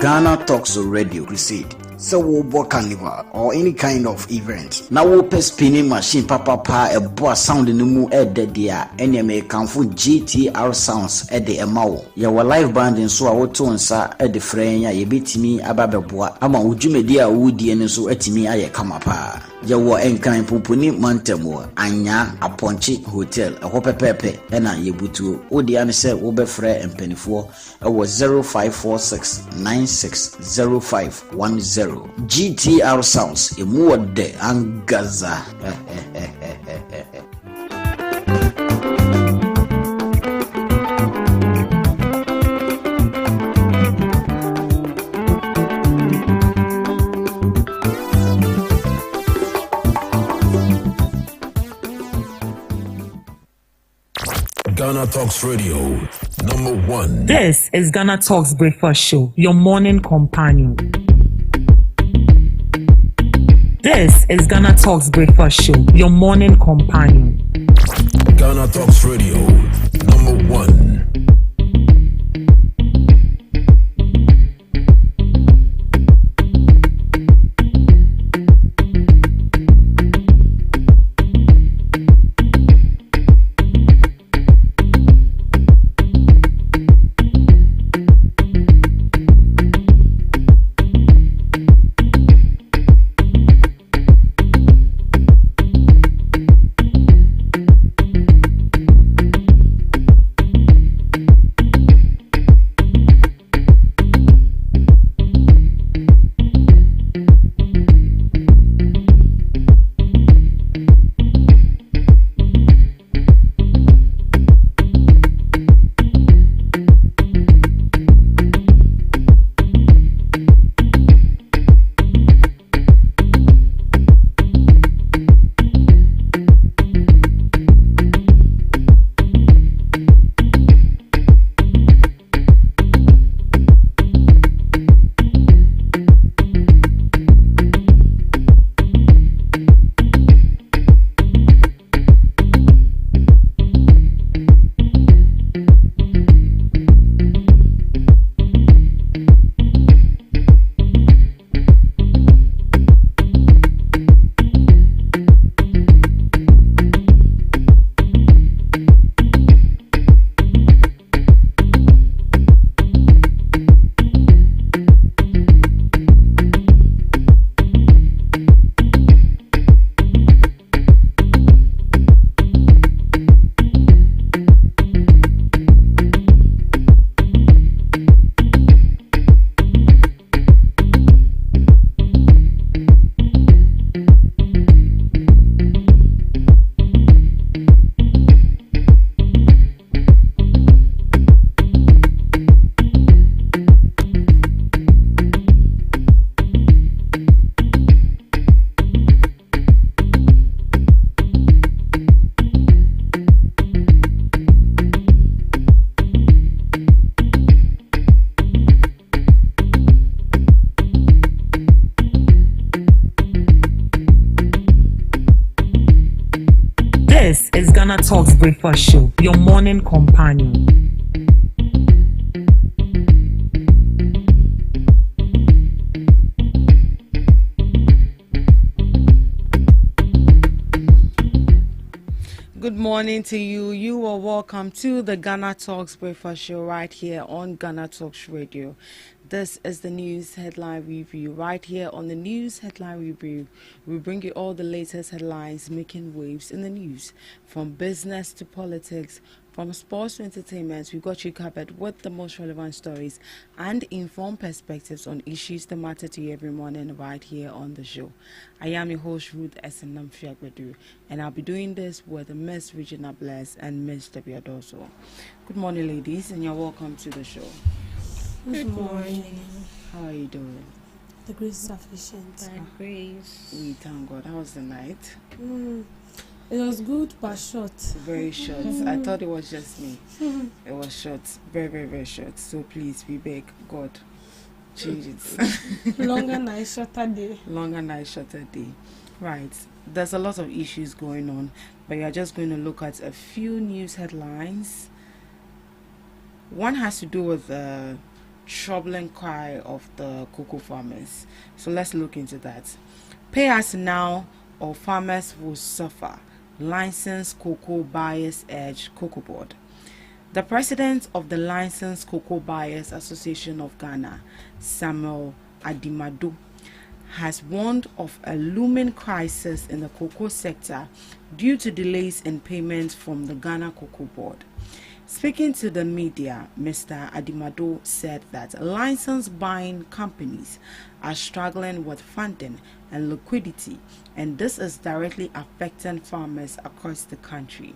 Ghana Talks Radio Crusade. So we'll book carnival or any kind of event. Now we'll pay spinning machine papa a boss sound in the moon at the dia any American for GTR sounds at the Emao. Your live band in so I would tone sa at the frame ye beat me ababeboa. Ama ujumedia woody and so at me I come up. Yawa enkan pupuni mantemo anya aponchi hotel a hope pepe ena yebutu odi ame se wo befre empanifo e wo 0546960510 GTR sounds emu wode angaza. Ghana Talks Radio, #1. This is Ghana Talks Breakfast Show, your morning companion. This is Ghana Talks Breakfast Show, your morning companion. Ghana Talks Radio, #1. This is Ghana Talks Breakfast Show, your morning companion. Good morning to you. You are welcome to the Ghana Talks Breakfast Show right here on Ghana Talks Radio. This is the news headline review. Right here on the news headline review, we bring you all the latest headlines making waves in the news, from business to politics, from sports to entertainment. We got you covered with the most relevant stories and informed perspectives on issues that matter to you every morning right here on the show. I am your host, Ruth Esenam-Fiagbedu, and I'll be doing this with Miss Regina Bless and Miss Debbie Adoso. Good morning, ladies, and you're welcome to the show. Good morning. How are you doing? The grace is sufficient. By grace. We thank God. How was the night? It was good but short. Very short. I thought it was just me. It was short. Very, very, very short. So please, we beg God, change it. Longer night, shorter day. Longer night, shorter day. Right. There's a lot of issues going on, but you're just going to look at a few news headlines. One has to do with troubling cry of the cocoa farmers. So let's look into that. Pay us now or farmers will suffer. Licensed cocoa buyers urge Cocoa Board. The president of the Licensed Cocoa Buyers Association of Ghana, Samuel Adimado, has warned of a looming crisis in the cocoa sector due to delays in payments from the Ghana Cocoa Board. Speaking to the media, Mr. Adimado said that licensed buying companies are struggling with funding and liquidity, and this is directly affecting farmers across the country.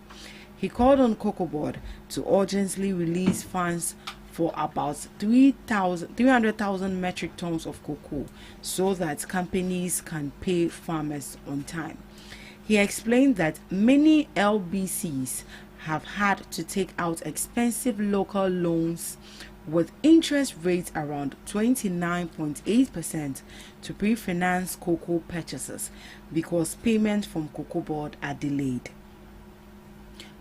He called on Cocoa Board to urgently release funds for about 300,000 metric tons of cocoa so that companies can pay farmers on time. He explained that many LBCs have had to take out expensive local loans with interest rates around 29.8% to pre-finance cocoa purchases because payments from Cocoa Board are delayed.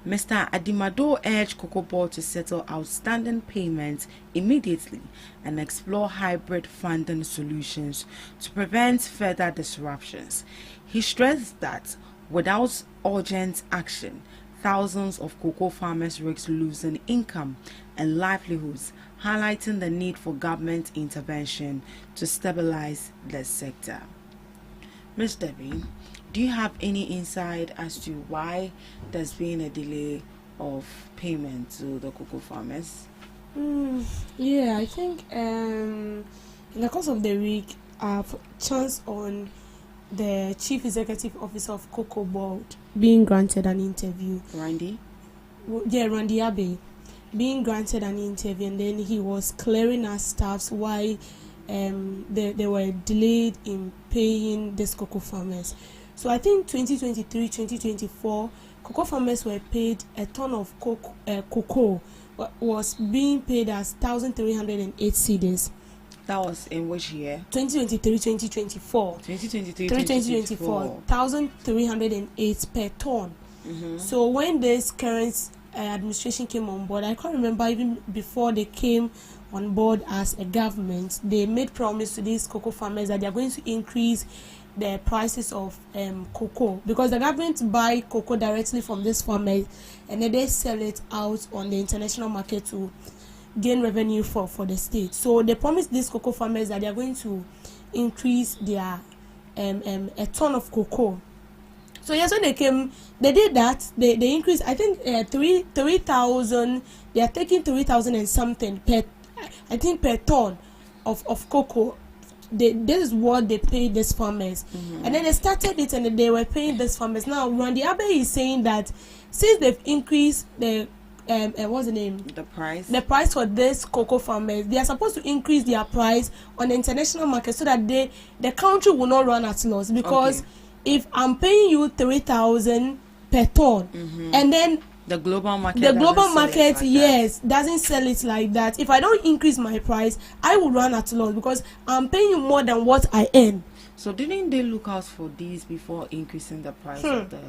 Mr. Adimado urged Cocoa Board to settle outstanding payments immediately and explore hybrid funding solutions to prevent further disruptions. He stressed that without urgent action, thousands of cocoa farmers risk losing income and livelihoods, highlighting the need for government intervention to stabilize the sector. Ms. Debbie, do you have any insight as to why there's been a delay of payment to the cocoa farmers? Yeah, I think in the course of the week, I've chanced on the Chief Executive Officer of Cocoa Board being granted an interview. Randy Abbey being granted an interview, and then he was clearing our staffs why they were delayed in paying these cocoa farmers. So I think 2023-2024, cocoa farmers were paid a ton of cocoa was being paid as 1,308 cedis. That was in which year? 2023-2024. 2024, 1,308 per ton. So when this current administration came on board, I can't remember even before they came on board as a government, they made promise to these cocoa farmers that they are going to increase the prices of cocoa, because the government buy cocoa directly from these farmers and then they sell it out on the international market to gain revenue for the state. So they promised these cocoa farmers that they are going to increase their a ton of cocoa. So yes, when they came, they did that. They increased, I think 3,000. They are taking 3,000 and something per ton of cocoa. This is what they paid these farmers, and then they started it and they were paying these farmers. Now Randy Abbey is saying that since they've increased the what's the name? The price for this cocoa farmers, they are supposed to increase their price on the international market so that the country will not run at loss. Because if I'm paying you 3,000 per ton, and then the global market doesn't sell it like that. If I don't increase my price, I will run at loss because I'm paying you more than what I earn. So didn't they look out for these before increasing the price of the?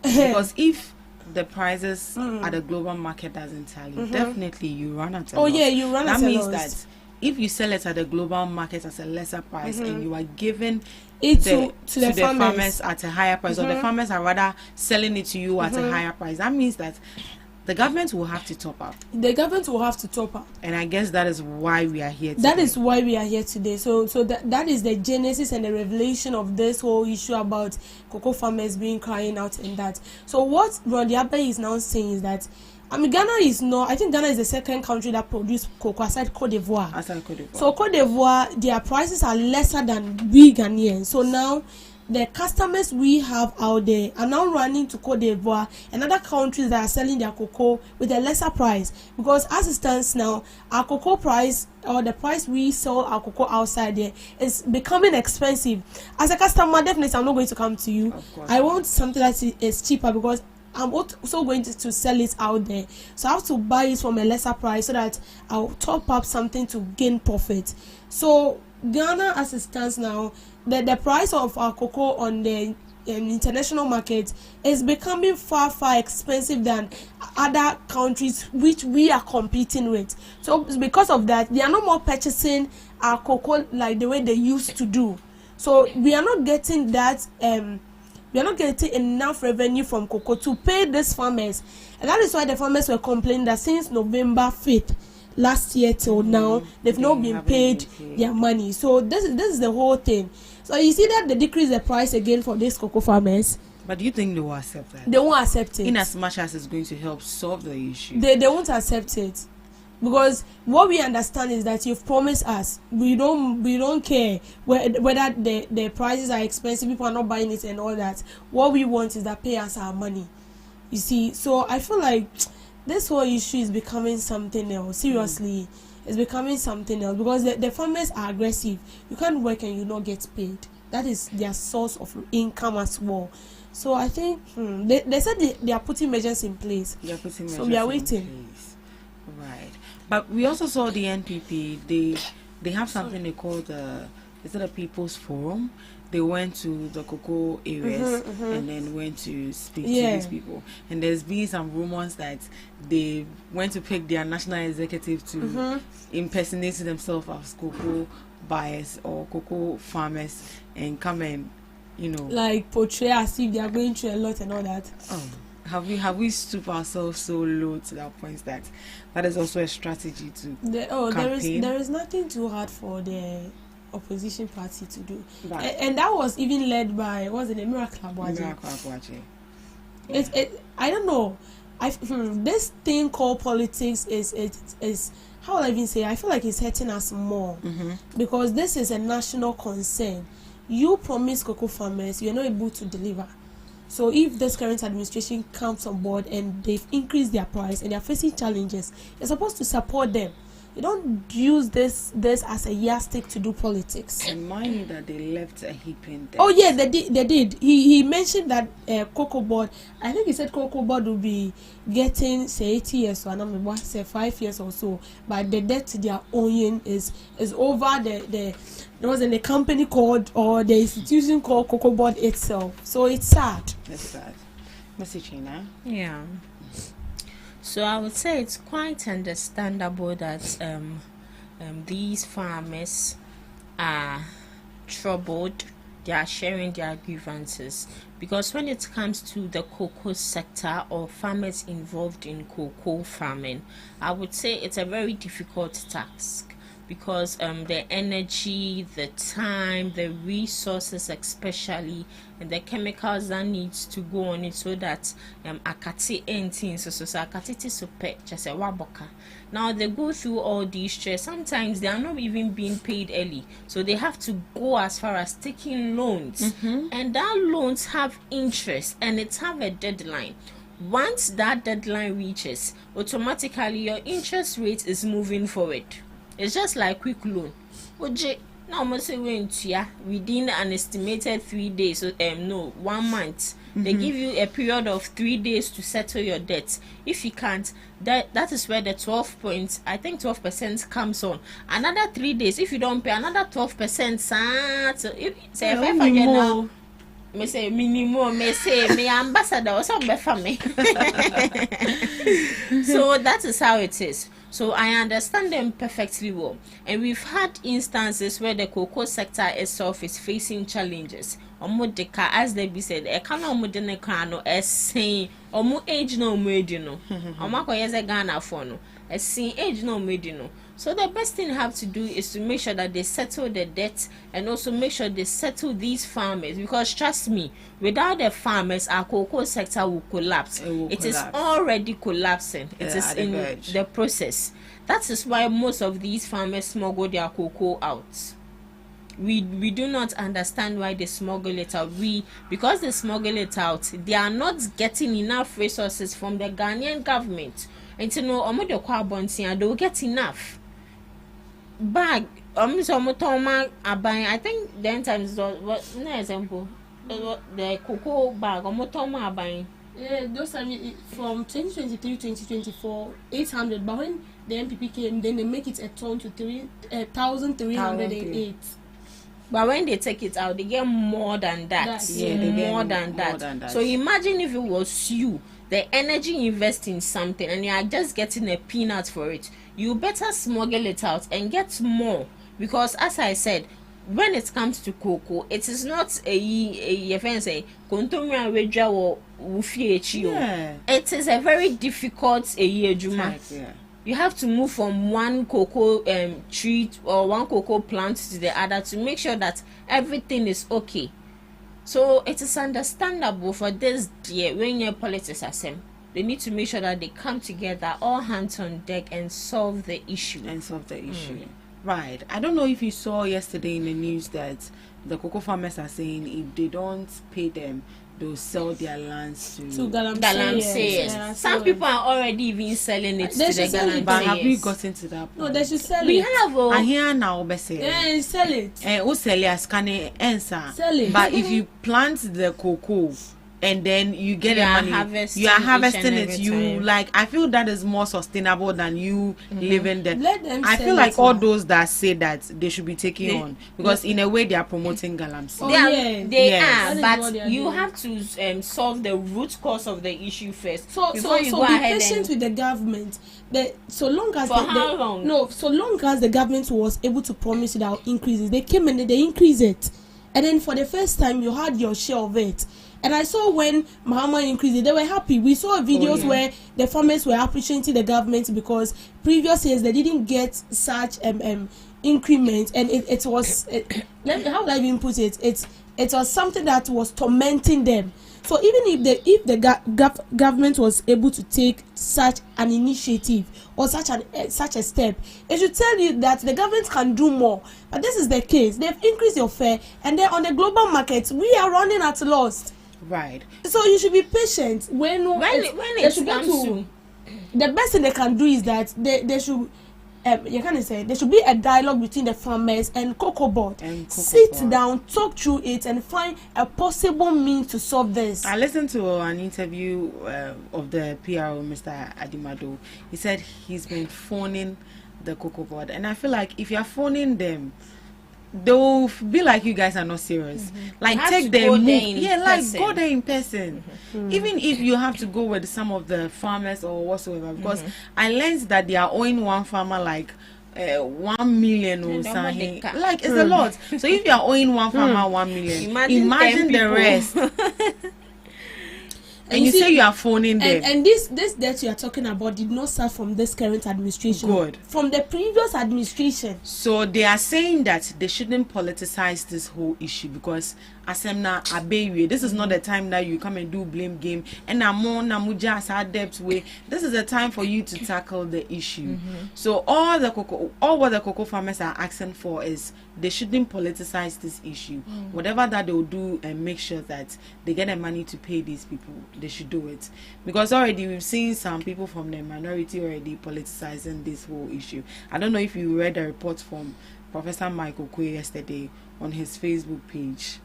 Because if the prices at the global market doesn't tally, definitely you run at a loss. You run at a loss. That means that if you sell it at the global market at a lesser price and you are giving it to the farmers at a higher price, or the farmers are rather selling it to you at a higher price, that means that the government will have to top up. And I guess that is why we are here today. So that is the genesis and the revelation of this whole issue about cocoa farmers being crying out and that. So what Randy Abbey is now saying is that Ghana is not. I think Ghana is the second country that produces cocoa aside Cote d'Ivoire. So Cote d'Ivoire, their prices are lesser than we Ghanaians. So now the customers we have out there are now running to Cote d'Ivoire and other countries that are selling their cocoa with a lesser price, because as it stands now, our cocoa price, or the price we sell our cocoa outside there, is becoming expensive. As a customer, definitely I'm not going to come to you. I want something that is cheaper because I'm also going to sell it out there. So I have to buy it from a lesser price so that I'll top up something to gain profit. So Ghana, as it stands now, the price of our cocoa on the international market is becoming far expensive than other countries which we are competing with. So because of that, they are no more purchasing our cocoa like the way they used to do. So we are not getting that we are not getting enough revenue from cocoa to pay these farmers, and that is why the farmers were complaining that since November 5th last year till now they've not been paid their money. So this is the whole thing. So you see that they decrease the price again for these cocoa farmers. But do you think they will accept that? They won't accept it. In as much as it's going to help solve the issue. They won't accept it. Because what we understand is that you've promised us. We don't care whether the prices are expensive, people are not buying it and all that. What we want is that pay us our money. You see, so I feel like this whole issue is becoming something else. Seriously, it's becoming something else because the farmers are aggressive. You can't work and you not get paid. That is their source of income as well. So I think they said they are putting measures in place. So we are waiting. Right. But we also saw the NPP, they have something they call is it a People's Forum? They went to the cocoa areas and then went to speak to these people. And there's been some rumors that they went to pick their national executive to impersonate themselves as cocoa buyers or cocoa farmers and come and, like portray as if they are going through a lot and all that. Have we stooped ourselves so low to that point that is also a strategy to campaign? There is nothing too hard for the opposition party to do, and that was even led by Miracle Abuaje. I don't know. This thing called politics is how will I even say? I feel like it's hurting us more because this is a national concern. You promise cocoa farmers, you are not able to deliver. So if this current administration comes on board and they've increased their price and they're facing challenges, you're supposed to support them. You don't use this as a yardstick to do politics. And mind you that they left a heap in there. Oh yeah, they did. He mentioned that cocoa board. I think he said cocoa board will be getting say 80 years or I say 5 years or so. But the debt they are owing is over there was in a company called or the institution called cocoa board itself. So it's sad. That's sad. Mr. China. Yeah. So I would say it's quite understandable that these farmers are troubled. They are sharing their grievances because when it comes to the cocoa sector or farmers involved in cocoa farming, I would say it's a very difficult task because the energy, the time, the resources especially, and the chemicals that needs to go on it so that akati entin so akati so pe just a waboka. Now they go through all these stress. Sometimes they are not even being paid early, so they have to go as far as taking loans, and that loans have interest and it's have a deadline. Once that deadline reaches, automatically your interest rate is moving forward. It's just like quick loan. Now must say within an estimated 3 days, 1 month. They give you a period of 3 days to settle your debt. If you can't, that is where the 12% comes on. Another 3 days, if you don't pay, another 12%. So if say now, me say minimum, me say me ambassador or something for me. So that is how it is. So I understand them perfectly well. And we've had instances where the cocoa sector itself is facing challenges. Omodeka, as they be said, a kind of modern as saying, Omo age no medino. Omako yes a Ghana for no. As saying age no medino. So the best thing they have to do is to make sure that they settle the debt and also make sure they settle these farmers, because trust me, without the farmers, our cocoa sector will collapse. It is already collapsing. It is in the process. That is why most of these farmers smuggle their cocoa out. We do not understand why they smuggle it out. Because they smuggle it out, they are not getting enough resources from the Ghanaian government. And to know they will get enough. Bag I think then times what no example the cocoa bag those are from 2023-2024 800, but when the MPP came, then they make it a ton to 3,308. But when they take it out, they get more than that. Yeah, they get more than that. So imagine if it was you, the energy you invest in something, and you are just getting a peanut for it. You better smuggle it out and get more, because as I said, when it comes to cocoa, it is not a fancy kontomra wedra or ufiechi. Yeah. It is a very difficult year, Juma. Yeah. You have to move from one cocoa tree or one cocoa plant to the other to make sure that everything is okay. So it is understandable for this year when your politics are same. They need to make sure that they come together, all hands on deck, and solve the issue. Right. I don't know if you saw yesterday in the news that the cocoa farmers are saying if they don't pay them, they'll sell their lands to Galamsey. Yes. Some people are already even selling it to the Galamsey. But have we gotten to that point? No, they should sell We it. have. I hear now, Yeah, sell it. who sell it can answer. Sell it. But if you plant the cocoa and then you get You the are money, harvesting you are each harvesting and it. every You time. like, I feel that is more sustainable than you living there. Let them I sell feel like it all now. those that say that they should be taken on, because in a way they are promoting Galamsey. Oh, They are, yeah. they Yes. are, That is what they but are you doing. have to solve the root cause of the issue first. So before you go be ahead patient and with the government. So long as For how long? No, so long as the government was able to promise you that will increases, they came and they increase it, and then for the first time you had your share of it. And I saw when Mahama increased it, they were happy. We saw videos where the farmers were appreciating the government because previous years they didn't get such increment, and it was how would I even put it? It was something that was tormenting them. So even if the government was able to take such an initiative or such a step, it should tell you that the government can do more. But this is the case. They've increased your fare, and then on the global market, we are running at loss. Right. So you should be patient when it comes to the best thing they can do is that they should there should be a dialogue between the farmers and Cocoa Board. Sit down, talk through it, and find a possible means to solve this. I listened to an interview of the PRO, Mr. Adimado. He said he's been phoning the Cocoa Board, and I feel like if you're phoning them, they'll be like, you guys are not serious. Like, take the move. Go there in person. Even if you have to go with some of the farmers or whatsoever, because I learned that they are owing one farmer like 1 million or something. Like, it's a lot. So if you are owing one farmer 1 million, imagine the rest. And you say you are phoning them. And this debt you are talking about did not start from this current administration. Good. From the previous administration. So they are saying that they shouldn't politicize this whole issue, because Asemna Abewe, this is not the time that you come and do blame game. And Amon Namuja as debt way. This is the time for you to tackle the issue. So all what the cocoa farmers are asking for is they shouldn't politicize this issue. Whatever that they'll do, and make sure that they get the money to pay these people, they should do it. Because already we've seen some people from the minority already politicizing this whole issue. I don't know if you read a report from Professor Michael Kwe yesterday on his Facebook page.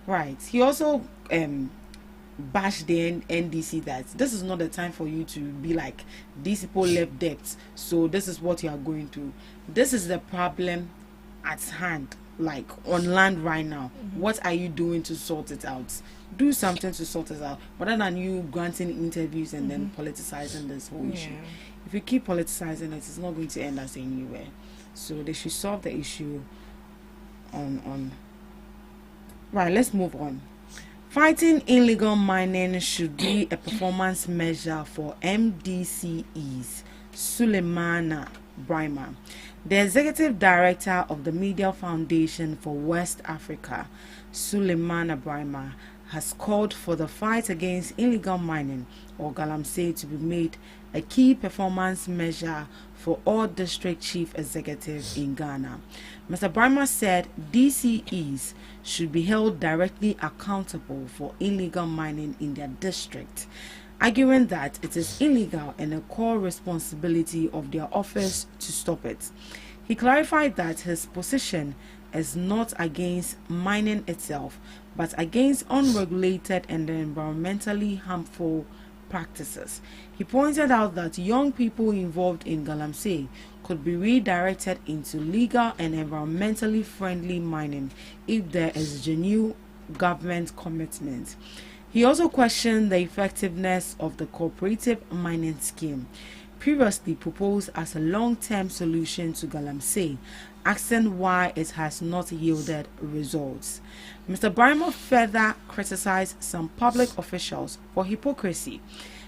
Right. He also bashed the NDC that this is not the time for you to be like, these people left debts, so this is what you are going through. This is the problem at hand, like on land right now. What are you doing to sort it out? Do something to sort it out, rather than you granting interviews and then politicizing this whole issue. If you keep politicizing it, it's not going to end us anywhere. So they should solve the issue on right. Let's move on. Fighting illegal mining should be a performance measure for MDCE's Suleimana Brima. The executive director of the Media Foundation for West Africa, Suleimana Brima, has called for the fight against illegal mining, or Galamsey, to be made a key performance measure for all district chief executives in Ghana. Mr. Brima said DCEs should be held directly accountable for illegal mining in their district, arguing that it is illegal and a core responsibility of their office to stop it. He clarified that his position is not against mining itself, but against unregulated and environmentally harmful practices. He pointed out that young people involved in galamsey could be redirected into legal and environmentally friendly mining if there is genuine government commitment. He also questioned the effectiveness of the cooperative mining scheme, previously proposed as a long-term solution to galamsey, asking why it has not yielded results. Mr. Barrymore further criticized some public officials for hypocrisy,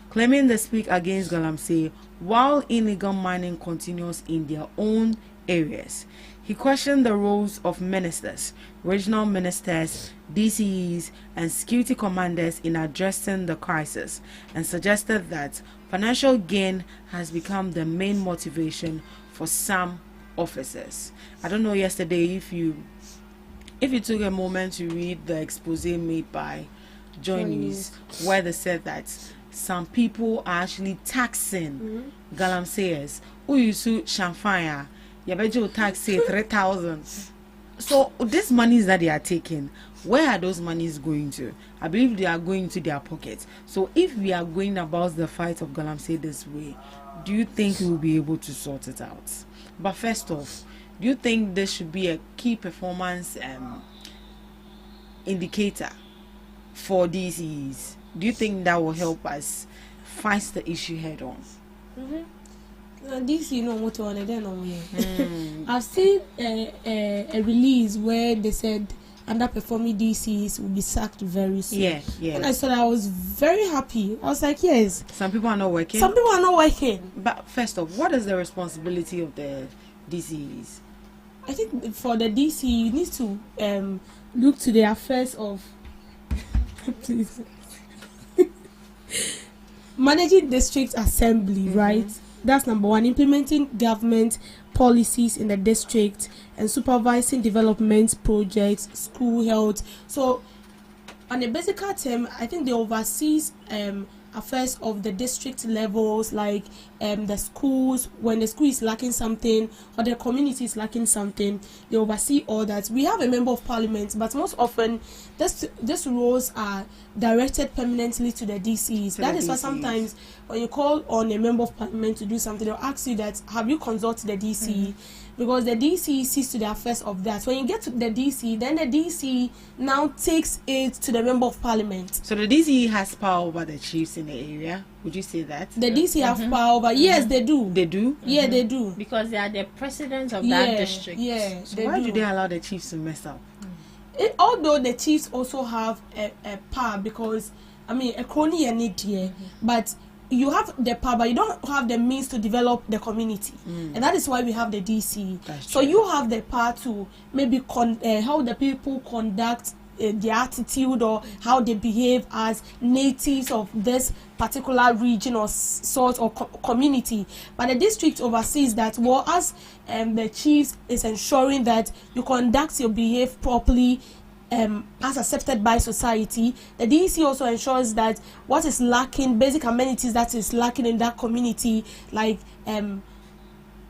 claiming they speak against galamsey while illegal mining continues in their own areas. He questioned the roles of ministers, regional ministers, DCEs, and security commanders in addressing the crisis, and suggested that financial gain has become the main motivation for some officers. I don't know yesterday if you took a moment to read the expose made by Joy News, where they said that some people are actually taxing galamseyers who use champagne. You bet you tax say 3,000. So these monies that they are taking, where are those monies going to? I believe they are going to their pockets. So if we are going about the fight of galamsey this way, do you think we will be able to sort it out? But first off, do you think there should be a key performance indicator for DCEs? Do you think that will help us fight the issue head on? DC no motor on it. I've seen a release where they said underperforming DCs will be sacked very soon. Yeah. And I thought I was very happy. I was like, yes. Some people are not working. But first off, what is the responsibility of the DCs? I think for the DC, you need to look to the affairs of please managing district assembly, right? That's number one. Implementing government policies in the district and supervising development projects, school health. So on a basic term, I think they oversees affairs of the district levels, like the schools. When the school is lacking something or the community is lacking something, they oversee all that. We have a member of parliament, but most often these roles are directed permanently to the DCs. That is why sometimes when you call on a member of parliament to do something, they'll ask you that, have you consulted the DC? Because the DC sees to the affairs of that. When you get to the DC, then the DC now takes it to the member of parliament. So the DC has power over the chiefs in the area. Would you say that? The DC have power over. Yes, they do. They do? Yeah, they do. Because they are the presidents of that district. Yeah. So why do they allow the chiefs to mess up? Although the chiefs also have a power, because a crony and it here, but you have the power, but you don't have the means to develop the community, and that is why we have the DC. So you have the power to maybe how the people conduct their attitude or how they behave as natives of this particular region or sort or community. But the district oversees that, well, as the chiefs is ensuring that you conduct your behavior properly as accepted by society. The DC also ensures that what is lacking, basic amenities that is lacking in that community, like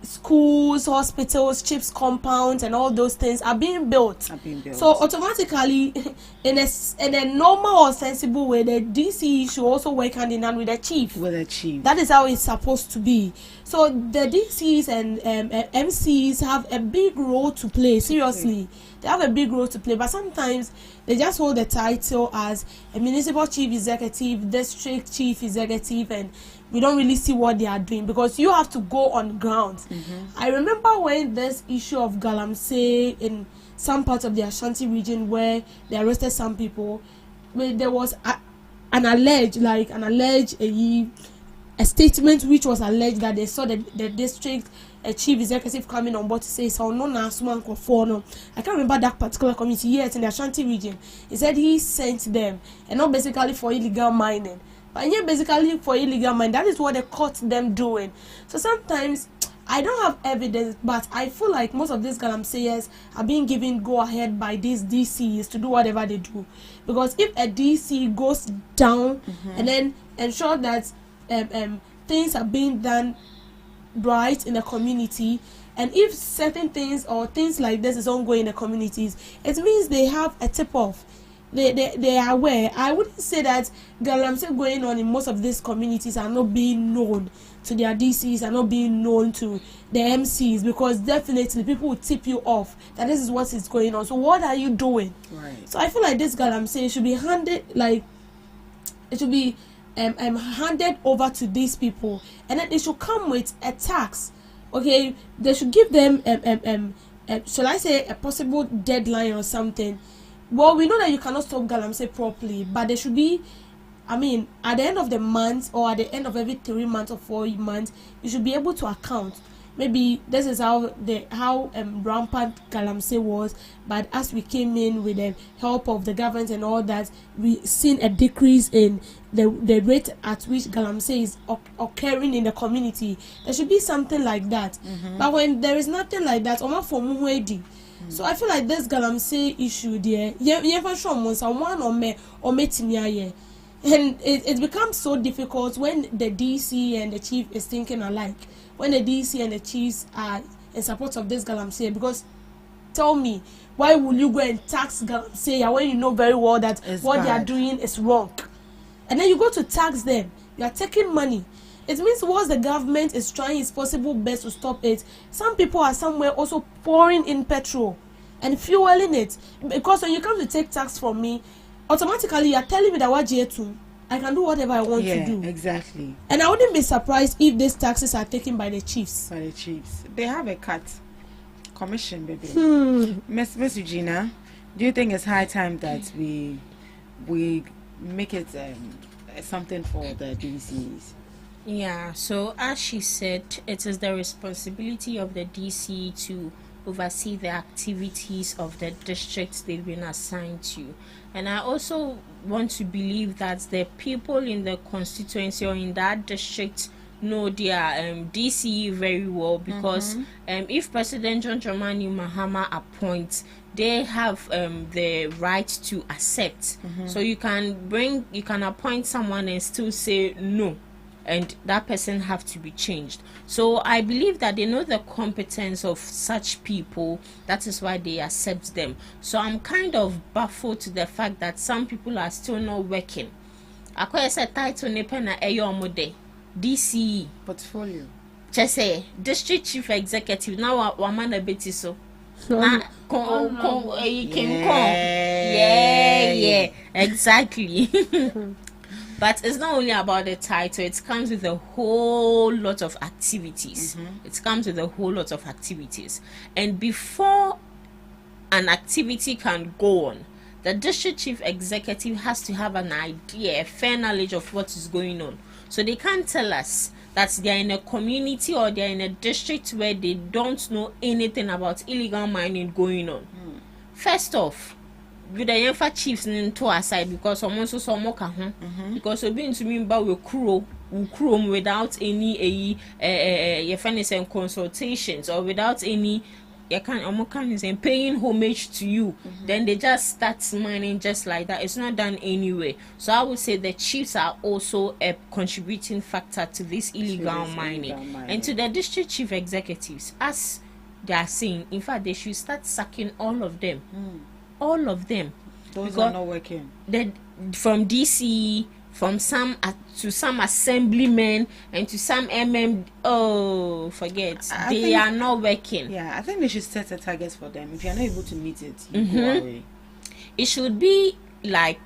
schools, hospitals, chips compounds, and all those things are being built. So automatically, in a normal or sensible way, the DC should also work hand in hand with the chief. That is how it's supposed to be. So the DCs and MCs have a big role to play. Seriously, they have a big role to play. But sometimes they just hold the title as a municipal chief executive, district chief executive, and we don't really see what they are doing, because you have to go on ground. I remember when this issue of galamsey in some parts of the Ashanti region, where they arrested some people, where there was an alleged a statement which was alleged that they saw the district chief executive coming on board to say, so no, I can't remember that particular community yet in the Ashanti region. He said he sent them, and not basically for illegal mining, but yeah, basically for illegal mining. That is what they caught them doing. So sometimes I don't have evidence, but I feel like most of these galamseyers are being given go ahead by these DCs to do whatever they do. Because if a DC goes down and then ensure that things are being done right in the community, and if certain things or things like this is ongoing in the communities, it means they have a tip off. they are aware. I wouldn't say that galamsey going on in most of these communities are not being known to their DCs, are not being known to the MCs, because definitely people will tip you off that this is what is going on. So what are you doing? Right. So I feel like this galamsey should be handed, like, it should be handed over to these people, and then they should come with a tax. Okay, they should give them shall I say a possible deadline or something. Well, we know that you cannot stop galamsey properly, but there should be, I mean, at the end of the month or at the end of every 3 months or 4 months, you should be able to account. Maybe this is how rampant galamsey was, but as we came in with the help of the government and all that, we seen a decrease in the rate at which galamsey is occurring in the community. There should be something like that. But when there is nothing like that, so I feel like this galamsey issue there, and it becomes so difficult when the DC and the chief is thinking alike. When the DC and the chiefs are in support of this galamsey, because tell me, why will you go and tax galamsey when you know very well that what they are doing is wrong? And then you go to tax them, you are taking money. It means once the government is trying its possible best to stop it, some people are somewhere also pouring in petrol and fueling it. Because when you come to take tax from me, automatically you are telling me that what I can do whatever I want to do. Exactly. And I wouldn't be surprised if these taxes are taken by the chiefs. By the chiefs. They have a cut. Commission, baby. Miss Regina, do you think it's high time that we make it something for the DCs? Yeah, so as she said, it is the responsibility of the DC to oversee the activities of the districts they've been assigned to. And I also want to believe that the people in the constituency or in that district know their DCE very well, because if President John Dramani Mahama appoints, they have the right to accept. So you can appoint someone and still say no, and that person have to be changed. So I believe that they know the competence of such people. That is why they accept them. So I'm kind of baffled to the fact that some people are still not working. Akwai say title ne pena eyomode DCE portfolio. Just say district chief executive now wa man beti so. Yeah, exactly. But it's not only about the title, it comes with a whole lot of activities. It comes with a whole lot of activities. And before an activity can go on, the district chief executive has to have an idea, a fair knowledge of what is going on. So they can't tell us that they are in a community or they are in a district where they don't know anything about illegal mining going on. First off, with the Yenfa chiefs into aside, because someone so some because we've been to me about we crew without any consultations or without any paying homage to you, then they just start mining just like that. It's not done anyway. So I would say the chiefs are also a contributing factor to this illegal mining. And to the district chief executives, as they are saying, in fact, they should start sacking all of them. All of them. Those are not working. From DC, from some to some assemblymen and to some forget. They are not working. Yeah, I think they should set a target for them. If you are not able to meet it, you go away. It should be like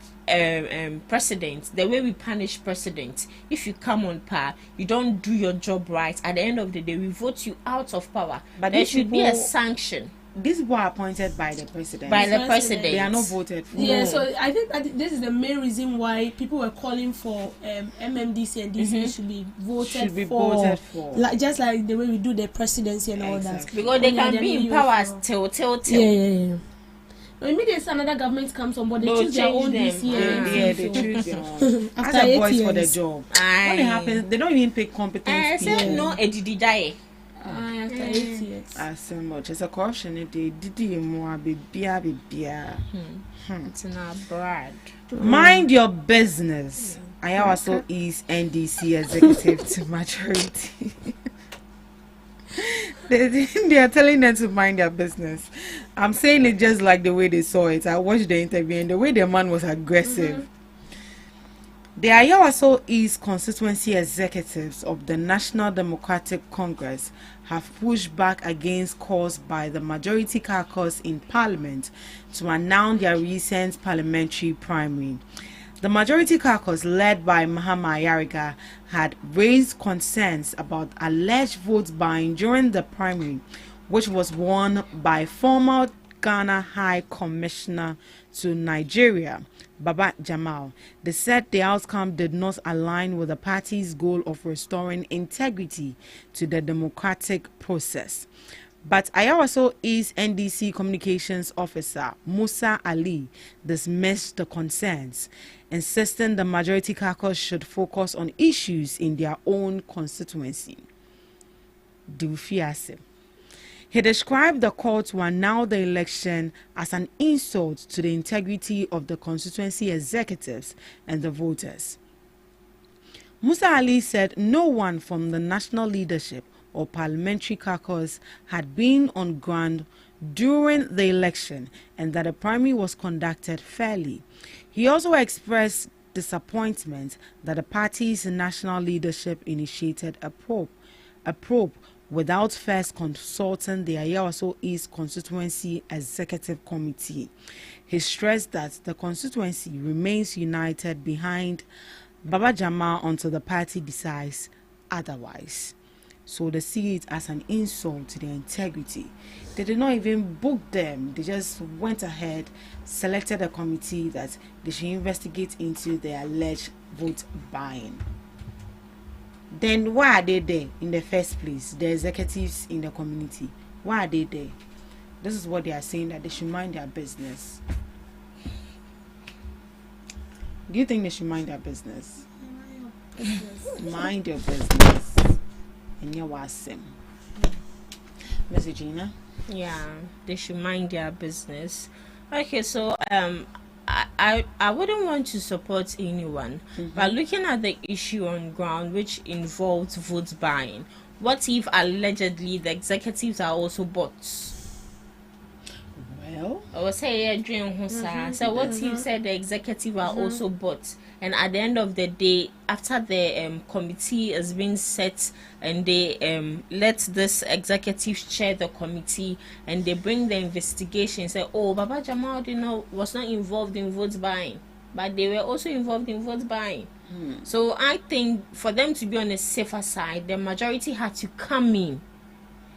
president, the way we punish presidents. If you come on power, you don't do your job right, at the end of the day we vote you out of power. But there should be a sanction. These people are appointed by the president. By the president. They are not voted for. Yeah, so I think that this is the main reason why people were calling for MMDC and DC should be voted for. Like, just like the way we do the presidency and all that. Because they can be in power till. Yeah. Immediately another government comes on board, they choose their own DC. Yeah, they choose their own. As a voice for the job. What happens, they don't even pick competent people. I said no, Edididai. After 8 years. So much. It's a corruption. They did more bibia. It's not bad. Mind your business. I also is NDC executive to majority. They are telling them to mind their business. I'm saying it just like the way they saw it. I watched the interview and the way the man was aggressive. The Ayawaso East constituency executives of the National Democratic Congress have pushed back against calls by the majority caucus in Parliament to announce their recent parliamentary primary. The majority caucus, led by Mahama Ayariga, had raised concerns about alleged vote buying during the primary, which was won by former Ghana High Commissioner to Nigeria, Baba Jamal. They said the outcome did not align with the party's goal of restoring integrity to the democratic process. But Ayawaso East NDC Communications Officer Musa Ali dismissed the concerns, insisting the majority caucus should focus on issues in their own constituency. Dufiase. He described the call to announce the election as an insult to the integrity of the constituency executives and the voters. Musa Ali said no one from the national leadership or parliamentary caucus had been on ground during the election and that the primary was conducted fairly. He also expressed disappointment that the party's national leadership initiated a probe without first consulting the Ayawaso East Constituency Executive Committee. He stressed that the constituency remains united behind Baba Jamal until the party decides otherwise. So they see it as an insult to their integrity. They did not even book them. They just went ahead, selected a committee that they should investigate into the alleged vote buying. Then why are they there in the first place? The executives in the community. Why are they there? This is what they are saying, that they should mind their business. Do you think they should mind their business? Mind your business. And you're wassim. Miss Gina? Yeah, they should mind their business. Okay, so I wouldn't want to support anyone, but looking at the issue on ground, which involves vote buying, what if allegedly the executives are also bots? Well, I was saying, so what if you said the executive are also bots, and at the end of the day, after the committee has been set and they let this executive chair the committee and they bring the investigation, say, oh, Baba Jamal was not involved in vote buying, but they were also involved in vote buying. So I think for them to be on the safer side, the majority had to come in.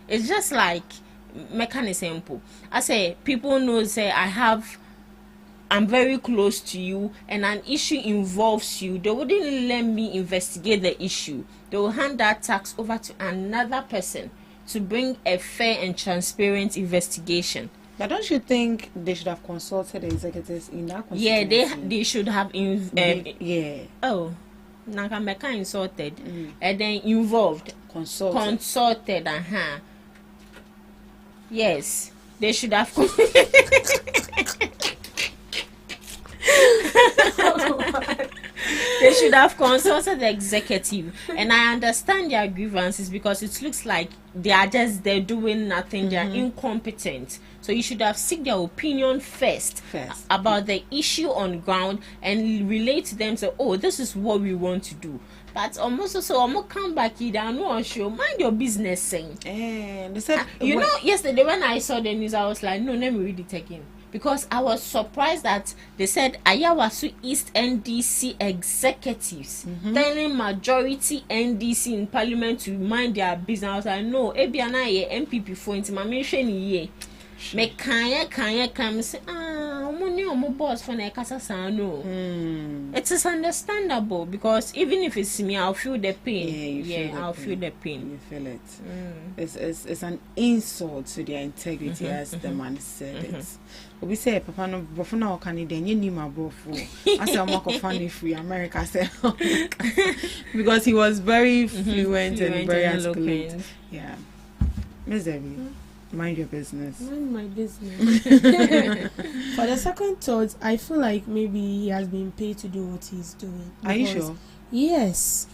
It's just like mechanism. I say people know, say I'm very close to you and an issue involves you. They wouldn't let me investigate the issue. They will hand that task over to another person to bring a fair and transparent investigation. but don't you think they should have consulted the executives in that constituency? Yeah, they should have yeah. Oh, Nakameka insulted and then involved. Consulted, Yes, they should have. They should have consulted the executive, and I understand their grievances because it looks like they're doing nothing. They're incompetent. So you should have seek their opinion first about the issue on ground and relate to them. Say, oh, this is what we want to do. But almost also, I'm gonna come back here. I'm not sure. Mind your business, saying. And they said, yesterday when I saw the news, I was like, no, let me read it again. Because I was surprised that they said Ayawaso East NDC executives telling majority NDC in parliament to mind their business. I was like, no, Ebiana ye MPP for intimation ye. Me kanya say money omo boss for na kasa no. It is understandable because even if it's me, I'll feel the pain. I'll feel the pain. You feel it. It's an insult to their integrity, as the man said it. We say papa no bofuna Canada you ni ma bofo. I say I'm funny free America say because he was very fluent and very articulate. Yeah. Miss Debbie. Mind your business. Mind my business. For the second thought, I feel like maybe he has been paid to do what he's doing. Are you sure? Yes.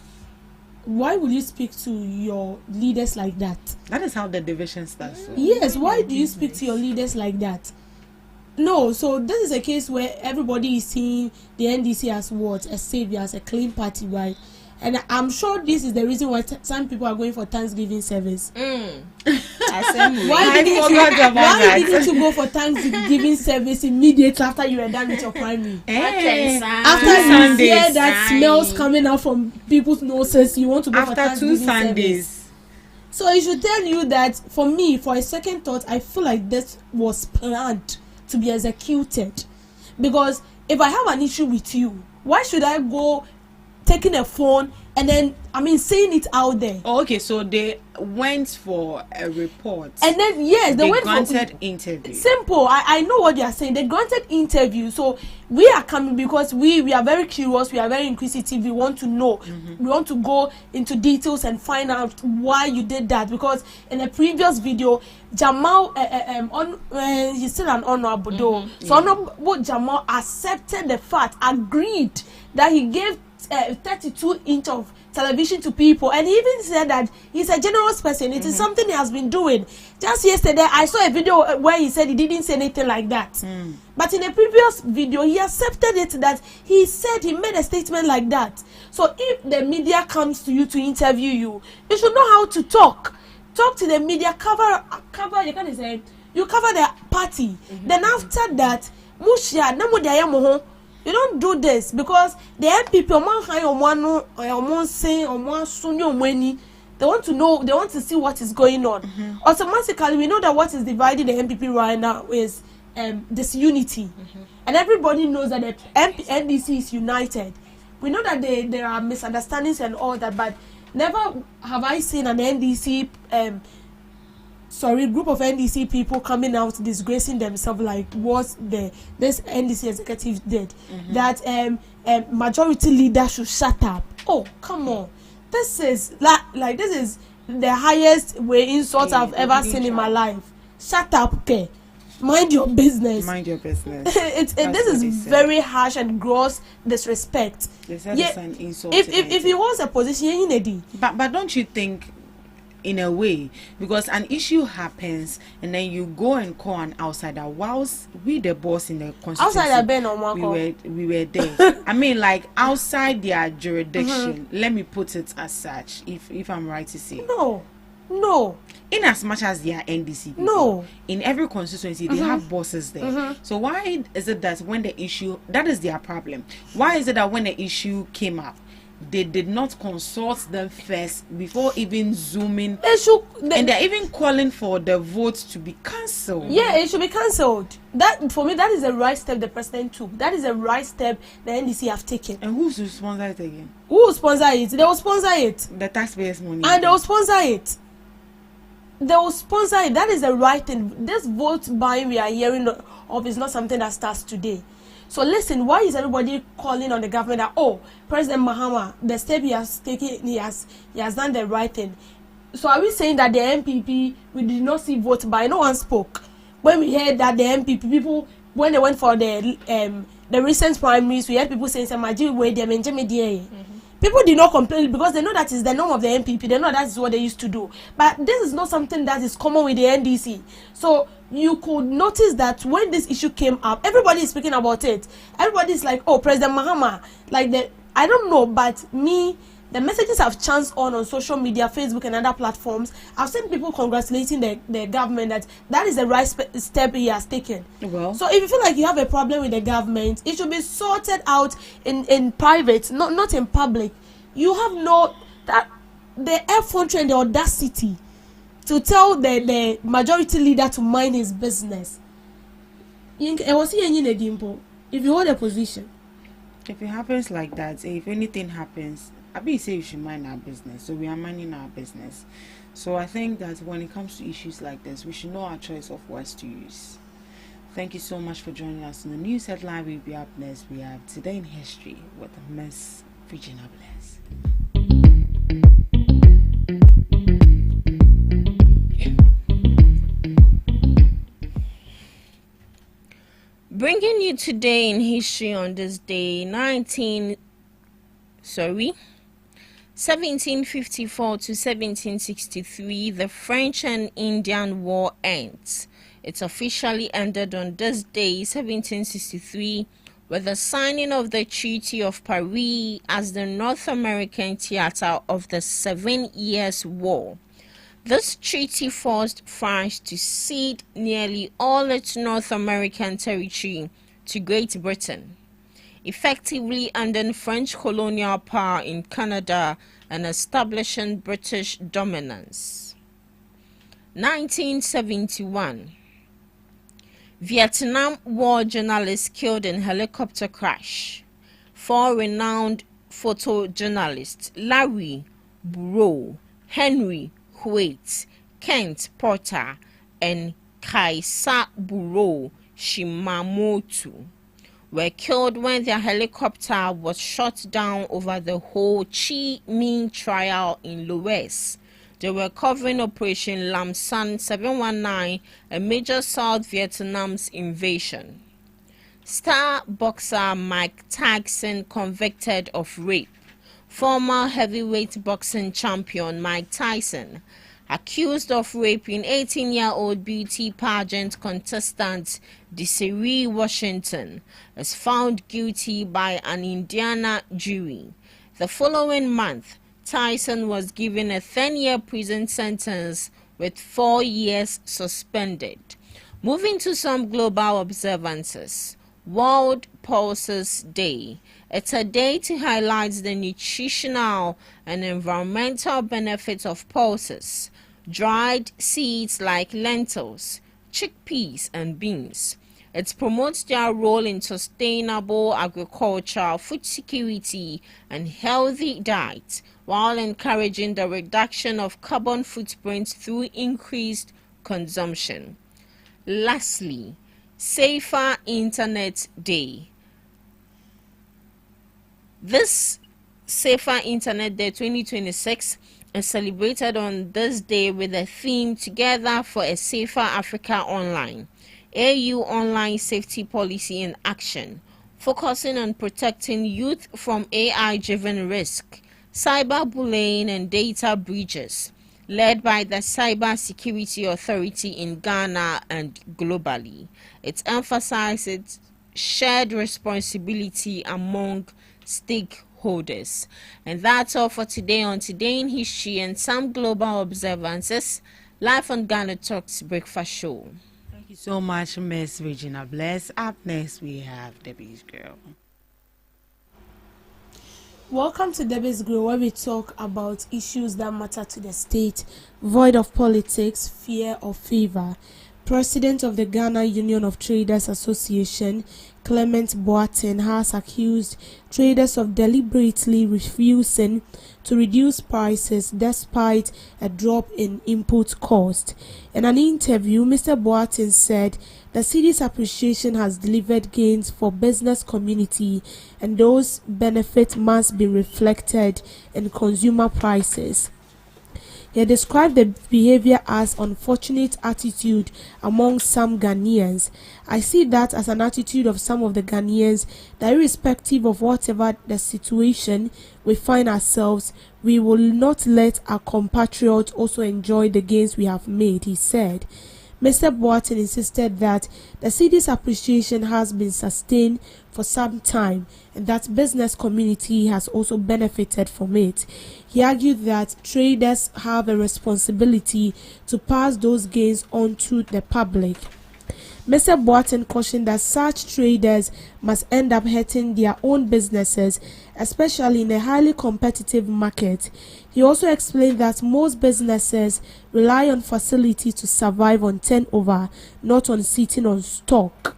why would you speak to your leaders like that? That is how the division starts. So. Yes, why do you speak to your leaders like that? No, so this is a case where everybody is seeing the NDC as what? A savior, as a clean party, right? And I'm sure this is the reason why some people are going for Thanksgiving service. Why Why did you to go for Thanksgiving service immediately after you were done with your primary? Hey, After you hear that smells coming out from people's noses, you want to go for Thanksgiving service. So it should tell you that, for me, for a second thought, I feel like this was planned to be executed. Because if I have an issue with you, why should I go taking a phone and then saying it out there? Oh, okay, so they went for a report, and then yes, they went granted for interview. Simple. I know what they are saying. They granted interview. So we are coming because we are very curious. We are very inquisitive. We want to know. We want to go into details and find out why you did that. Because in a previous video, Jamal he's still an honorable though. So honorable Jamal accepted the fact, agreed that he gave 32-inch of television to people, and he even said that he's a generous person. It is something he has been doing. Just yesterday I saw a video where he said he didn't say anything like that, but in a previous video he accepted it, that he said he made a statement like that. So if the media comes to you to interview you, you should know how to talk to the media. Cover you can say you cover the party, then after that mushia namu. You don't do this because the MPP they want to know, they want to see what is going on. Automatically, we know that what is dividing the MPP right now is disunity. And everybody knows that the NDC is united. We know that there are misunderstandings and all that, but never have I seen an NDC group of NDC people coming out disgracing themselves like what this NDC executive did. That majority leader should shut up. Oh, come on. This is like this is the highest way insult I've ever seen in my life. Shut up, okay? Mind your business. Mind your business. This is very harsh and gross disrespect. They said it's an insult. If he holds a position, but don't you think, in a way, because an issue happens and then you go and call an outsider, whilst we the boss in the constituency, we were there. Like outside their jurisdiction, let me put it as such, if I'm right to say. No. In as much as they are NDC people, in every constituency they have bosses there. So why is it that when the issue, that is their problem, why is it that when the issue came up, they did not consult them first before even zooming? And they're even calling for the vote to be cancelled. Yeah, it should be cancelled. That, for me, that is the right step the president took. That is the right step the NDC have taken. And who's to sponsor it again? Who will sponsor it? They will sponsor it. The taxpayers' money. And they will sponsor it. They will sponsor it. That is the right thing. This vote buying we are hearing of is not something that starts today. So listen, why is everybody calling on the government that, oh, President Mahama, the step he has taken, he has done the right thing? So are we saying that the MPP, we did not see vote by? No one spoke. When we heard that the MPP people, when they went for the recent primaries, we heard people saying, people did not complain because they know that is the norm of the MPP. They know that is what they used to do. But this is not something that is common with the NDC. So you could notice that when this issue came up, everybody is speaking about it. Everybody is like, oh, President Mahama, I don't know, but the messages have chanced on social media, Facebook and other platforms. I've seen people congratulating the government that is the right step he has taken. Well, so if you feel like you have a problem with the government, it should be sorted out in private, not in public. You have the effrontery and the audacity to tell the majority leader to mind his business. If you hold a position, if it happens like that, if anything happens, I say you should mind our business. So we are minding our business. So I think that when it comes to issues like this, we should know our choice of words to use. Thank you so much for joining us in the news headline. We'll be up next. We have Today in History with Miss Regina Bless. Bringing you today in history on this day, 1754 to 1763, the French and Indian War ends. It officially ended on this day, 1763, with the signing of the Treaty of Paris as the North American theater of the 7 Years' War. This treaty forced France to cede nearly all its North American territory to Great Britain, effectively ending French colonial power in Canada and establishing British dominance. 1971. Vietnam War journalists killed in helicopter crash. 4 renowned photojournalists, Larry Burrow, Henry Huet, Kent Porter, and Kaisa Burrow Shimamoto, were killed when their helicopter was shot down over the Ho Chi Minh Trail in Laos. They were covering Operation Lam San 719, a major South Vietnam's invasion. Star boxer Mike Tyson convicted of rape. Former heavyweight boxing champion Mike Tyson, accused of raping 18-year-old beauty pageant contestant Desiree Washington, is found guilty by an Indiana jury. The following month, Tyson was given a 10-year prison sentence with 4 years suspended. Moving to some global observances. World Pulses Day. It's a day to highlight the nutritional and environmental benefits of pulses, dried seeds like lentils, chickpeas, and beans. It promotes their role in sustainable agriculture, food security, and healthy diet, while encouraging the reduction of carbon footprints through increased consumption. Lastly, Safer Internet Day. This Safer Internet Day 2026 is celebrated on this day with a theme Together for a Safer Africa Online, AU Online Safety Policy in Action, focusing on protecting youth from AI-driven risk, cyberbullying, and data breaches, led by the Cyber Security Authority in Ghana and globally. It emphasizes shared responsibility among stakeholders. And that's all for today on Today in History and some global observances, live on Ghana Talks Breakfast Show. Thank you so much, Miss Regina Bless. Up next, we have Debbie's Girl. Welcome to Debbie's Grill, where we talk about issues that matter to the state, void of politics, fear or favor. President of the Ghana Union of Traders Association, Clement Boateng, has accused traders of deliberately refusing to reduce prices despite a drop in input cost. In an interview, Mr. Boateng said the city's appreciation has delivered gains for business community, and those benefits must be reflected in consumer prices. He described the behavior as unfortunate attitude among some Ghanaians. I see that as an attitude of some of the Ghanaians that irrespective of whatever the situation we find ourselves, we will not let our compatriots also enjoy the gains we have made, he said. Mr. Boateng insisted that the city's appreciation has been sustained for some time and that business community has also benefited from it. He argued that traders have a responsibility to pass those gains on to the public. Mr. Boateng cautioned that such traders must end up hurting their own businesses, especially in a highly competitive market. He also explained that most businesses rely on facility to survive on turnover, not on sitting on stock.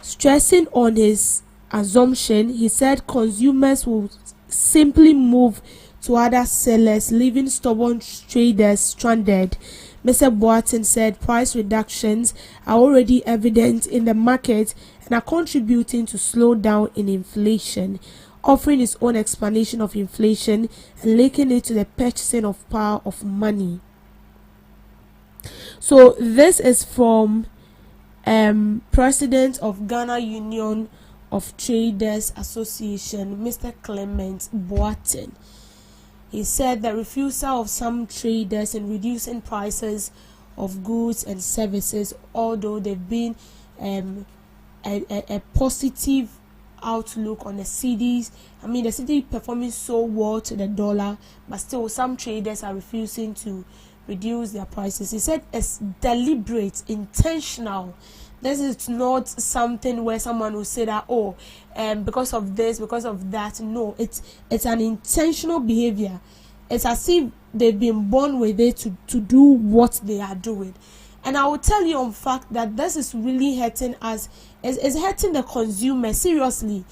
Stressing on his assumption, he said consumers will simply move to other sellers, leaving stubborn traders stranded. Mr. Boateng said price reductions are already evident in the market and are contributing to slow down in inflation, offering his own explanation of inflation and linking it to the purchasing of power of money. So this is from President of Ghana Union of Traders Association, Mr. Clement Boateng. He said the refusal of some traders in reducing prices of goods and services, although they've been a positive outlook on the cedis. I mean, the cedi performing so well to the dollar, but still some traders are refusing to reduce their prices. He said it's deliberate, intentional. This is not something where someone will say that, because of this, because of that. No, it's an intentional behavior. It's as if they've been born with it to do what they are doing. And I will tell you on fact that this is really hurting us. It's hurting the consumer seriously,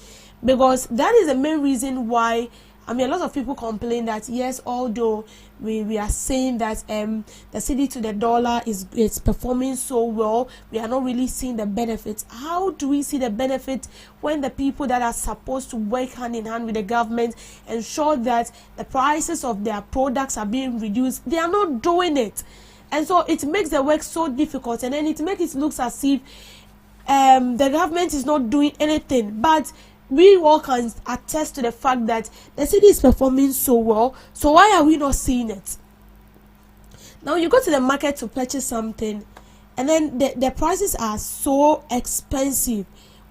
because that is the main reason why. I mean, a lot of people complain that yes, although we are saying that the cedi to the dollar is performing so well, we are not really seeing the benefits. How do we see the benefit when the people that are supposed to work hand in hand with the government ensure that the prices of their products are being reduced, they are not doing it? And so it makes the work so difficult, and then it makes it look as if the government is not doing anything. But we all can attest to the fact that the cedi is performing so well. So why are we not seeing it? Now you go to the market to purchase something, and then the prices are so expensive.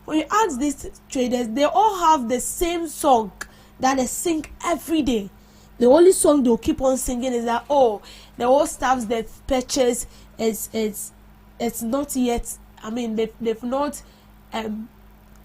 When you ask these traders, they all have the same song that they sing every day. The only song they'll keep on singing is that, the old stuffs they've purchased it's not yet. I mean, they've not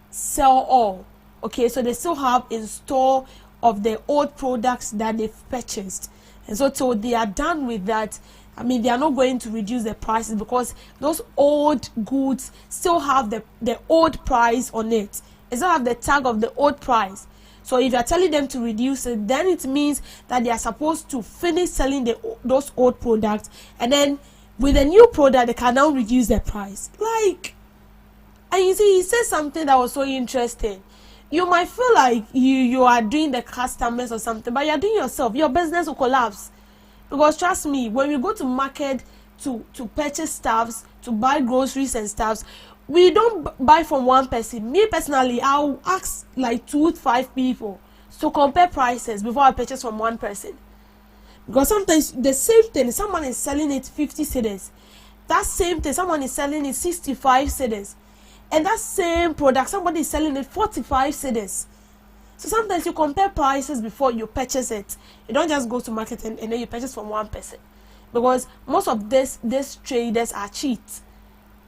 sell all. Okay, so they still have in store of the old products that they've purchased, and so till they are done with that, I mean, they are not going to reduce the prices, because those old goods still have the old price on it. It still have the tag of the old price. So if you are telling them to reduce it, then it means that they are supposed to finish selling those old products, and then with a new product they can now reduce the price. And you see, he said something that was so interesting. You might feel like you are doing the customers or something, but you are doing yourself. Your business will collapse. Because trust me, when we go to market to purchase stuffs, to buy groceries and stuffs, we don't buy from one person. Me personally, I'll ask like 2 to 5 people to compare prices before I purchase from one person. Because sometimes the same thing, someone is selling it 50 cedis. That same thing, someone is selling it 65 cedis. And that same product, somebody is selling it 45 cedis. So sometimes you compare prices before you purchase it. You don't just go to market and then you purchase from one person. Because most of these traders are cheats.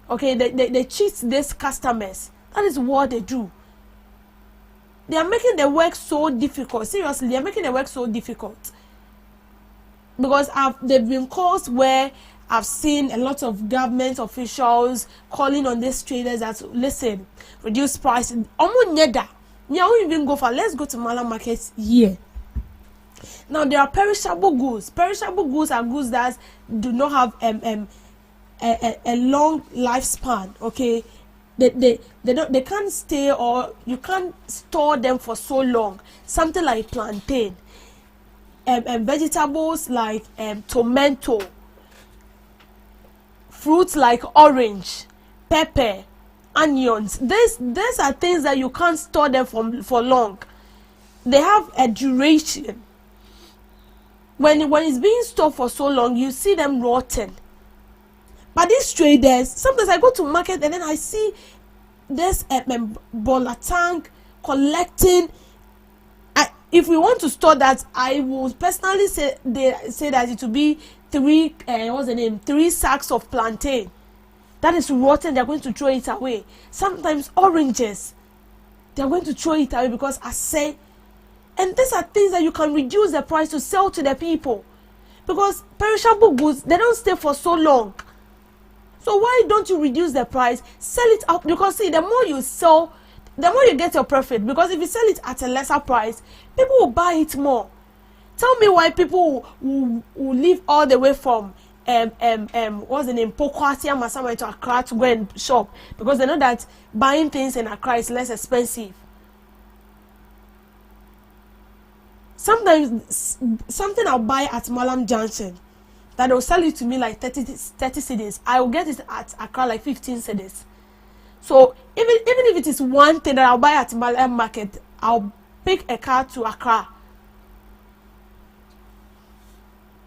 Okay, they cheat these customers. That is what they do. They are making the work so difficult. Seriously, they are making the work so difficult. Because there have been calls where I've seen a lot of government officials calling on these traders that, listen, reduce prices. Even go for, let's go to Mala markets here. Now there are perishable goods. Perishable goods are goods that do not have a long lifespan. Okay, they can't stay, or you can't store them for so long. Something like plantain, and vegetables like tomato, fruits like orange, pepper, onions. These are things that you can't store them for long. They have a duration. When it's being stored for so long, you see them rotten. But these traders, sometimes I go to market and then I see this bola tank collecting. If we want to store that, I will personally say that it will be 3 sacks of plantain. That is rotten. They're going to throw it away. Sometimes oranges, they're going to throw it away because I say, and these are things that you can reduce the price to sell to the people, because perishable goods, they don't stay for so long. So why don't you reduce the price, sell it up? Because see, the more you sell, the more you get your profit. Because if you sell it at a lesser price, people will buy it more. Tell me why people will leave all the way from what's the name, Pokwati and somewhere to Accra to go and shop, because they know that buying things in Accra is less expensive. Sometimes something I'll buy at Malam Junction that they'll sell it to me like 30 cedis, I will get it at Accra like 15 cedis. So even if it is one thing that I'll buy at Malam Market, I'll pick a car to Accra.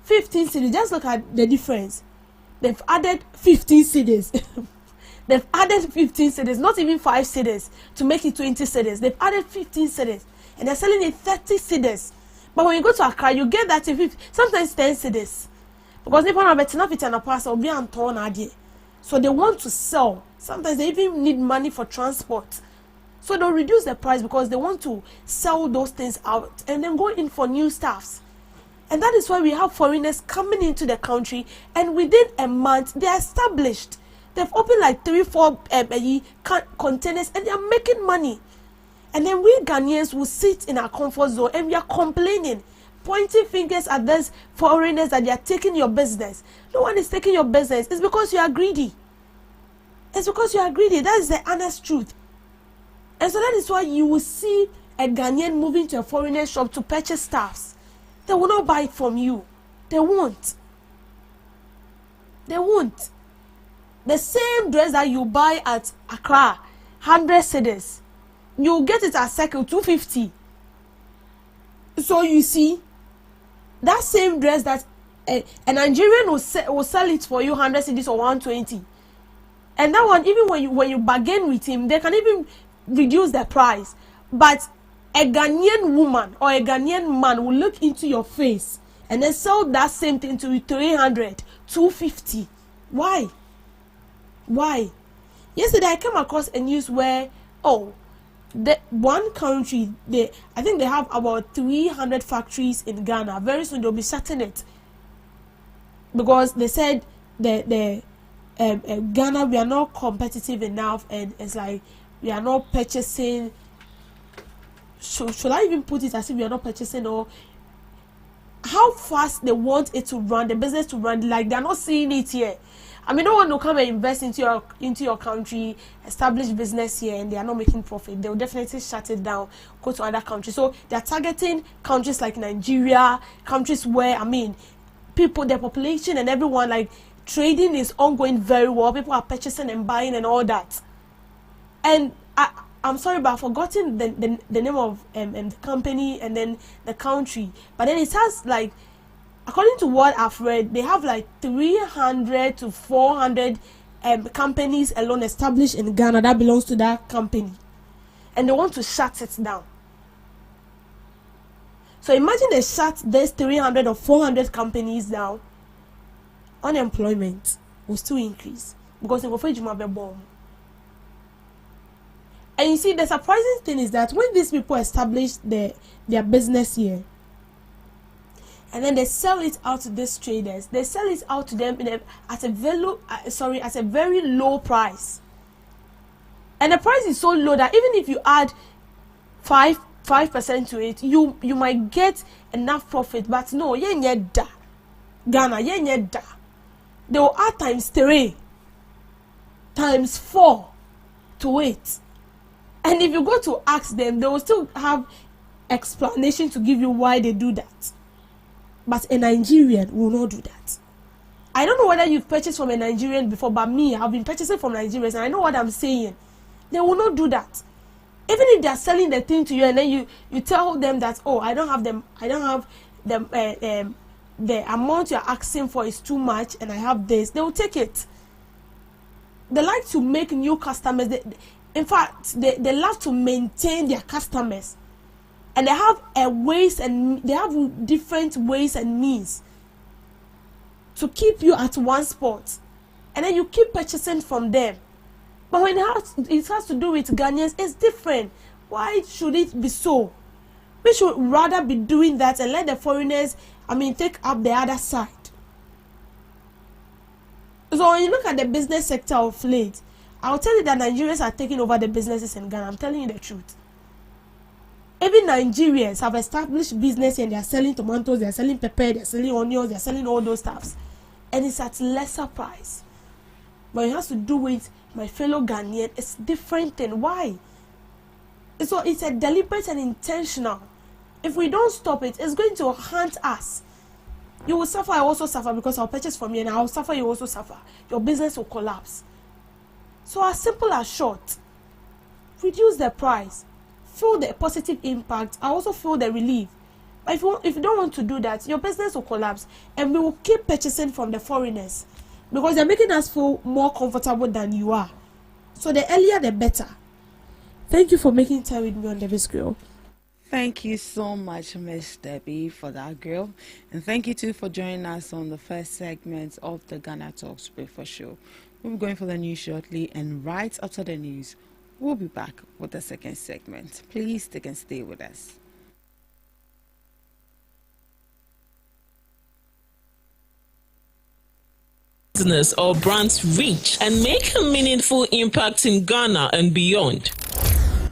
15 cedis. Just look at the difference. They've added 15 cedis. They've added 15 cedis, not even 5 cedis to make it 20 cedis. They've added 15 cedis and they're selling it 30 cedis. But when you go to Accra, you get that in 50, sometimes 10 cedis. Because people are betting off it and a pass or be on torn idea. So they want to sell. Sometimes they even need money for transport. So they'll reduce the price because they want to sell those things out and then go in for new staffs. And that is why we have foreigners coming into the country, and within a month they are established. They've opened like 3-4 containers and they are making money. And then we Ghanaians will sit in our comfort zone and we are complaining, pointing fingers at those foreigners that they are taking your business. No one is taking your business. It's because you are greedy. It's because you are greedy. That is the honest truth. And so that is why you will see a Ghanaian moving to a foreigner shop to purchase stuffs. They will not buy it from you. They won't. They won't. The same dress that you buy at Accra, 100 cedis, you get it at Circle 250. So you see, that same dress that a Nigerian will sell it for you 100 cedis or 120. And that one, even when you bargain with him, they can even reduce the price. But a Ghanaian woman or a Ghanaian man will look into your face and then sell that same thing to you 300, 250. Why? Why? Yesterday I came across a news where, the one country, I think they have about 300 factories in Ghana. Very soon they'll be shutting it because they said Ghana, we are not competitive enough, and it's like we are not purchasing. Should I even put it as if we are not purchasing, or how fast they want it to run, the business to run? Like they are not seeing it here. I mean, no one will come and invest into your country, establish business here, and they are not making profit. They will definitely shut it down, go to other countries. So they are targeting countries like Nigeria, countries where, I mean, people, their population and everyone, like, trading is ongoing very well. People are purchasing and buying and all that. And I'm sorry, but I've forgotten the name of the company and then the country. But then it has, like, according to what I've read, they have like 300 to 400 companies alone established in Ghana that belongs to that company. And they want to shut it down. So imagine they shut these 300 or 400 companies down. Unemployment will still increase because they go for bomb. And you see, the surprising thing is that when these people establish their business here, and then they sell it out to these traders, they sell it out to them at a very low price. And the price is so low that even if you add 5% to it, you might get enough profit. But no, Ghana, they will add times 3, times 4 to it. And if you go to ask them, they will still have explanation to give you why they do that. But a Nigerian will not do that. I don't know whether you've purchased from a Nigerian before, but me, I've been purchasing from Nigerians and I know what I'm saying. They will not do that. Even if they are selling the thing to you and then you tell them that, I don't have the amount you're asking for is too much and I have this, they will take it. They like to make new customers. In fact, they love to maintain their customers. And they have they have different ways and means to keep you at one spot. And then you keep purchasing from them. But when it has to do with Ghanaians, it's different. Why should it be so? We should rather be doing that and let the foreigners, take up the other side. So when you look at the business sector of late, I'll tell you that Nigerians are taking over the businesses in Ghana. I'm telling you the truth. Even Nigerians have established business and they are selling tomatoes, they are selling pepper, they are selling onions, they are selling all those stuffs. And it's at lesser price. But it has to do with my fellow Ghanaian. It's different thing. Why? So it's a deliberate and intentional. If we don't stop it, it's going to haunt us. You will suffer, I also suffer because I'll purchase from you, and I'll suffer, you also suffer. Your business will collapse. So as simple as short, reduce the price. Feel the positive impact. I also feel the relief. But if you don't want to do that, your business will collapse, and we will keep purchasing from the foreigners because they're making us feel more comfortable than you are. So the earlier the better. Thank you for making time with me on Debbie's Grill. Thank you so much, Miss Debbie, for that grill. And thank you too for joining us on the first segment of the Ghana Talks Breakfast Show. We'll be going for the news shortly, and right after the news, we'll be back with the second segment. Please stick and stay with us. Business or brand's reach and make a meaningful impact in Ghana and beyond.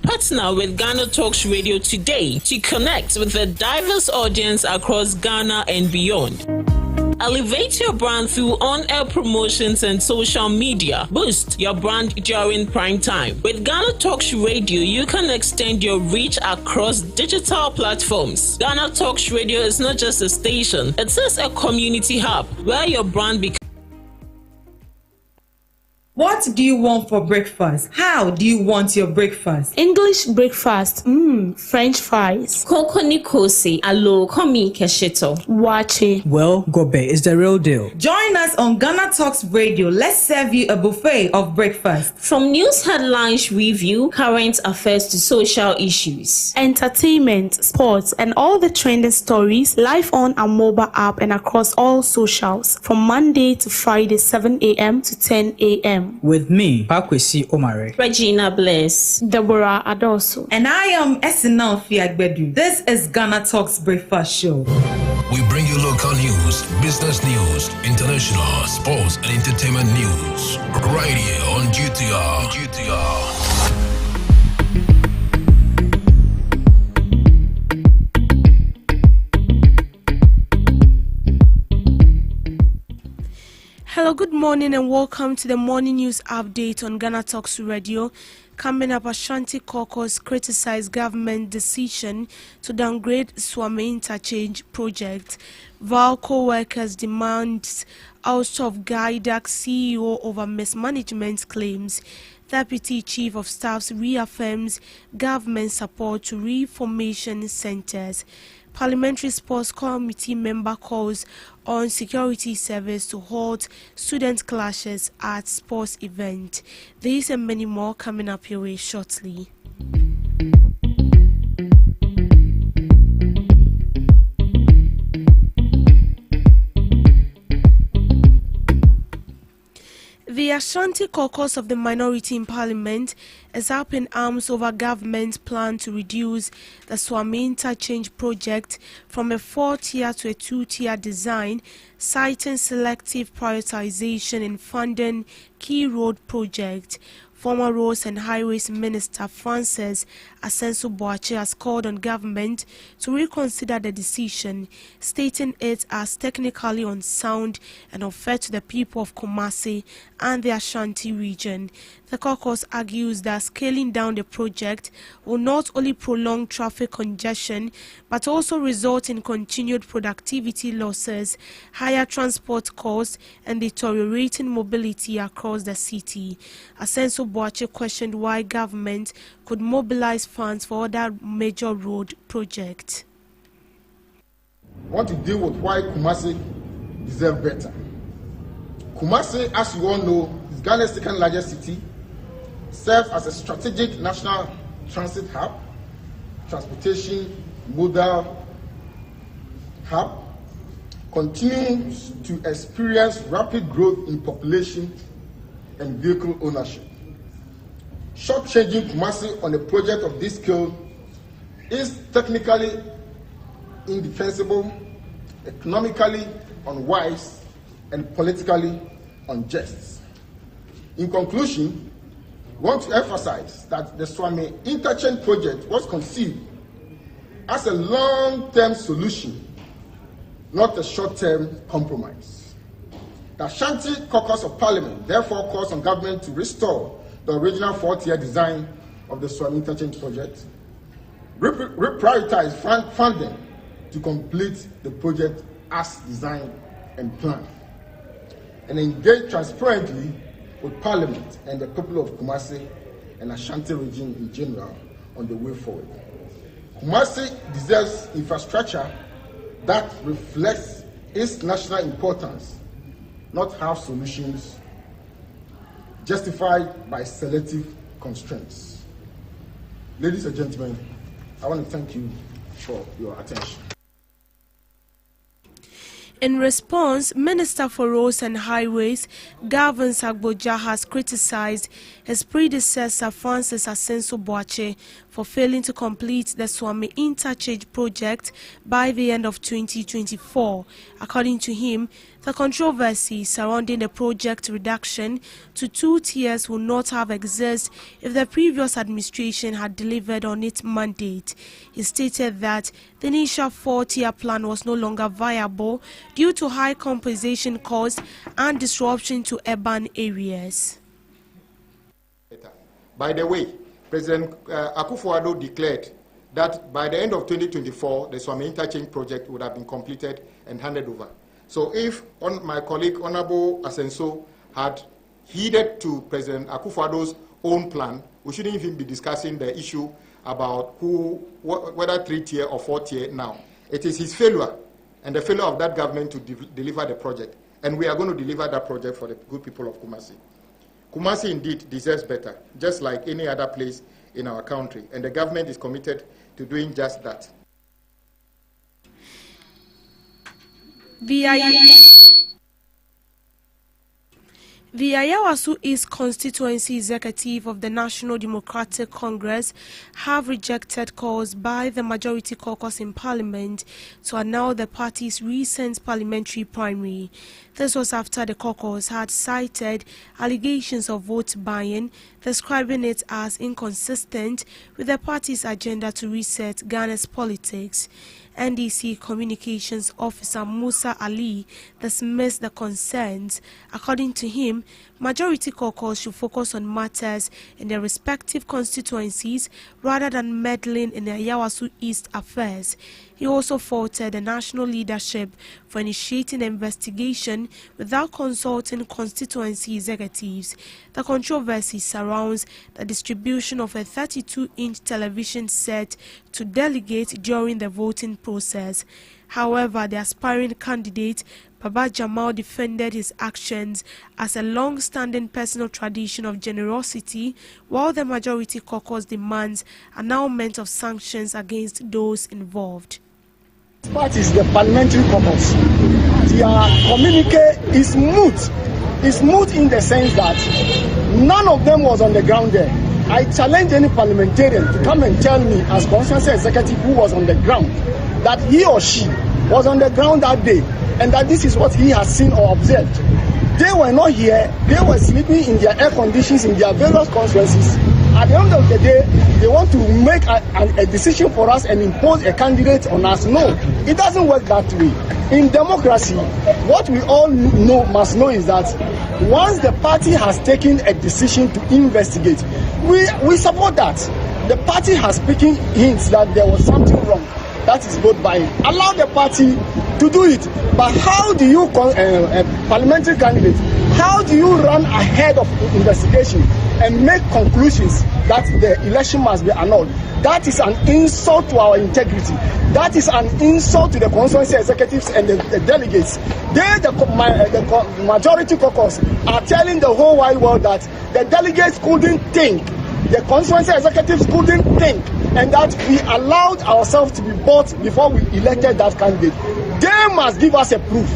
Partner with Ghana Talks Radio today to connect with a diverse audience across Ghana and beyond. Elevate your brand through on-air promotions and social media. Boost your brand during prime time. With Ghana Talks Radio, you can extend your reach across digital platforms. Ghana Talks Radio is not just a station, it is a community hub where your brand becomes. What do you want for breakfast? How do you want your breakfast? English breakfast. French fries. Koko Nikosi, alo komi kesheto. Wache. Well, Gobe is the real deal. Join us on Ghana Talks Radio. Let's serve you a buffet of breakfast. From news headlines review, current affairs to social issues. Entertainment, sports, and all the trending stories live on our mobile app and across all socials from Monday to Friday, 7 a.m. to 10 a.m. With me, Pakwesi Omare, Regina Bliss, Deborah Adoso, and I am Esinal Fiagbedu. This is Ghana Talks Breakfast Show. We bring you local news, business news, international, sports, and entertainment news. Right here on GTR. Hello, good morning and welcome to the morning news update on Ghana Talks Radio. Coming up, Ashanti Caucus criticized government decision to downgrade Swami Interchange project. Valco workers demands out of GhanaTalks CEO over mismanagement claims. Deputy Chief of Staff reaffirms government support to reformation centers. Parliamentary Sports Committee member calls on security service to halt student clashes at sports event. These and many more coming up your way shortly. The Ashanti Caucus of the minority in Parliament is up in arms over government's plan to reduce the Swami Interchange project from a 4-tier to a 2-tier design, citing selective prioritization in funding key road projects. Former Roads and Highways Minister Francis Asenso-Boakye has called on government to reconsider the decision, stating it as technically unsound and unfair to the people of Kumasi and the Ashanti region. The caucus argues that scaling down the project will not only prolong traffic congestion but also result in continued productivity losses, higher transport costs, and deteriorating mobility across the city. Asenso-Boakye questioned why government could mobilize funds for other major road projects. I want to deal with why Kumasi deserves better. Kumasi, as you all know, is Ghana's second largest city, serves as a strategic national transit hub, transportation modal hub, continues to experience rapid growth in population and vehicle ownership. Short-changing Kumasi on a project of this scale is technically indefensible, economically unwise, and politically unjust. In conclusion, we want to emphasize that the Swami Interchange project was conceived as a long-term solution, not a short-term compromise. The Ashanti Caucus of Parliament therefore calls on government to restore the original 4-tier design of the Swami Interchange project, reprioritize funding to complete the project as designed and planned, and engage transparently with Parliament and the people of Kumasi and Ashanti region in general on the way forward. Kumasi deserves infrastructure that reflects its national importance, not half solutions justified by selective constraints. Ladies and gentlemen, I want to thank you for your attention. In response, Minister for Roads and Highways, Gavin Sagboja, has criticized his predecessor, Francis Asenso Boache, for failing to complete the Swami Interchange project by the end of 2024. According to him, the controversy surrounding the project reduction to 2 tiers would not have existed if the previous administration had delivered on its mandate. He stated that the initial 4-tier plan was no longer viable due to high compensation costs and disruption to urban areas. By the way, President Akufo-Addo declared that by the end of 2024, the Swami Interchange project would have been completed and handed over. So if my colleague, Honorable Asenso, had heeded to President Akufo-Addo's own plan, we shouldn't even be discussing the issue about whether 3-tier or 4-tier now. It is his failure and the failure of that government to deliver the project. And we are going to deliver that project for the good people of Kumasi. Kumasi indeed deserves better, just like any other place in our country. And the government is committed to doing just that. The Ayawasu East Constituency Executive of the National Democratic Congress have rejected calls by the Majority Caucus in Parliament to annul the party's recent parliamentary primary. This was after the caucus had cited allegations of vote buying, describing it as inconsistent with the party's agenda to reset Ghana's politics. NDC Communications Officer Musa Ali dismissed the concerns. According to him, Majority Caucus should focus on matters in their respective constituencies rather than meddling in the Ayawasu East affairs. He also faulted the national leadership for initiating an investigation without consulting constituency executives. The controversy surrounds the distribution of a 32-inch television set to delegates during the voting process. However, the aspiring candidate, Baba Jamal, defended his actions as a long-standing personal tradition of generosity, while the Majority Caucus demands annulment of sanctions against those involved. Part is the parliamentary caucus. Their communique is moot. It's moot in the sense that none of them was on the ground there. I challenge any parliamentarian to come and tell me, as constituency executive who was on the ground, that he or she was on the ground that day and that this is what he has seen or observed. They were not here. They were sleeping in their air conditions in their various constituencies. At the end of the day, they want to make a decision for us and impose a candidate on us. No, it doesn't work that way. In democracy, what we all must know is that once the party has taken a decision to investigate, we support that. The party has taken hints that there was something wrong. That is vote buying. Allow the party to do it. But how do you, parliamentary candidate, how do you run ahead of investigation and make conclusions that the election must be annulled? That is an insult to our integrity. That is an insult to the constituency executives and the delegates. The Majority Caucus are telling the whole wide world that the delegates couldn't think, the constituency executives couldn't think, and that we allowed ourselves to be bought before we elected that candidate. They must give us a proof.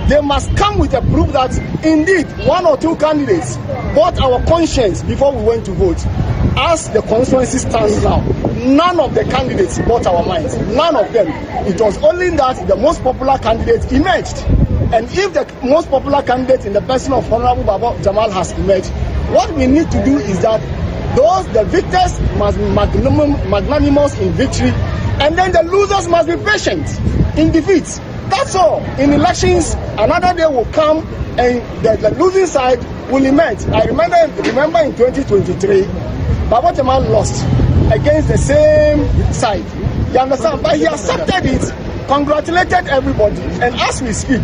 They must come with a proof that indeed 1 or 2 candidates bought our conscience before we went to vote. As the constituency stands now, none of the candidates bought our minds. None of them. It was only that the most popular candidate emerged. And if the most popular candidate in the person of Honorable Baba Jamal has emerged, what we need to do is that the victors must be magnanimous in victory, and then the losers must be patient in defeat. That's all. In elections, another day will come and the losing side will emerge. I remember in 2023, Baba Jamal lost against the same side. You understand? But he accepted it, congratulated everybody, and as we speak,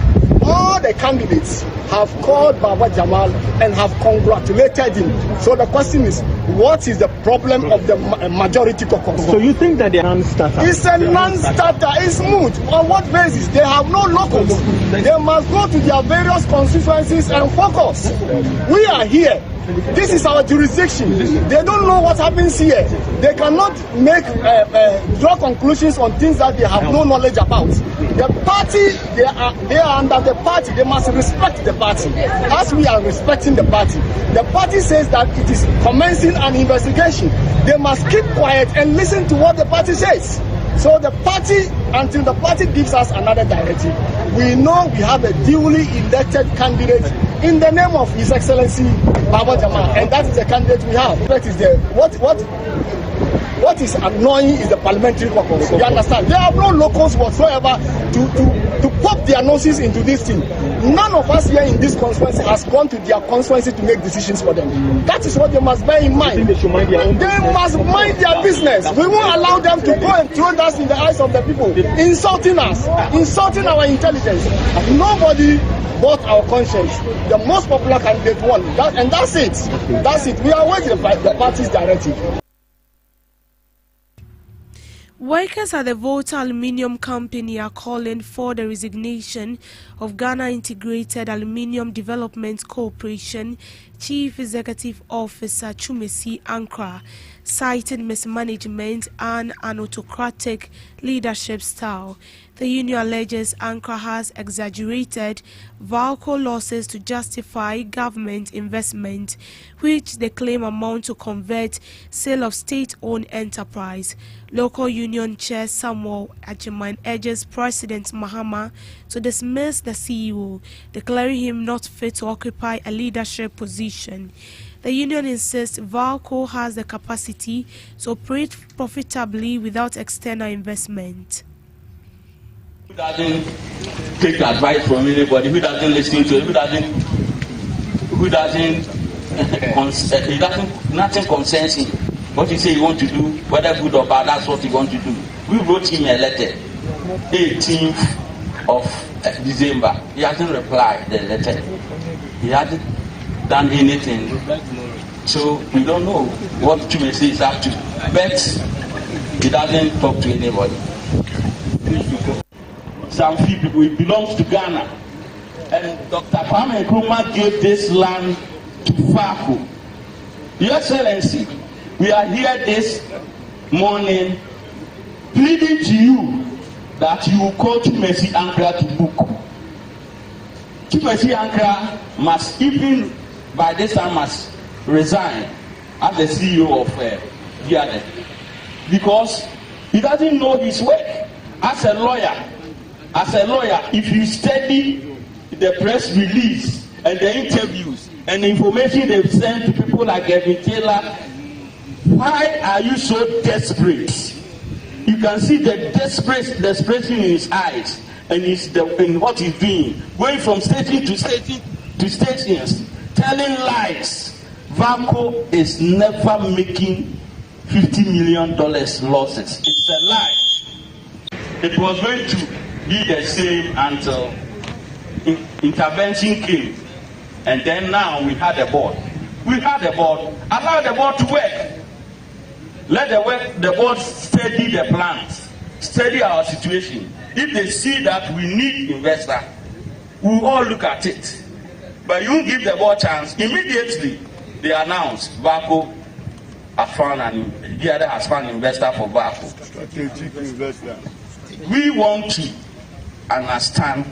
all the candidates have called Baba Jamal and have congratulated him. So the question is, what is the problem of the majority caucus? So you think that they are non-starter? It's a non-starter. It's moot. On what basis? They have no locals. They must go to their various constituencies and focus. We are here. This is our jurisdiction. They don't know what happens here. They cannot make draw conclusions on things that they have no knowledge about. The party, they are under the party. They must respect the party, as we are respecting the party. The party says that it is commencing an investigation. They must keep quiet and listen to what the party says. So the party, until the party gives us another directive, we know we have a duly elected candidate in the name of His Excellency Baba Jamal, and that is the candidate we have. That is the what is annoying is the parliamentary caucus. You understand? They have no locals whatsoever to pop their noses into this thing. None of us here in this constituency has gone to their constituency to make decisions for them. That is what they must bear in mind. They should mind their own business. They must mind their business. We won't allow them to go and throw us in the eyes of the people, insulting us, insulting our intelligence. Nobody bought our conscience. The most popular candidate won. And that's it. That's it. We are waiting for the party's directive. Workers at the Volta Aluminium Company are calling for the resignation of Ghana Integrated Aluminium Development Corporation Chief Executive Officer Chumesi Ankra, citing mismanagement and an autocratic leadership style. The union alleges Ankra has exaggerated VALCO losses to justify government investment, which they claim amount to convert sale of state-owned enterprise. Local union chair Samuel Ajiman urges President Mahama to dismiss the CEO, declaring him not fit to occupy a leadership position. The union insists VALCO has the capacity to operate profitably without external investment. Who doesn't take advice from anybody? Who doesn't listen to it? Who doesn't nothing concerns him. What you say you want to do, whether good or bad, that's what you want to do. We wrote him a letter, 18th of December. He hasn't replied the letter. He hasn't done anything. So we don't know what Chumesi is up to. But he doesn't talk to anybody. Some few people, it belongs to Ghana. And Dr. Kwame Nkrumah gave this land to VALCO. Your Excellency, we are here this morning pleading to you that you will call Chumesi Ankra to book. Chumesi Ankra must, even by this time, must resign as the CEO of GhanaTalks, because he doesn't know his work. As a lawyer, if you study the press release and the interviews and the information they've sent to people like Evan Taylor, why are you so desperate? You can see the desperation in his eyes and in what he's doing, going from station to station to stations, telling lies. VALCO is never making $50 million losses. It's a lie. It was going to be the same until intervention came, and then now we had a board. Allow the board to work. Let the board study the plans, study our situation. If they see that we need investor, we'll all look at it. But you give the board chance, immediately they announce VALCO has found has found investor for VALCO. Strategic investor. We want to understand.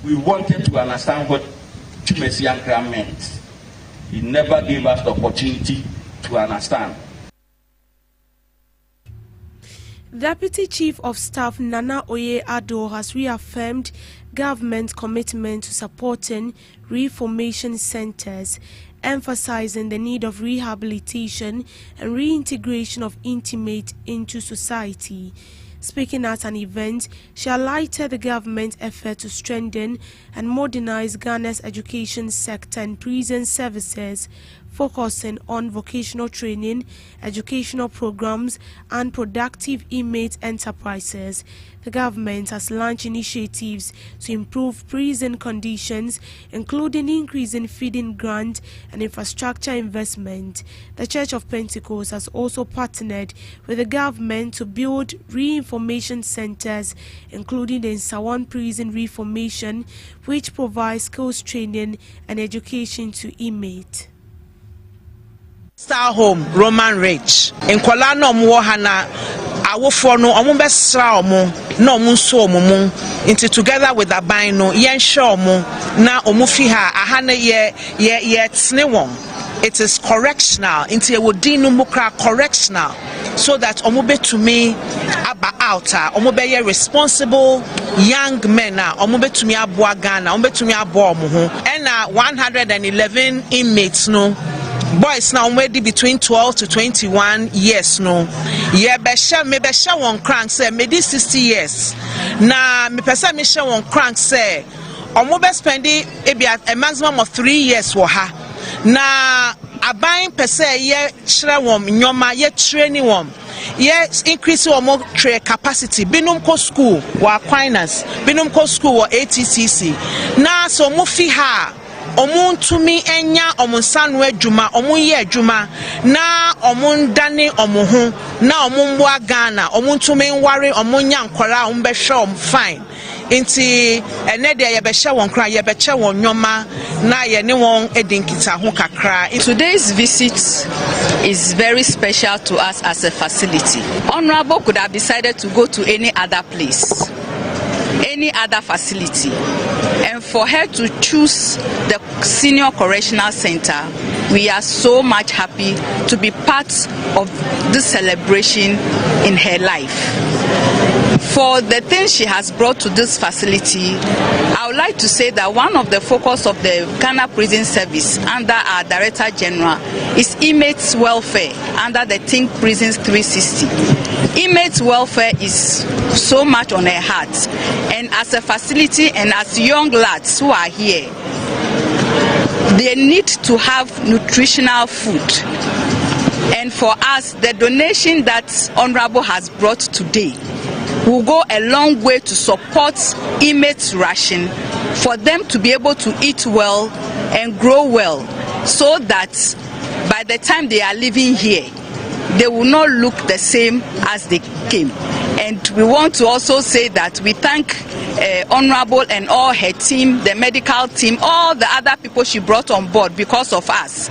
We wanted to understand what Chumesi Ankra meant. He never gave us the opportunity to understand. Deputy Chief of Staff Nana Oye Ado has reaffirmed government commitment to supporting reformation centers, emphasizing the need of rehabilitation and reintegration of inmates into society. Speaking at an event, she highlighted the government's effort to strengthen and modernize Ghana's education sector and prison services focusing on vocational training, educational programs, and productive inmate enterprises. The government has launched initiatives to improve prison conditions, including increasing feeding grant and infrastructure investment. The Church of Pentecost has also partnered with the government to build re-information centers, including the Nsawan Prison Reformation, which provides skills training and education to inmates. Star Home, Roman Rich. In Kolano Muhana, awofo no omo besra omo na omo nso omo into together with abino yen show omo na omo fi ha ahane ye tsne won. It is correctional into a wodinu mukra correctional so that omo betumi aba outer omo be responsible young men na omo betumi aboa Ghana omo betumi aboa omo ho and 111 inmates no boys now already between 12 to 21 years no yeah me besha one crank say me this 60 years na me pesa me share one crank say omo be spendi a maximum of 3 years wo ha na aban pesa ye chire won nyoma ye training won yes increase omo trade capacity binum ko school wa Aquinas binum ko school wa ATCC na so mo fi ha omuntumi enya omunsanu adwuma omunye adwuma na omundane omuhu na omumboa Ghana omuntumi nware omunya nkora ombehwe fine inti ene de yebehwe won kra yebeche won nyoma na ye ne won edinkita ho kakra. Today's visit is very special to us as a facility. Honorable could have decided to go to any other place, any other facility, and for her to choose the Senior Correctional Center, we are so much happy to be part of this celebration in her life. For the things she has brought to this facility, I would like to say that one of the focus of the Ghana Prison Service under our Director General is inmates welfare under the Think Prisons 360. Inmates welfare is so much on her heart, and as a facility and as young lads who are here, they need to have nutritional food. And for us, the donation that Honorable has brought today will go a long way to support inmates' ration for them to be able to eat well and grow well, so that by the time they are living here, they will not look the same as they came. And we want to also say that we thank Honorable and all her team, the medical team, all the other people she brought on board because of us.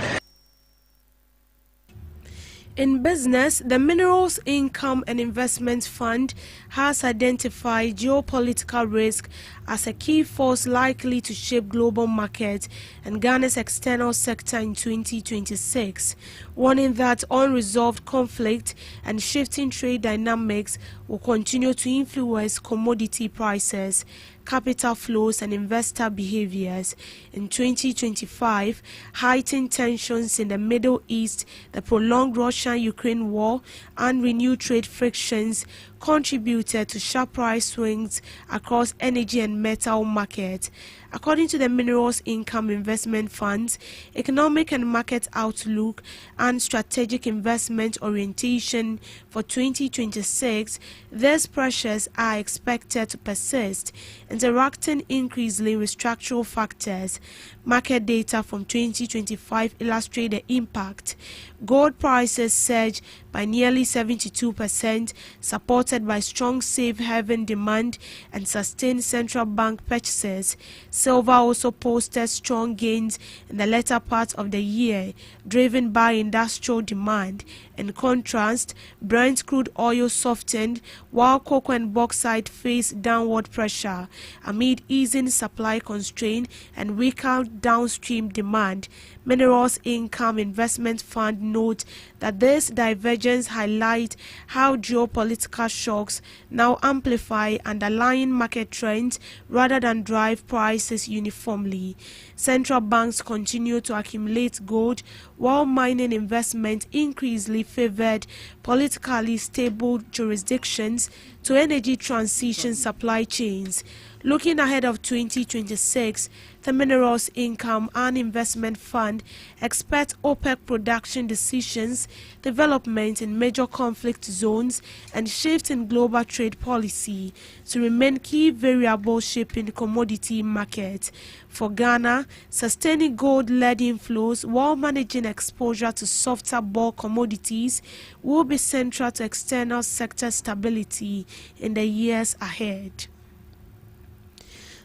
In business, the Minerals Income and Investment Fund has identified geopolitical risk as a key force likely to shape global markets and Ghana's external sector in 2026, warning that unresolved conflict and shifting trade dynamics will continue to influence commodity prices, capital flows and investor behaviors. In 2025, heightened tensions in the Middle East, the prolonged Russia-Ukraine war, and renewed trade frictions contributed to sharp price swings across energy and metal markets. According to the Minerals Income Investment Fund's Economic and Market Outlook and Strategic Investment Orientation for 2026, these pressures are expected to persist, interacting increasingly with structural factors. Market data from 2025 illustrate the impact. Gold prices surged by nearly 72%, supported by strong safe haven demand and sustained central bank purchases. Silver also posted strong gains in the latter part of the year, driven by industrial demand. In contrast, Brent crude oil softened, while cocoa and bauxite faced downward pressure amid easing supply constraint and weaker downstream demand. Minerals Income Investment Fund note that this divergence highlights how geopolitical shocks now amplify underlying market trends rather than drive prices uniformly. Central banks continue to accumulate gold, while mining investment increasingly favored politically stable jurisdictions to energy transition supply chains. Looking ahead of 2026, the Minerals Income and Investment Fund expects OPEC production decisions, development in major conflict zones, and shifts in global trade policy to remain key variables shaping the commodity market. For Ghana, sustaining gold-led inflows while managing exposure to softer bulk commodities will be central to external sector stability in the years ahead.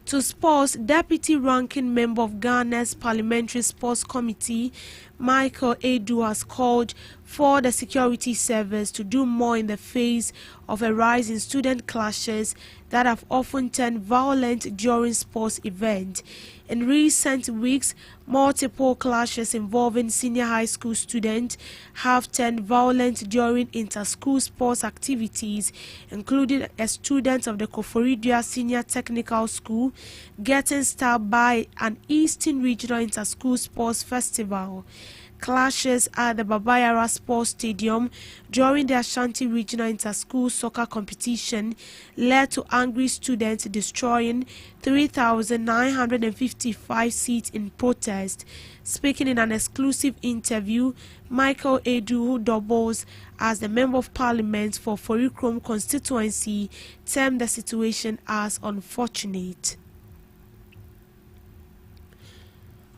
To sports, Deputy Ranking Member of Ghana's Parliamentary Sports Committee, Michael Edu, has called for the security service to do more in the face of a rise in student clashes that have often turned violent during sports events. In recent weeks, multiple clashes involving senior high school students have turned violent during inter-school sports activities, including a student of the Koforidua Senior Technical School getting stabbed by an Eastern Regional Inter-School Sports Festival. Clashes at the Babayara Sports Stadium during the Ashanti Regional Inter-School Soccer Competition led to angry students destroying 3,955 seats in protest. Speaking in an exclusive interview, Michael Edu, who doubles as the Member of Parliament for Forikrom constituency, termed the situation as unfortunate.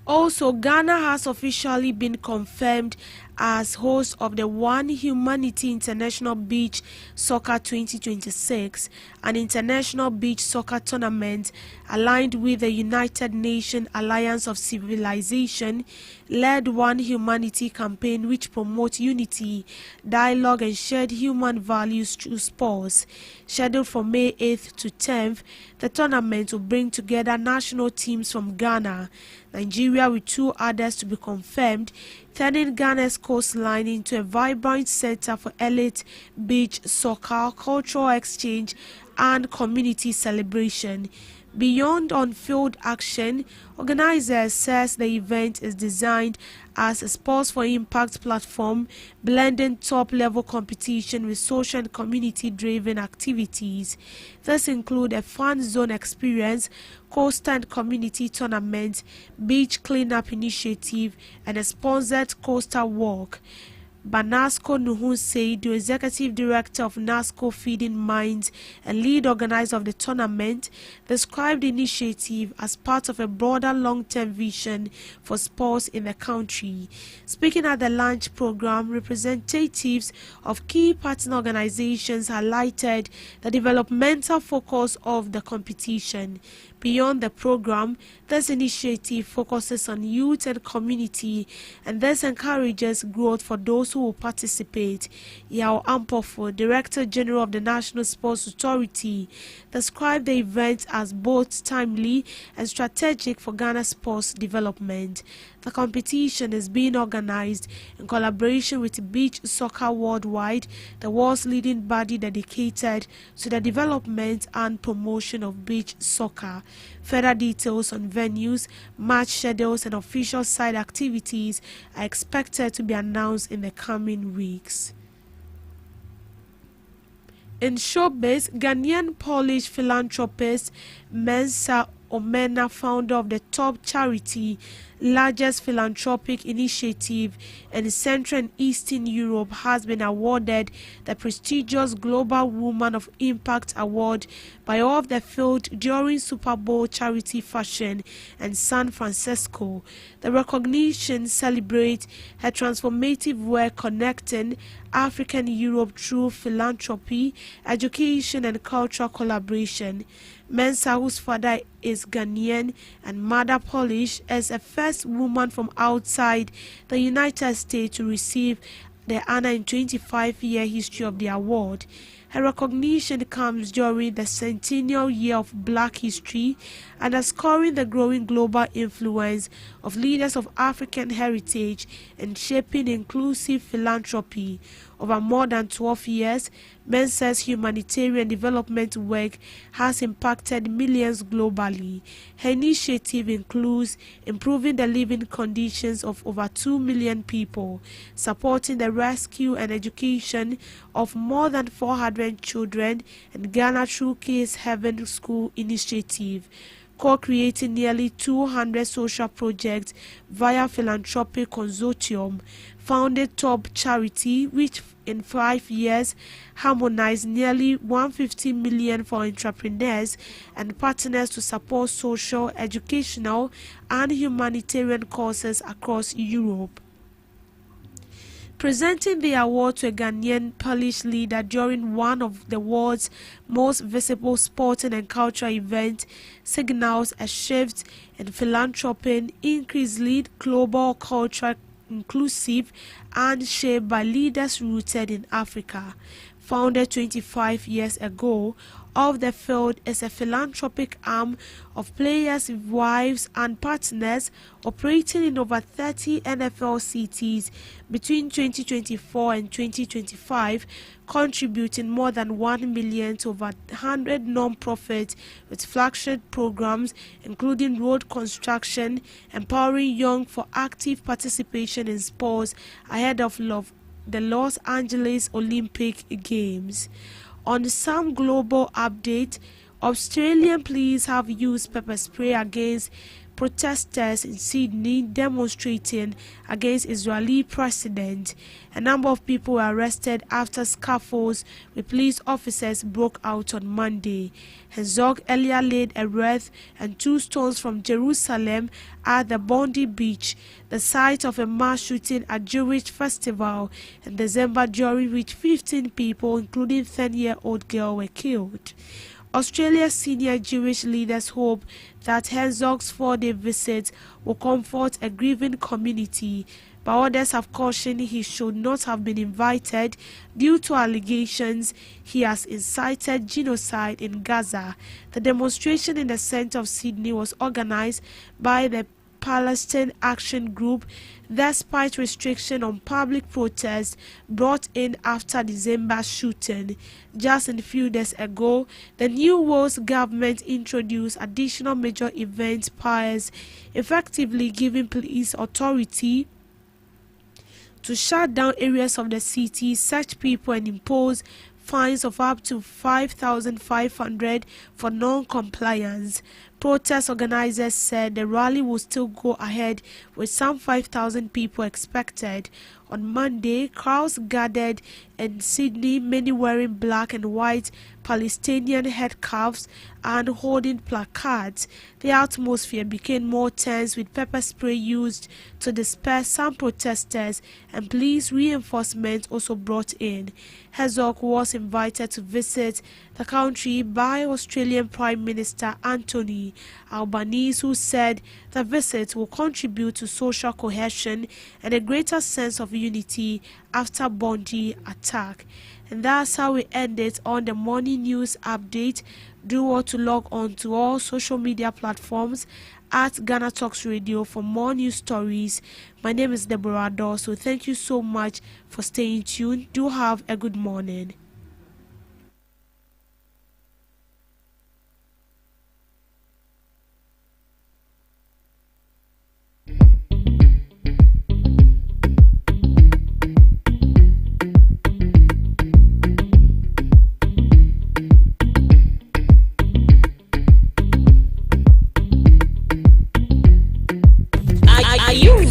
Also, Ghana has officially been confirmed as host of the One Humanity International Beach Soccer 2026, an international beach soccer tournament aligned with the United Nations Alliance of Civilization led One Humanity campaign, which promotes unity, dialogue and shared human values through sports. Scheduled for May 8th to 10th, the tournament will bring together national teams from Ghana, Nigeria with two others to be confirmed, turning Ghana's coastline into a vibrant center for elite beach soccer, cultural exchange and community celebration. Beyond on-field action, organizers says the event is designed as a sports for impact platform, blending top-level competition with social and community-driven activities. This include a fan zone experience, coastal and community tournament, beach cleanup initiative, and a sponsored coastal walk. Banasco Nuhun Seidu, Executive Director of NASCO Feeding Minds and lead organizer of the tournament, described the initiative as part of a broader long-term vision for sports in the country. Speaking at the launch program, representatives of key partner organizations highlighted the developmental focus of the competition. Beyond the program, this initiative focuses on youth and community and thus encourages growth for those who will participate. Yao Ampofo, Director General of the National Sports Authority, described the event as both timely and strategic for Ghana's sports development. The competition is being organized in collaboration with Beach Soccer Worldwide, the world's leading body dedicated to the development and promotion of beach soccer. Further details on venues, match schedules, and official side activities are expected to be announced in the coming weeks. In showbiz, Ghanaian Polish philanthropist Mensa Omena, founder of the top charity, largest philanthropic initiative in Central and Eastern Europe, has been awarded the prestigious Global Woman of Impact Award by all of the field during Super Bowl charity fashion in San Francisco. The recognition celebrates her transformative work connecting African Europe through philanthropy, education and cultural collaboration. Mensa, whose father is Ghanaian and mother Polish, is the first woman from outside the United States to receive the honor in 25-year history of the award. Her recognition comes during the centennial year of Black history, underscoring the growing global influence of leaders of African heritage in shaping inclusive philanthropy. Over more than 12 years, Mensah's humanitarian development work has impacted millions globally. Her initiative includes improving the living conditions of over 2 million people, supporting the rescue and education of more than 400 children, and Ghana through Kids Heaven School initiative, co-creating nearly 200 social projects via philanthropic consortium, founded Top Charity, which in 5 years harmonized nearly 150 million for entrepreneurs and partners to support social, educational, and humanitarian causes across Europe. Presenting the award to a Ghanaian Polish leader during one of the world's most visible sporting and cultural events signals a shift in philanthropy, increasingly global culture, inclusive and shaped by leaders rooted in Africa. Founded 25 years ago, Off the Field is a philanthropic arm of players' wives and partners operating in over 30 NFL cities between 2024 and 2025, contributing more than 1 million to over 100 non-profits with flagship programs including road construction, empowering young for active participation in sports ahead of the Los Angeles Olympic Games. On some global update, Australian police have used pepper spray against protesters in Sydney demonstrating against Israeli president. A number of people were arrested after scuffles with police officers broke out on Monday. Herzog earlier laid a wreath and 2 stones from Jerusalem at the Bondi Beach, the site of a mass shooting at Jewish festival in December, during which 15 people, including a 10-year-old girl, were killed. Australia's senior Jewish leaders hope that Herzog's 4-day visit will comfort a grieving community, but others have cautioned he should not have been invited due to allegations he has incited genocide in Gaza. The demonstration in the centre of Sydney was organised by the Palestine Action Group despite restriction on public protests brought in after December's shooting. Just a few days ago, the New Wales government introduced additional major event powers, effectively giving police authority to shut down areas of the city, search people, and impose fines of up to 5,500 for non-compliance. Protest organizers said the rally will still go ahead with some 5,000 people expected. On Monday, crowds gathered in Sydney, many wearing black and white Palestinian headscarves and holding placards. The atmosphere became more tense with pepper spray used to disperse some protesters, and police reinforcements also brought in. Herzog was invited to visit the country by Australian Prime Minister Anthony Albanese, who said the visit will contribute to social cohesion and a greater sense of unity after Bondi attack. And that's how we end it on the morning news update. Do want to log on to all social media platforms at Ghana Talks Radio for more news stories. My name is Deborah Ador, so thank you so much for staying tuned. Do have a good morning.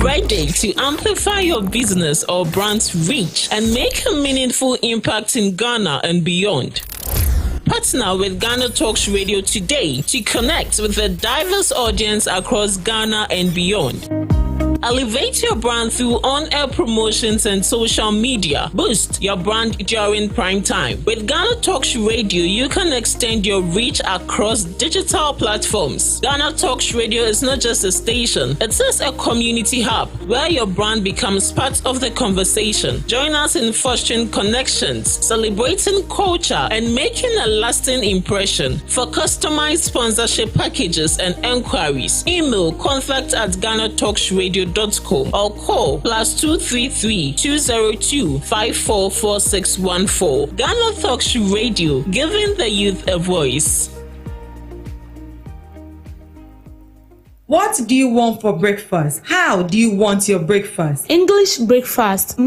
Ready to amplify your business or brand's reach and make a meaningful impact in Ghana and beyond? Partner with Ghana Talks Radio today to connect with a diverse audience across Ghana and beyond. Elevate your brand through on-air promotions and social media. Boost your brand during prime time. With Ghana Talks Radio, you can extend your reach across digital platforms. Ghana Talks Radio is not just a station, it is a community hub where your brand becomes part of the conversation. Join us in fostering connections, celebrating culture, and making a lasting impression. For customized sponsorship packages and enquiries, email contact@GhanaTalksRadio.com ghanatalksradio.co or call +233 202 544614. Ghana Talks Radio, giving the youth a voice. What do you want for breakfast? How do you want your breakfast? English breakfast.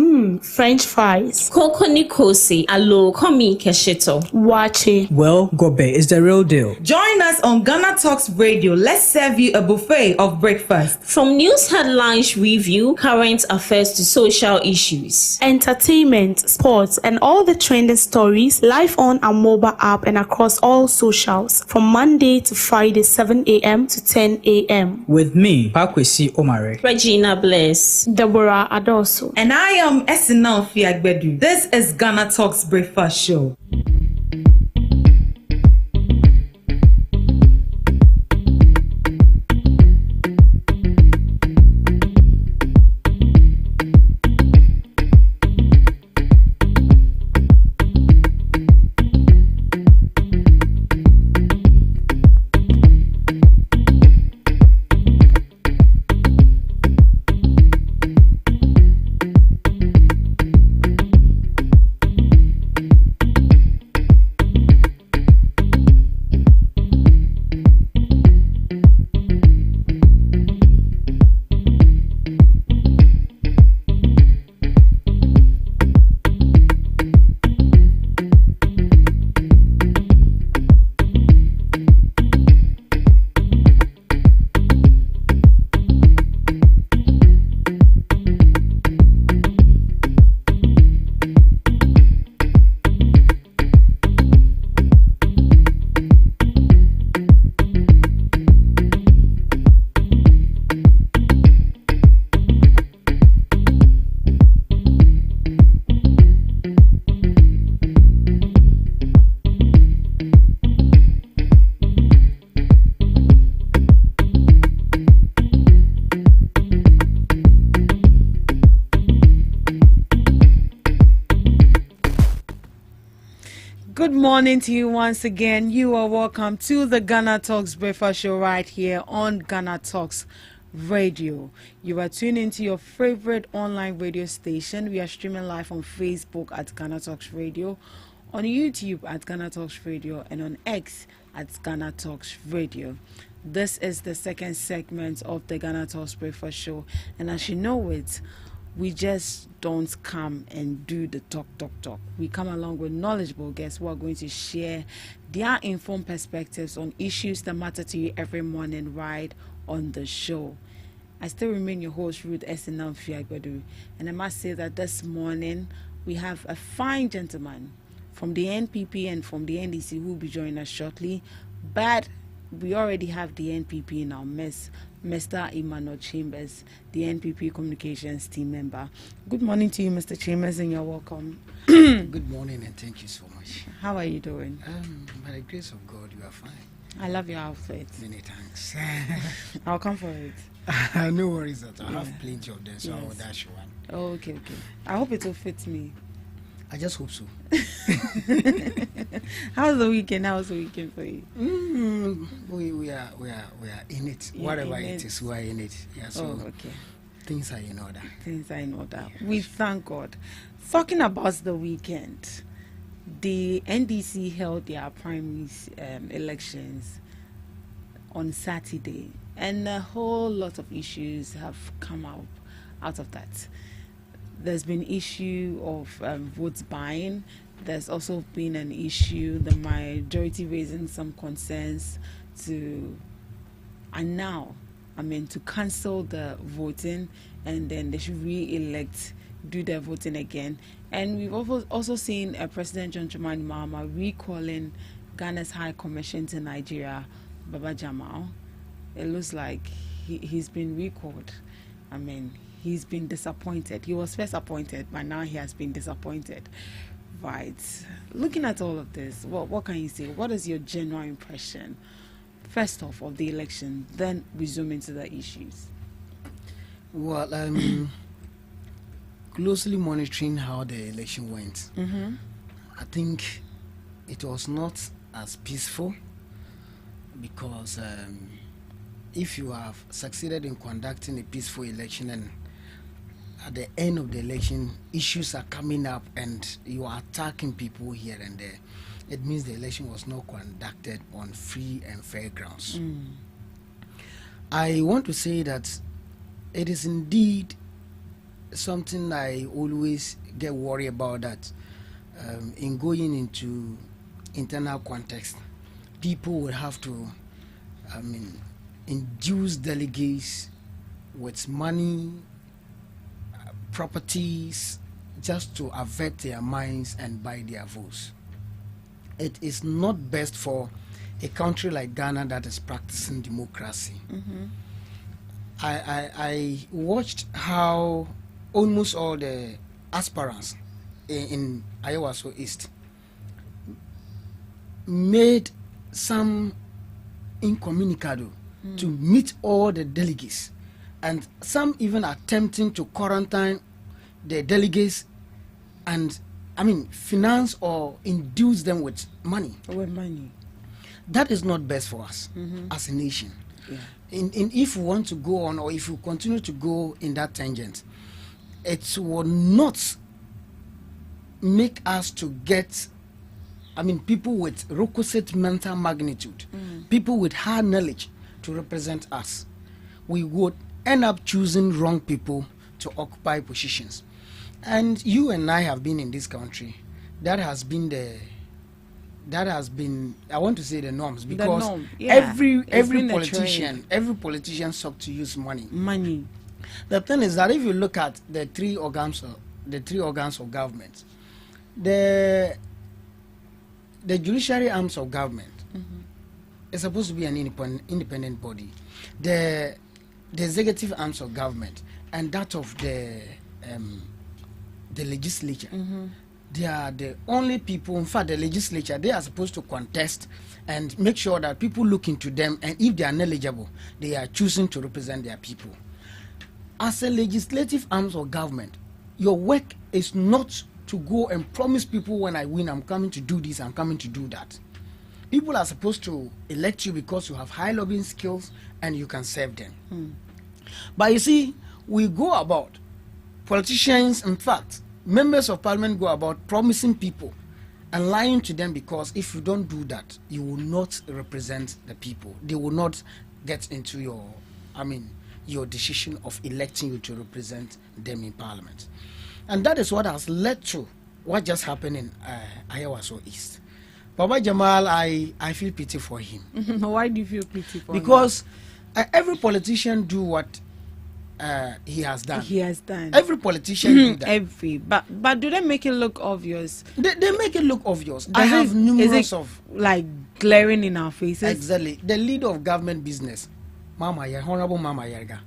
French fries. Koko Nikosi, alo komi kesheto. Wache. Well, Gobe is the real deal. Join us on Ghana Talks Radio. Let's serve you a buffet of breakfast. From news headlines review, current affairs to social issues, entertainment, sports, and all the trending stories live on our mobile app and across all socials from Monday to Friday 7 a.m. to 10 a.m. With me, Pakwesi Omare, Regina Bless, Deborah Adoso, and I am Esinal Fiagbedu. This is Ghana Talks Breakfast Show. Good morning to you once again. You are welcome to the Ghana Talks Breakfast Show right here on Ghana Talks Radio. You are tuned into your favorite online radio station. We are streaming live on Facebook at Ghana Talks Radio, on YouTube at Ghana Talks Radio, and on X at Ghana Talks Radio. This is the second segment of the Ghana Talks Breakfast Show, and as you know it, we just don't come and do the talk. We come along with knowledgeable guests who are going to share their informed perspectives on issues that matter to you every morning right on the show. I still remain your host, Ruth Esinam Fiagbedu, and I must say that this morning we have a fine gentleman from the NPP and from the NDC who will be joining us shortly, but we already have the NPP in our midst, Mr. Emmanuel Chambers, the NPP Communications team member. Good morning to you, Mr. Chambers, and you're welcome. Good morning, and thank you so much. How are you doing? By the grace of God, you are fine. I love your outfit. Many thanks. I'll come for it. No worries at all. I have plenty of them, so I will dash you one. Oh, okay. I hope it will fit me. I just hope so. How's the weekend? How's the weekend for you? We are in it. Whatever it is, we are in it. Yeah. So okay. Things are in order. We thank God. Talking about the weekend, the NDC held their primary elections on Saturday, and a whole lot of issues have come out of that. There's been issue of votes buying. There's also been an issue, the majority raising some concerns to cancel the voting, and then they should do their voting again. And we've also seen President John Dramani Mahama recalling Ghana's High Commission to Nigeria, Baba Jamal. It looks like he's been recalled. He's been disappointed. He was first appointed, but now he has been disappointed. Right. Looking at all of this, what can you say? What is your general impression, first off, of the election, then we zoom into the issues? Well, closely monitoring how the election went, I think it was not as peaceful because if you have succeeded in conducting a peaceful election and at the end of the election issues are coming up and you are attacking people here and there, it means the election was not conducted on free and fair grounds. I want to say that it is indeed something I always get worried about, that in going into internal context, people will have to induce delegates with money, properties, just to avert their minds and buy their votes. It is not best for a country like Ghana that is practicing democracy. I watched how almost all the aspirants in Ayawaso East made some incommunicado to meet all the delegates, and some even attempting to quarantine the delegates and finance or induce them with money. That is not best for us as a nation. If we want to go on, or if we continue to go in that tangent, it will not make us to get people with requisite mental magnitude, people with high knowledge to represent us. We would end up choosing wrong people to occupy positions. And you and I have been in this country. That has been I want to say the norms, because every politician sought to use money. The thing is that if you look at the three organs of government, the judiciary arms of government is supposed to be an independent body. The executive arms of government and that of the legislature, they are the only people. In fact, the legislature, they are supposed to contest and make sure that people look into them, and if they are knowledgeable, they are choosing to represent their people. As a legislative arms of government, your work is not to go and promise people, when I win, I'm coming to do this, I'm coming to do that. People are supposed to elect you because you have high lobbying skills and you can serve them. But you see, we go about, politicians, in fact, members of parliament go about promising people and lying to them, because if you don't do that, you will not represent the people. They will not get into your decision of electing you to represent them in parliament. And that is what has led to what just happened in Ayawaso East. Baba Jamal, I feel pity for him. Why do you feel pity for him? Because every politician do what he has done. Every politician do that. But do they make it look obvious? They make it look obvious. I have numerous of glaring in our faces. Exactly. The leader of government business, Honorable Mama Yerga,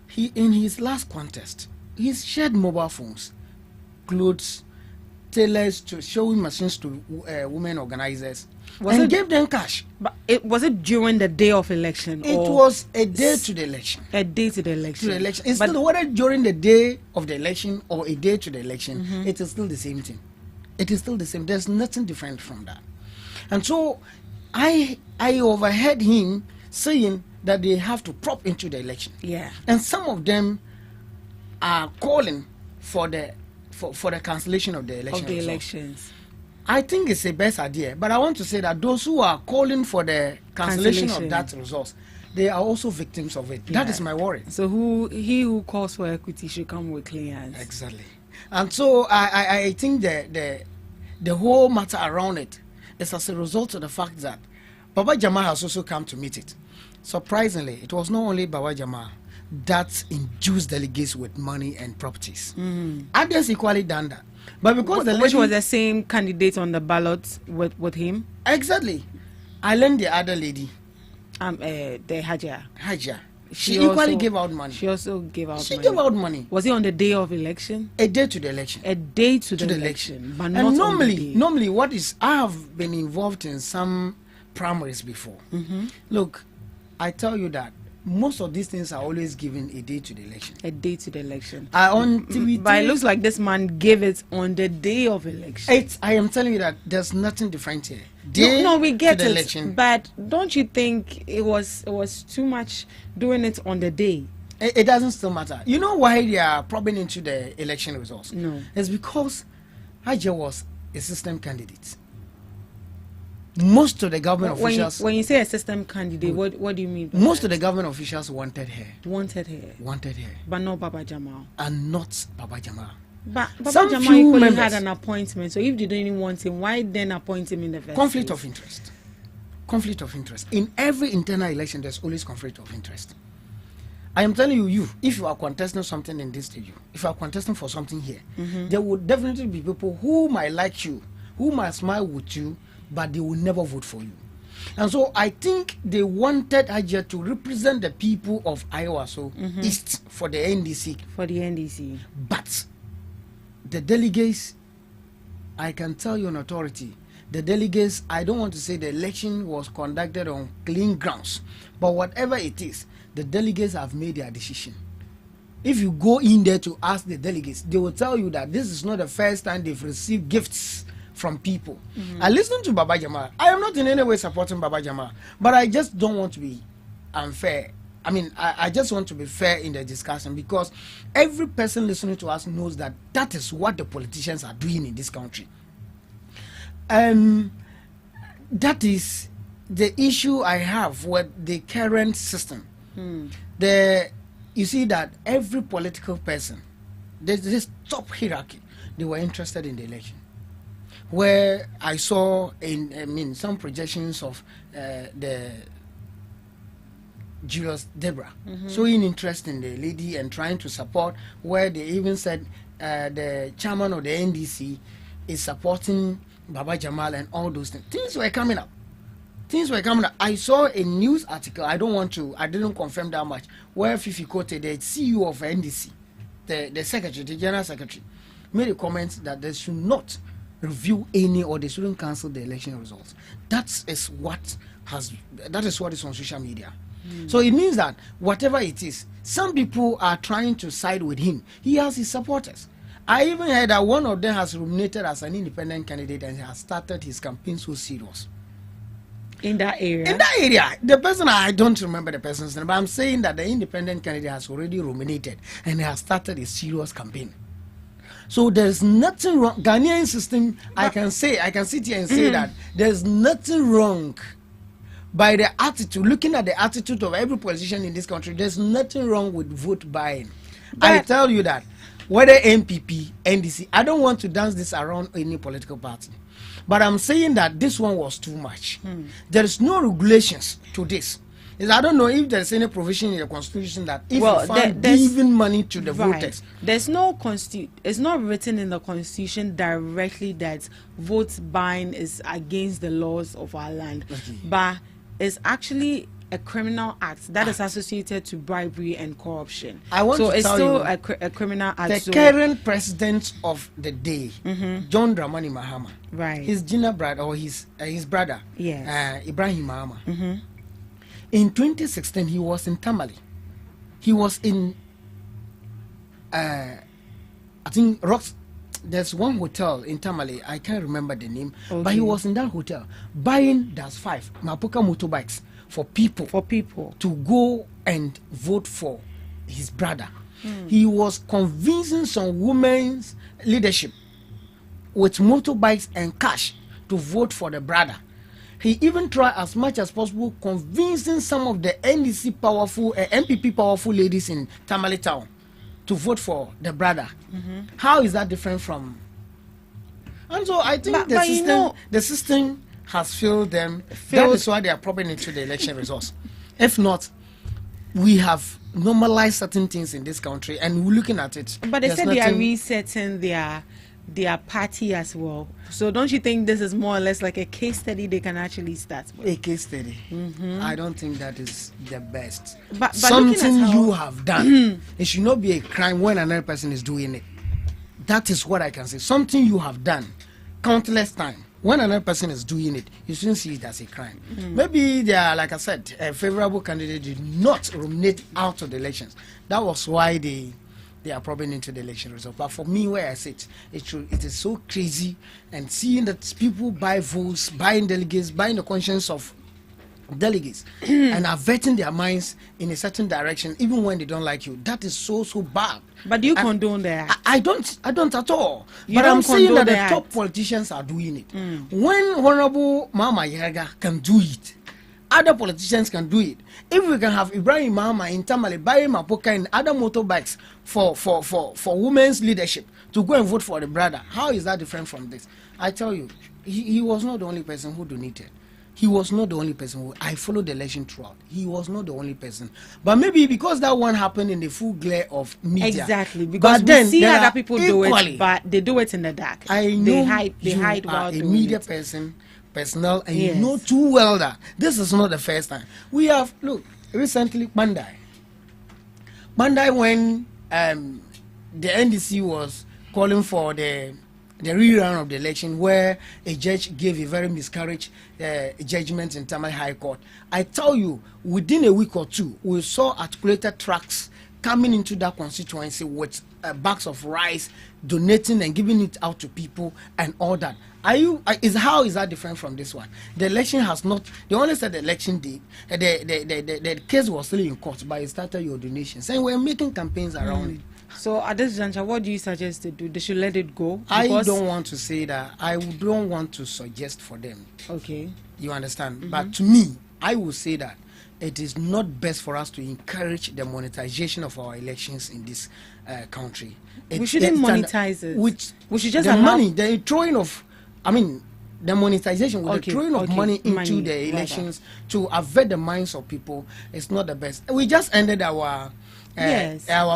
he in his last contest, he shared mobile phones, clothes, tailors, to sewing machines to women organizers, gave them cash. But was it during the day of election? It was a day to the election. A day to the election. It's still whether during the day of the election or a day to the election, it is still the same thing. It is still the same. There's nothing different from that. And so I overheard him saying that they have to prop into the election. Yeah. And some of them are calling for the cancellation of the election. Of the elections. I think it's a best idea, but I want to say that those who are calling for the cancellation of that result, they are also victims of it. Yeah. That is my worry. So who calls for equity should come with clean hands. Exactly. And so I think the whole matter around it is as a result of the fact that Baba Jamal has also come to meet it. Surprisingly, it was not only Baba Jamal that induced delegates with money and properties. Others equally done that. But because which was the same candidate on the ballot with him? Exactly. I learned the other lady. The Hajia. She equally gave out money. She also gave out money. She gave out money. Was it on the day of election? A day to the election. A day to the election. But and normally what is, I have been involved in some primaries before. Look, I tell you that most of these things are always given a day to the election. A day to the election. But it looks like this man gave it on the day of election. I am telling you that there's nothing different here. No, we get it. Election. But don't you think it was too much doing it on the day? It doesn't still matter. You know why they are probing into the election results? No. It's because Haja was a system candidate. Most of the government officials... When you say a system candidate, what do you mean by most of the government officials wanted her. Wanted her. But not Baba Jamal. And not Baba Jamal. But Baba Jamal equally had an appointment. So if they didn't want him, why then appoint him in the first Conflict place? of interest. Conflict of interest. In every internal election, there's always conflict of interest. I am telling you, if you are contesting something in this stadium, if you are contesting for something here, there would definitely be people who might like you, who might smile with you, but they will never vote for you. And so I think they wanted Haja to represent the people of Iowa, East, for the NDC. For the NDC. But the delegates, I can tell you on authority, the delegates, I don't want to say the election was conducted on clean grounds, but whatever it is, the delegates have made their decision. If you go in there to ask the delegates, they will tell you that this is not the first time they've received gifts from people. I listen to Baba Jamal. I am not in any way supporting Baba Jamal, but I just don't want to be unfair. I mean, I just want to be fair in the discussion, because every person listening to us knows that that is what the politicians are doing in this country. That is the issue I have with the current system. You see that every political person, there's this top hierarchy, they were interested in the election. Where I saw some projections of the Julius Debra showing interest in the lady and trying to support, where they even said the chairman of the NDC is supporting Baba Jamal and all those things. Things were coming up. I saw a news article, I didn't confirm that much, where Fifi Kote, the CEO of NDC, the secretary, the general secretary, made a comment that they should not review any, or they shouldn't cancel the election results. That is what is on social media. So it means that whatever it is, some people are trying to side with him. He has his supporters. I even heard that one of them has nominated as an independent candidate and has started his campaign so serious. In that area? The person, I don't remember the person's name, but I'm saying that the independent candidate has already nominated and has started a serious campaign. So there's nothing wrong. Ghanaian system, I can sit here and say that there's nothing wrong by the attitude, looking at the attitude of every politician in this country. There's nothing wrong with vote buying. I tell you that, whether MPP, NDC, I don't want to dance this around any political party. But I'm saying that this one was too much. There is no regulations to this. I don't know if there's any provision in the constitution that if you find giving money to the voters. There's no it's not written in the constitution directly that vote buying is against the laws of our land. But it's actually a criminal act that is associated to bribery and corruption. It's still a criminal act. The current president of the day, John Dramani Mahama, his junior brother, or his brother, Ibrahim Mahama. In 2016, he was in Tamale. He was in, I think, Rocks. There's one hotel in Tamale. I can't remember the name, but he was in that hotel buying five Mapuka motorbikes for people to go and vote for his brother. He was convincing some women's leadership with motorbikes and cash to vote for the brother. He even tried as much as possible convincing some of the NDC powerful, MPP powerful ladies in Tamale Town to vote for the brother. How is that different from? And so I think the system has failed them. That is why they are probing into the election results. If not, we have normalized certain things in this country, and we're looking at it. But they said they are resetting their party as well. So don't you think this is more or less like a case study they can actually start with? A case study. I don't think that is the best. But something you have done, it should not be a crime when another person is doing it. That is what I can say. Something you have done countless time when another person is doing it, you shouldn't see it as a crime. Maybe they are, like I said, a favorable candidate did not nominate out of the elections. That was why they are probing into the election result. But for me, where I sit, it is so crazy, and seeing that people buy votes, buying delegates, buying the conscience of delegates and averting their minds in a certain direction even when they don't like you, that is so bad. But do you condone that? I don't at all. You but don't I'm saying that the condone top politicians are doing it. When Honorable Mama Yaga can do it, other politicians can do it. If we can have Ibrahim Mama in Tamale buying Mapoka and other motorbikes for women's leadership to go and vote for the brother, how is that different from this? I tell you, he was not the only person who donated. He was not the only person who I followed the election throughout. He was not the only person. But maybe because that one happened in the full glare of media. Exactly. Because but we see other people do it, but they do it in the dark. I know they hide while doing it. A media person, personnel, and you know too well that this is not the first time. We have, look, recently, Bandai, when the NDC was calling for the rerun of the election, where a judge gave a very miscarriage judgment in Tamale High Court. I tell you, within a week or two, we saw articulated trucks coming into that constituency with bags of rice, donating and giving it out to people and all that. How is that different from this one? The election has not. They only said the election day. The case was still in court, but it started your donations, and we're making campaigns around it. So at this juncture, what do you suggest to do? They should let it go? I don't want to say that. I don't want to suggest for them. Okay. You understand? But to me, I will say that it is not best for us to encourage the monetization of our elections in this country. We shouldn't monetize it. We should just the money, the throwing of, the monetization with the throwing of money into the elections to avert the minds of people is not the best. We just ended our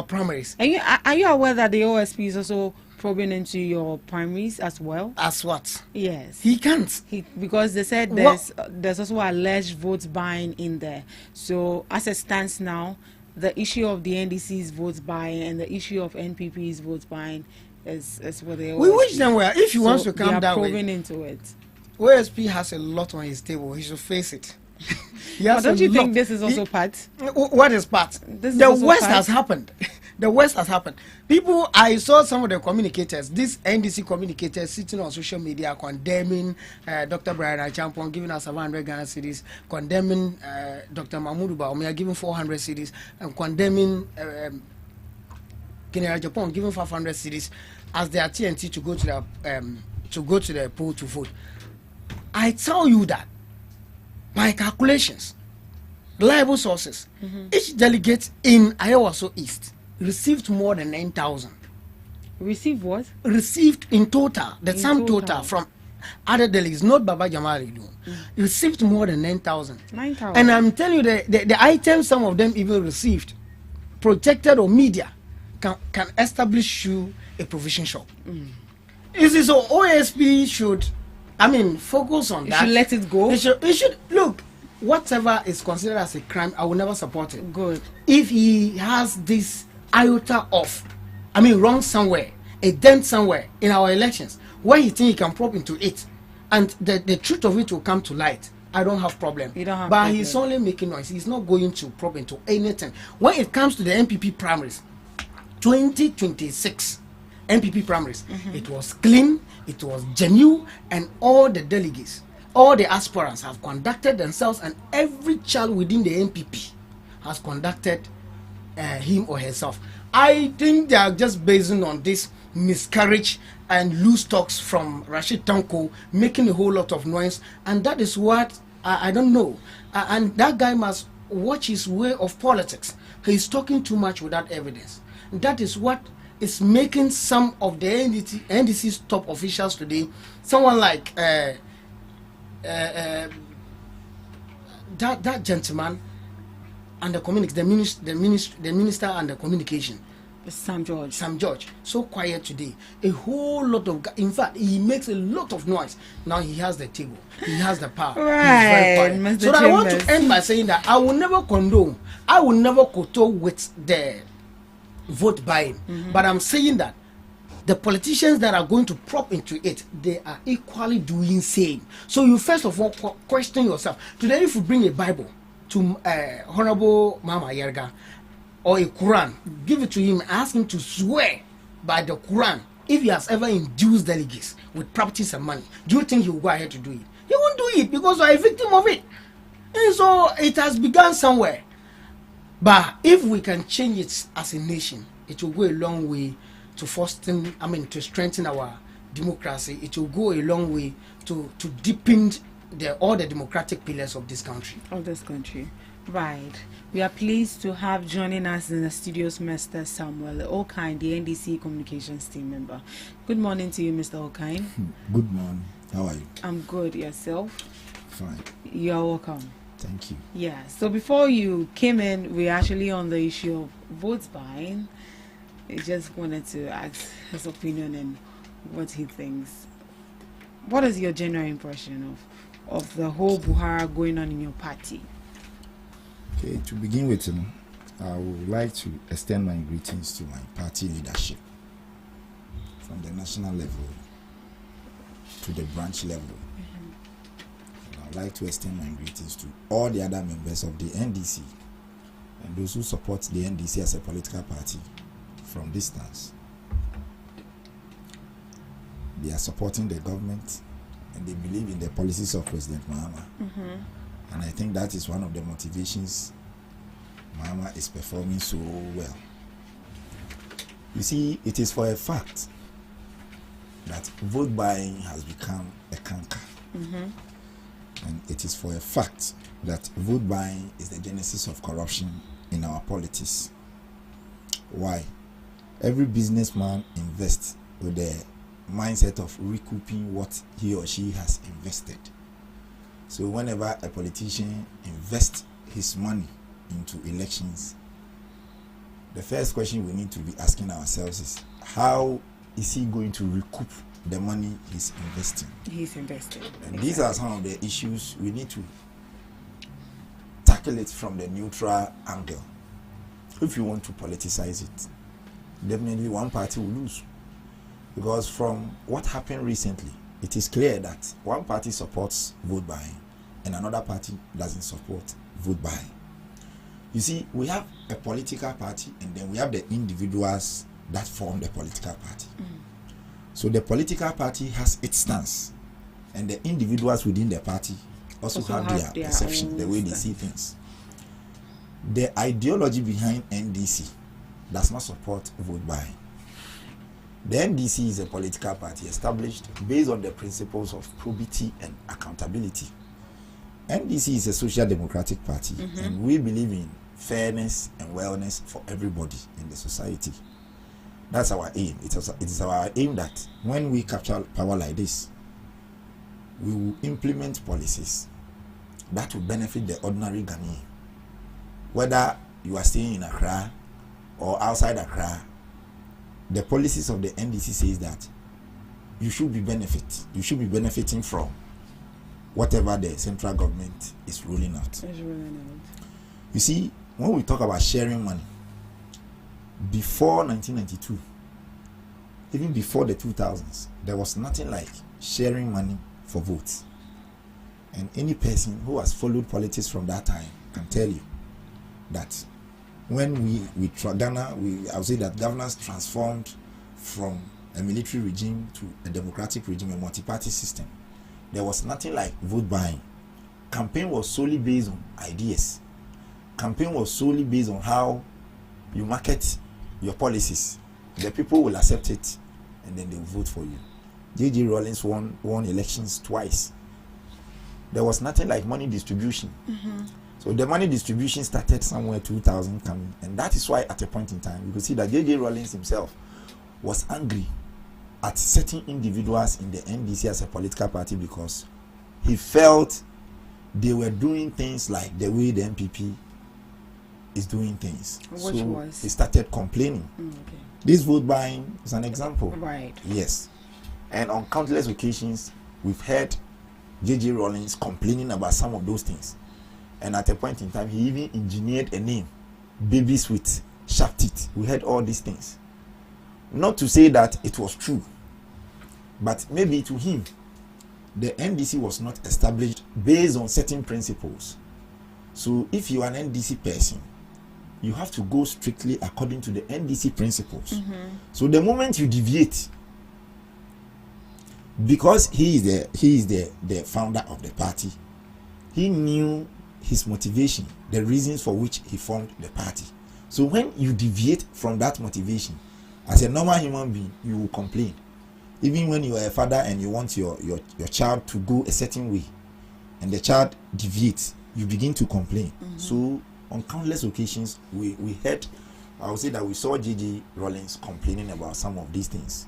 primaries. Are you aware that the OSP is also probing into your primaries as well? As what? Yes. He can't. Because they said there's also alleged vote buying in there. So as it stands now, the issue of the NDC's vote buying and the issue of NPP's vote buying is what they. We wish them well. If he wants to come that way, probing into it. OSP has a lot on his table. He should face it. But don't you think this is also part? What is part? The worst has happened. The worst has happened. People, I saw some of the communicators, these NDC communicators sitting on social media condemning Dr. Brian Achampon giving us 700 Ghana cedis, condemning Dr. Mahmoud Baumia giving 400 cedis, and condemning General Japan giving 500 cedis as their TNT to go to the poll to vote. I tell you that by calculations, reliable sources, each delegate in Ayawaso East received more than 9,000. Received what? Received in total, the sum total from other delegates, not Baba Jamari, received more than 9,000. 9,000. And I'm telling you, the items some of them even received, projected or media, can establish you a provision shop. Is it so OSP should, focus on that. You should let it go. It should look, whatever is considered as a crime, I will never support it. Good. If he has this iota of, wrong somewhere, a dent somewhere in our elections, where he think he can probe into it, and the truth of it will come to light, I don't have problem. You don't have but problem. He's only making noise. He's not going to probe into anything. When it comes to the MPP primaries, 2026 MPP primaries, it was clean, it was genuine, and all the delegates, all the aspirants have conducted themselves, and every child within the MPP has conducted him or herself. I think they are just basing on this miscarriage and loose talks from Rashid Tanko, making a whole lot of noise, and that is what I don't know. And that guy must watch his way of politics. He's talking too much without evidence. That is what is making some of the NDC's top officials today, someone like that gentleman and the minister and the communication, Sam George, so quiet today. A whole lot of, in fact, he makes a lot of noise. Now he has the table, he has the power. Right, Mr. So I want to end by saying that I will never condone, I will never kowtow with the vote buying. But I'm saying that the politicians that are going to prop into it, they are equally doing same. So you first of all question yourself. Today, if you bring a Bible to Honorable Mama Yerga or a Quran, give it to him, ask him to swear by the Quran if he has ever induced delegates with properties and money. Do you think he will go ahead to do it? He won't do it because you are a victim of it. And so it has begun somewhere. But if we can change it as a nation, it will go a long way to to strengthen our democracy. It will go a long way to deepen all the democratic pillars of this country. Right. We are pleased to have joining us in the studios Mr. Samuel Okine, the NDC Communications team member. Good morning to you, Mr. Okine. Good morning. How are you? I'm good. Yourself? Fine. You are welcome. Thank you. Yeah. So before you came in, we're actually on the issue of vote buying. I just wanted to ask his opinion and what he thinks. What is your general impression of the whole Buhari going on in your party? Okay, to begin with, I would like to extend my greetings to my party leadership from the national level to the branch level. I'd like to extend my greetings to all the other members of the NDC and those who support the NDC as a political party from distance. They are supporting the government and they believe in the policies of President Mahama. And I think that is one of the motivations Mahama is performing so well. You see, it is for a fact that vote buying has become a canker. And it is for a fact that vote buying is the genesis of corruption in our politics. Why? Every businessman invests with the mindset of recouping what he or she has invested. So whenever a politician invests his money into elections, the first question we need to be asking ourselves is, how is he going to recoup the money he's investing? And these are some of the issues we need to tackle it from the neutral angle. If you want to politicize it, definitely one party will lose. Because from what happened recently, it is clear that one party supports vote buying and another party doesn't support vote buying. You see, we have a political party and then we have the individuals that form the political party. So the political party has its stance and the individuals within the party also have their perception, the way they see things. The ideology behind NDC does not support vote buying. The NDC is a political party established based on the principles of probity and accountability. NDC is a social democratic party, and we believe in fairness and wellness for everybody in the society. That's our aim. It is our aim that when we capture power like this, we will implement policies that will benefit the ordinary Ghanaian. Whether you are staying in Accra or outside Accra, the policies of the NDC says that you should be benefiting from whatever the central government is rolling out. You see, when we talk about sharing money, before 1992, even before the 2000s, there was nothing like sharing money for votes. And any person who has followed politics from that time can tell you that when Ghana, I would say that governance transformed from a military regime to a democratic regime, a multi-party system. There was nothing like vote buying. Campaign was solely based on ideas. Campaign was solely based on how you market your policies. The people will accept it and then they will vote for you. J.J. Rawlings won elections twice. There was nothing like money distribution. So the money distribution started somewhere 2000 coming, and that is why at a point in time you could see that J.J. Rawlings himself was angry at certain individuals in the NDC as a political party because he felt they were doing things like the way the MPP is doing things. He started complaining. This vote buying is an example. Yes. And on countless occasions we've heard J.J. Rawlings complaining about some of those things. And at a point in time, he even engineered a name, Baby Sweet, Sharp Teeth. We heard all these things. Not to say that it was true, but maybe to him, the NDC was not established based on certain principles. So if you are an NDC person, you have to go strictly according to the NDC principles. So the moment you deviate, because he is the founder of the party, he knew his motivation, the reasons for which he formed the party. So when you deviate from that motivation, as a normal human being, you will complain. Even when you are a father and you want your child to go a certain way, and the child deviates, you begin to complain. So on countless occasions, we heard, I would say that we saw J.J. Rawlings complaining about some of these things,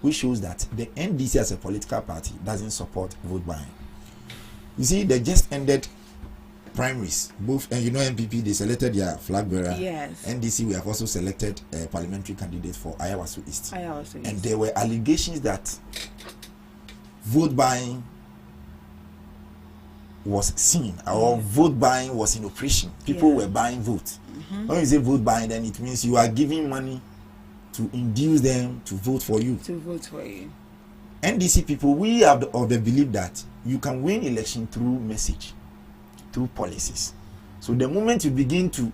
which shows that the NDC as a political party doesn't support vote buying. You see, they just ended primaries. Both, and NPP, they selected their flag bearer. Yes. NDC, we have also selected a parliamentary candidate for Ayawaso East. Ayawaso East. And there were allegations that vote buying was seen, or vote buying was in operation. People were buying votes. When you say vote buying, then it means you are giving money to induce them to vote for you. NDC people, we have of the belief that you can win election through message, through policies. So the moment you begin to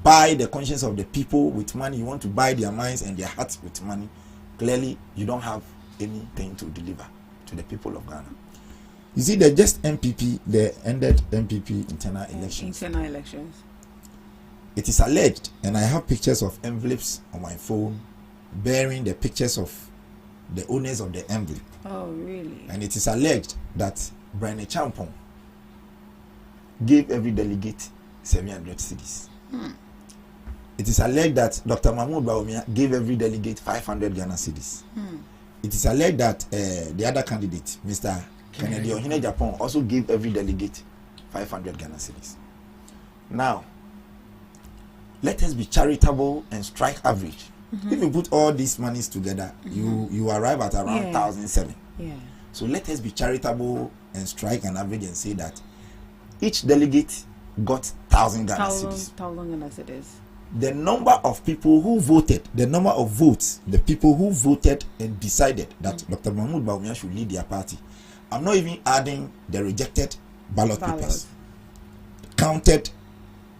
buy the conscience of the people with money, you want to buy their minds and their hearts with money, clearly you don't have anything to deliver to the people of Ghana. You see, the just MPP, the ended MPP internal elections. It is alleged, and I have pictures of envelopes on my phone bearing the pictures of the owners of the envelope. Oh, really? And it is alleged that Brian Champon gave every delegate 700 cedis. It is alleged that Dr. Mahmoud Bawumia gave every delegate 500 Ghana cedis. It is alleged that the other candidate, Mr. Kennedy Ohine Japan, also gave every delegate 500 Ghana cedis. Now, let us be charitable and strike average. If you put all these monies together, you arrive at around 1,007. So let us be charitable and strike an average and say that each delegate got 1,000 Ghana cedis. The number of people who voted, the number of votes, the people who voted and decided that Dr. Mahmoud Bawumia should lead their party. I'm not even adding the rejected ballot papers, counted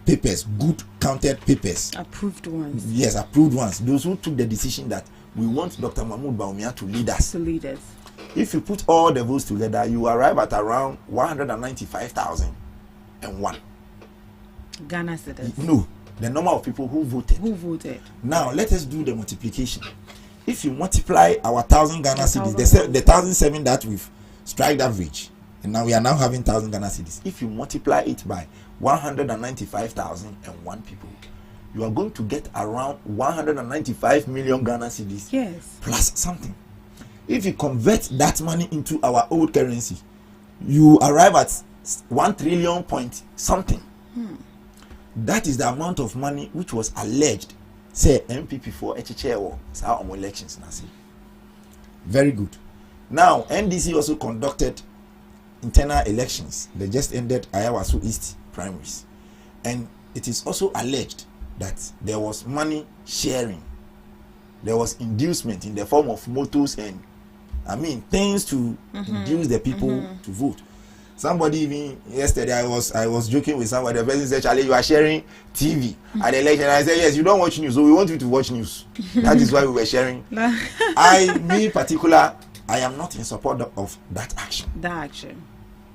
papers, good counted papers, approved ones. Yes, approved ones. Those who took the decision that we want Dr. Mahmoud Bawumia to lead us. If you put all the votes together, you arrive at around 195,001 Ghana citizens. No, the number of people who voted. Now let us do the multiplication. If you multiply our 1,000 Ghana cedis, the 1,007 that we've strike average, and now we are now having 1,000 Ghana cedis. If you multiply it by 195,001 people, you are going to get around 195 million Ghana cedis. Plus something. If you convert that money into our old currency, you arrive at 1 trillion point something. That is the amount of money which was alleged, say MPP for HHO elections. Very good. Now, NDC also conducted internal elections. They just ended Ayawaso East primaries. And it is also alleged that there was money sharing. There was inducement in the form of motors and, things to induce the people to vote. Somebody even yesterday, I was joking with somebody. The person said, "Charlie, you are sharing TV at the election." I said, "Yes, you don't watch news, so we want you to watch news." That is why we were sharing. Me particular, I am not in support of that action.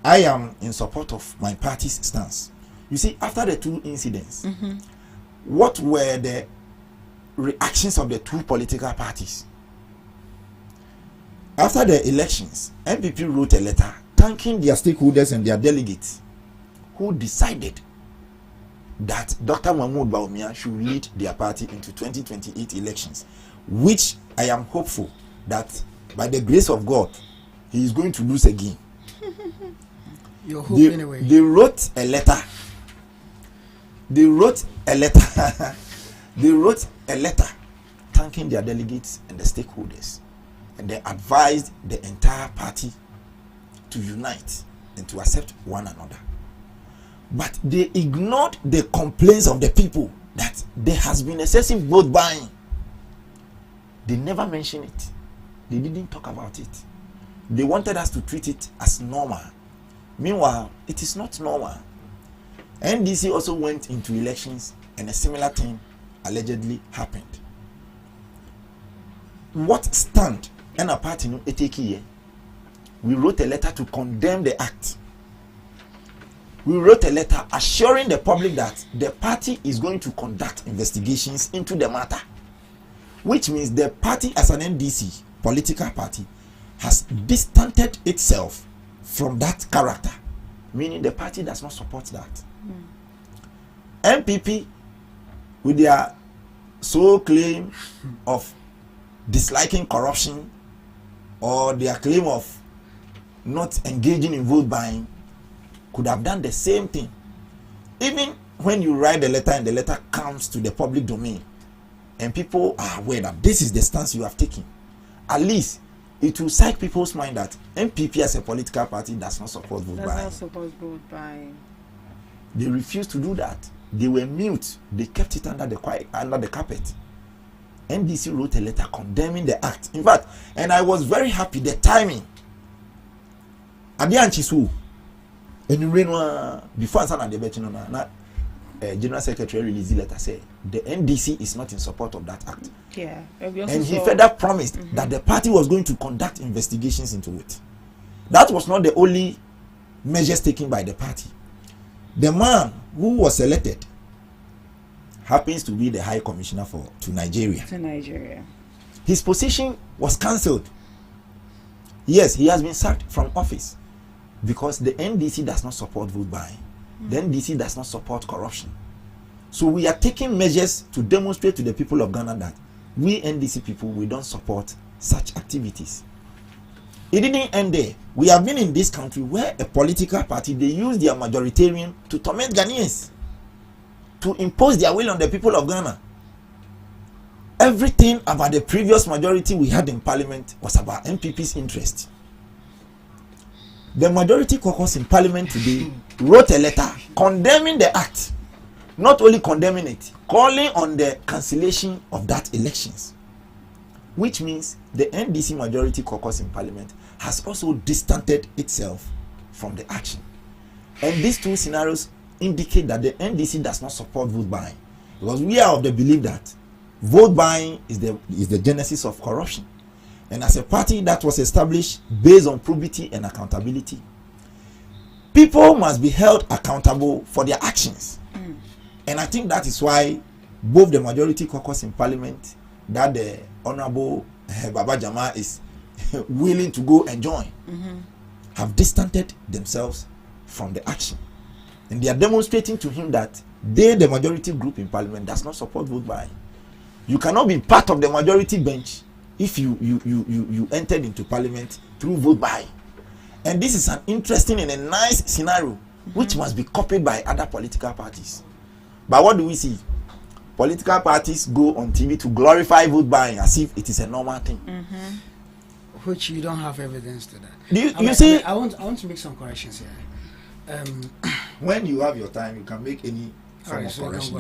I am in support of my party's stance. You see, after the two incidents, what were the reactions of the two political parties? After the elections, MPP wrote a letter thanking their stakeholders and their delegates who decided that Dr. Mahmoud Bawumia should lead their party into 2028 elections, which I am hopeful that by the grace of God, he is going to lose again. They wrote a letter. They wrote a letter thanking their delegates and the stakeholders, and they advised the entire party to unite and to accept one another. But they ignored the complaints of the people that there has been excessive vote buying. They never mentioned it. They didn't talk about it. They wanted us to treat it as normal. Meanwhile, it is not normal. NDC also went into elections and a similar thing allegedly happened. What stand and a party no take here? We wrote a letter to condemn the act. We wrote a letter assuring the public that the party is going to conduct investigations into the matter, which means the party as an NDC political party has distanced itself from that character, meaning the party does not support that. MPP, with their sole claim of disliking corruption or their claim of not engaging in vote buying, could have done the same thing. Even when you write the letter and the letter comes to the public domain and people are aware that this is the stance you have taken, at least it will strike people's mind that MPP as a political party does not support vote buying. They refused to do that. They were mute. They kept it under the carpet. NDC wrote a letter condemning the act. In fact, and I was very happy the timing. Adianchisu, before answer the debate, General Secretary released the letter say the NDC is not in support of that act. Yeah, and he further promised that the party was going to conduct investigations into it. That was not the only measures taken by the party. The man who was selected happens to be the High Commissioner to Nigeria. His position was cancelled. Yes, he has been sacked from office because the NDC does not support vote buying. The NDC does not support corruption. So we are taking measures to demonstrate to the people of Ghana that we NDC people, we don't support such activities. It didn't end there. We have been in this country where a political party, they use their majoritarian to torment Ghanaians, to impose their will on the people of Ghana. Everything about the previous majority we had in parliament was about MPP's interest. The majority caucus in parliament today wrote a letter condemning the act, not only condemning it, calling on the cancellation of that elections, which means the NDC majority caucus in parliament has also distanced itself from the action. And these two scenarios indicate that the NDC does not support vote buying, because we are of the belief that vote buying is the genesis of corruption. And as a party that was established based on probity and accountability, people must be held accountable for their actions. And I think that is why both the majority caucus in parliament that the Honorable Baba Jama is willing to go and join have distanced themselves from the action. And they are demonstrating to him that they, the majority group in parliament, does not support vote buying. You cannot be part of the majority bench if you entered into parliament through vote buying. And this is an interesting and a nice scenario which must be copied by other political parties. But what do we see? Political parties go on TV to glorify vote buying as if it is a normal thing. Which you don't have evidence to that. You see? I want to make some corrections here. When you have your time, you can make any form of correction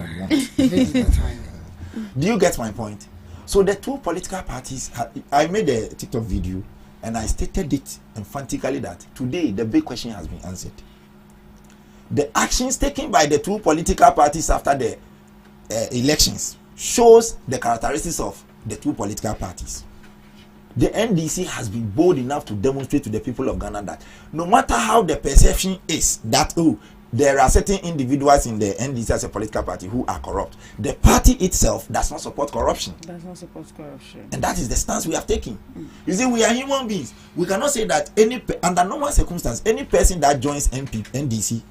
you want. Do you get my point? So the two political parties, I made a TikTok video and I stated it emphatically that today the big question has been answered. The actions taken by the two political parties after the elections shows the characteristics of the two political parties. The NDC has been bold enough to demonstrate to the people of Ghana that no matter how the perception is that there are certain individuals in the NDC as a political party who are corrupt, the party itself does not support corruption. And that is the stance we have taken. You see, we are human beings. We cannot say that under normal circumstances, any person that joins NDC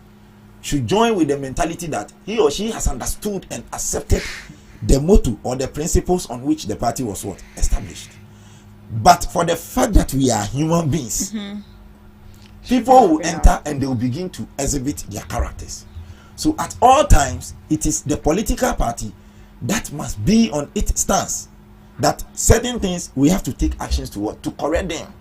should join with the mentality that he or she has understood and accepted the motto or the principles on which the party was established. But for the fact that we are human beings, people will enter and they will begin to exhibit their characters. So at all times, it is the political party that must be on its stance that certain things we have to take actions to correct them.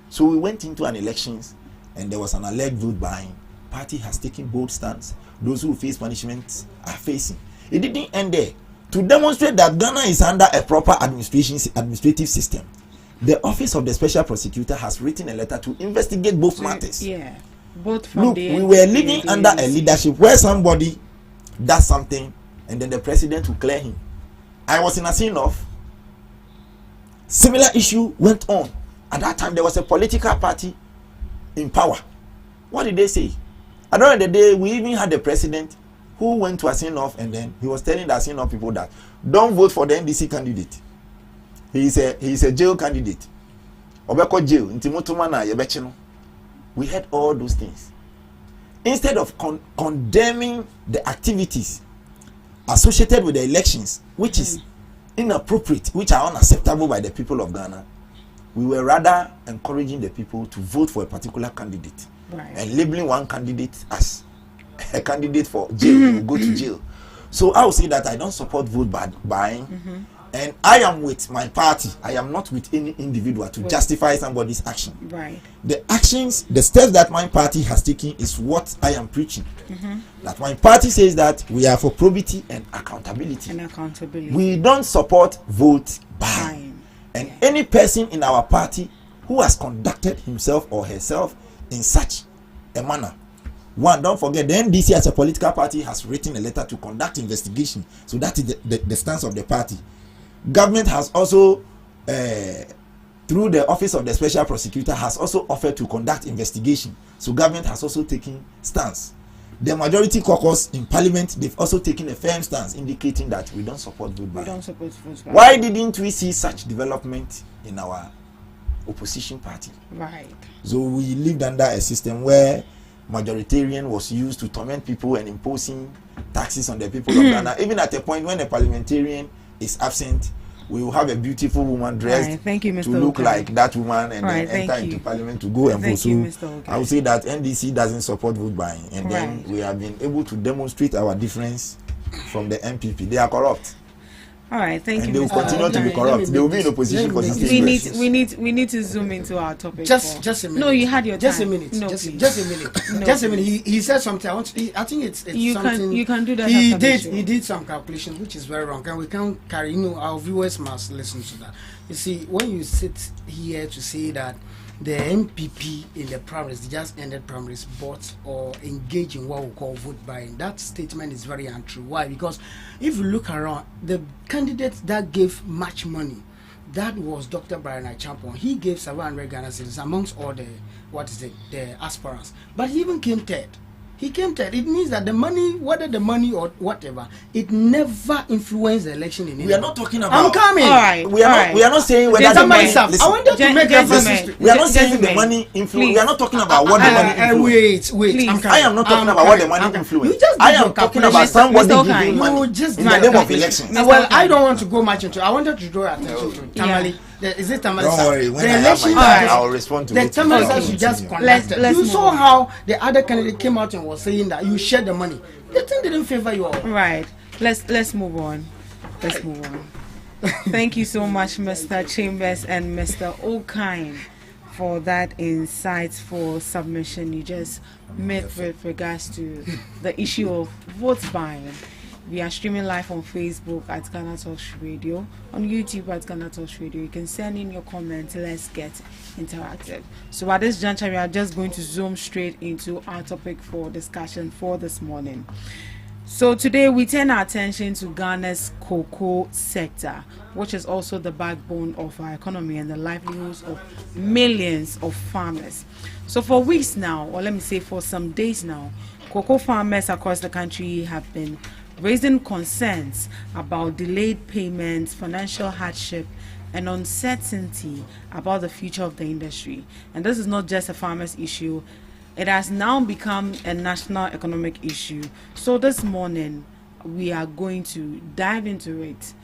So we went into an elections and there was an alleged vote buying. Party has taken bold stance. Those who face punishment are facing. It didn't end there. To demonstrate that Ghana is under a proper administrative system, the Office of the Special Prosecutor has written a letter to investigate both matters. Yeah, both from Look, we were living under a leadership where somebody does something and then the president will clear him. I was in a scene of similar issue went on. At that time, there was a political party in power. What did they say? At the end of the day, we even had the president who went to a scene of, and then he was telling the scene of people that don't vote for the NDC candidate. He is a jail candidate. Obeko jail. We heard all those things. Instead of condemning the activities associated with the elections, which is inappropriate, which are unacceptable by the people of Ghana, we were rather encouraging the people to vote for a particular candidate, and labeling one candidate as a candidate for jail, will go to jail. So I will say that I don't support vote buying, and I am with my party. I am not with any individual to justify somebody's action. Right. The actions, the steps that my party has taken is what I am preaching. That my party says that we are for probity and accountability. We don't support vote buying. And any person in our party who has conducted himself or herself in such a manner, one, don't forget, the NDC as a political party has written a letter to conduct investigation. So that is the stance of the party. Government has also, through the Office of the Special Prosecutor, has also offered to conduct investigation. So government has also taken stance. The majority caucus in parliament, they've also taken a firm stance indicating that we don't support vote buying. Why didn't we see such development in our opposition party? Right. So we lived under a system where majoritarian was used to torment people and imposing taxes on the people of Ghana. Even at a point when a parliamentarian is absent, we will have a beautiful woman dressed to look like that woman and then enter into parliament to go and vote. So I would say that NDC doesn't support vote buying, and then we have been able to demonstrate our difference from the MPP. They are corrupt. All right, thank you. And they will continue to be corrupt. They will be in opposition for we need to zoom into our topic. Just a minute. No, you had your time. Just a minute. No, just a minute. Just a minute. He said something. I think it's you something. You can do that. He did some calculation, which is very wrong, and we can't carry. Our viewers must listen to that. You see, when you sit here to say that the MPP in the primaries, they just ended primaries, bought or engaged in what we call vote buying. That statement is very untrue. Why? Because if you look around, the candidate that gave much money, that was Dr. Brian Achampon. He gave 700 Ghana cedis amongst all the aspirants. But he even came third. He came third. It means that the money, whether the money or whatever, it never influenced the election in India. We are not talking about. I'm coming. All right. We are not saying whether the money. I wanted to make reference. We are not saying the money influence. We are not talking about what the money influence. Wait. I am not talking about what the money influence. I am talking about somebody giving money in the name of elections. Well, I don't want to go much into. I wanted to draw attention to Tamale. Is it Tamale? Don't worry. When I have my time, I will respond to the it. The Tamale should just conduct. You saw how the other candidate came out and was saying that you share the money. The thing didn't favor you all. Right. Let's move on. Let's move on. Thank you so much, Mr. Chambers and Mr. O'Kine, for that insightful submission you just made with regards to the issue of vote buying. We are streaming live on Facebook at GhanaTalks Radio, on YouTube at GhanaTalks Radio. You can send in your comments. Let's get interactive. So at this juncture, we are just going to zoom straight into our topic for discussion for this morning. So today we turn our attention to Ghana's cocoa sector, which is also the backbone of our economy and the livelihoods of millions of farmers. So for weeks now, or let me say for some days now, cocoa farmers across the country have been raising concerns about delayed payments, financial hardship, and uncertainty about the future of the industry. And this is not just a farmers' issue. It has now become a national economic issue. So this morning, we are going to dive into it.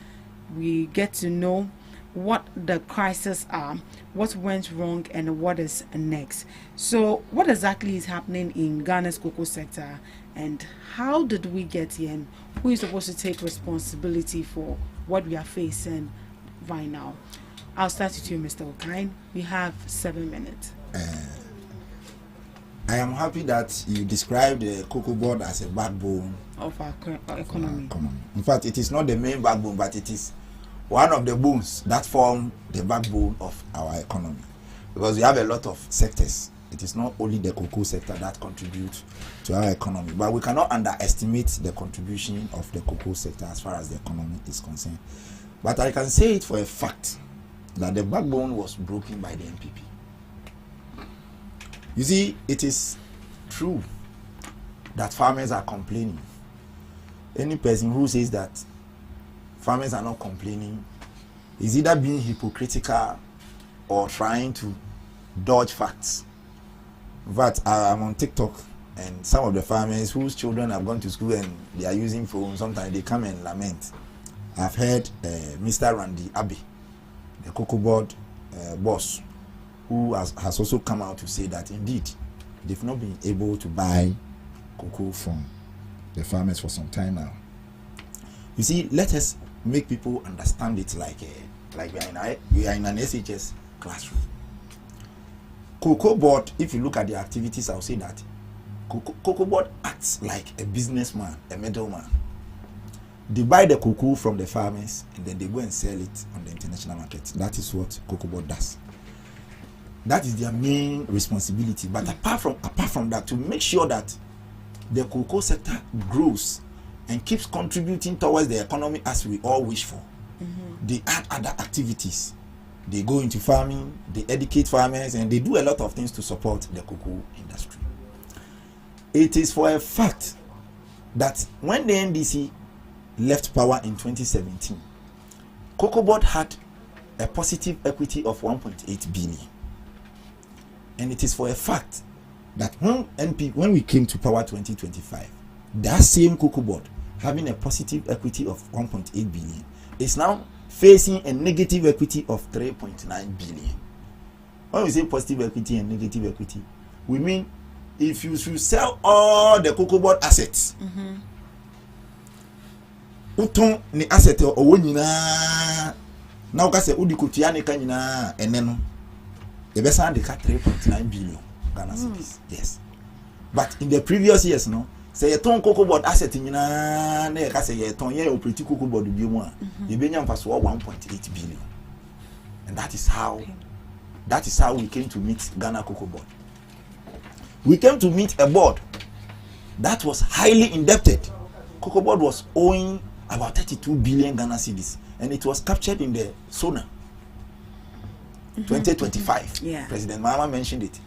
We get to know what the crises are, what went wrong, and what is next. So what exactly is happening in Ghana's cocoa sector, and how did we get here, and who is supposed to take responsibility for what we are facing right now? I'll start with you, Mr. O'Kine. We have 7 minutes. I am happy that you described the cocoa board as a backbone of our economy. In fact, it is not the main backbone, but it is one of the bones that form the backbone of our economy. Because we have a lot of sectors. It is not only the cocoa sector that contributes to our economy, but we cannot underestimate the contribution of the cocoa sector as far as the economy is concerned. But I can say it for a fact that the backbone was broken by the NPP. You see, it is true that farmers are complaining. Any person who says that farmers are not complaining is either being hypocritical or trying to dodge facts. But I'm on TikTok, and some of the farmers whose children have gone to school and they are using phones, sometimes they come and lament. I've heard Mr. Randy Abbey, the cocoa board boss, who has also come out to say that indeed they've not been able to buy cocoa from the farmers for some time now. You see, let us make people understand it like we are in an SHS classroom. Cocoa board, if you look at the activities, I'll say that cocoa board acts like a businessman, a middleman. They buy the cocoa from the farmers and then they go and sell it on the international market. That is what cocoa board does. That is their main responsibility. But apart from that, to make sure that the cocoa sector grows and keeps contributing towards the economy as we all wish for, they add other activities. They go into farming, they educate farmers, and they do a lot of things to support the cocoa industry. It is for a fact that when the NDC left power in 2017, cocoa board had a positive equity of 1.8 billion. And it is for a fact that when we came to power 2025, that same cocoa board having a positive equity of 1.8 billion is now facing a negative equity of 3.9 billion. When we say positive equity and negative equity, we mean if you should sell all the cocoa board assets, uton ni asset owo nyina na o ka se udi kotua ne ka nyina eneno e be san de ka 3.9 billion Ghana cedis. Yes, but in the previous years, no, say ton cocoa board asset nyina na e ka say ye ton ye operate cocoa board bi mu a e be nya mpaso 1.8 billion. And that is how we came to meet Ghana Cocoa Board. We came to meet a board that was highly indebted. Cocoa Board was owing about 32 billion Ghana cedis, and it was captured in the SONA 2025. Yeah. President Mahama mentioned it.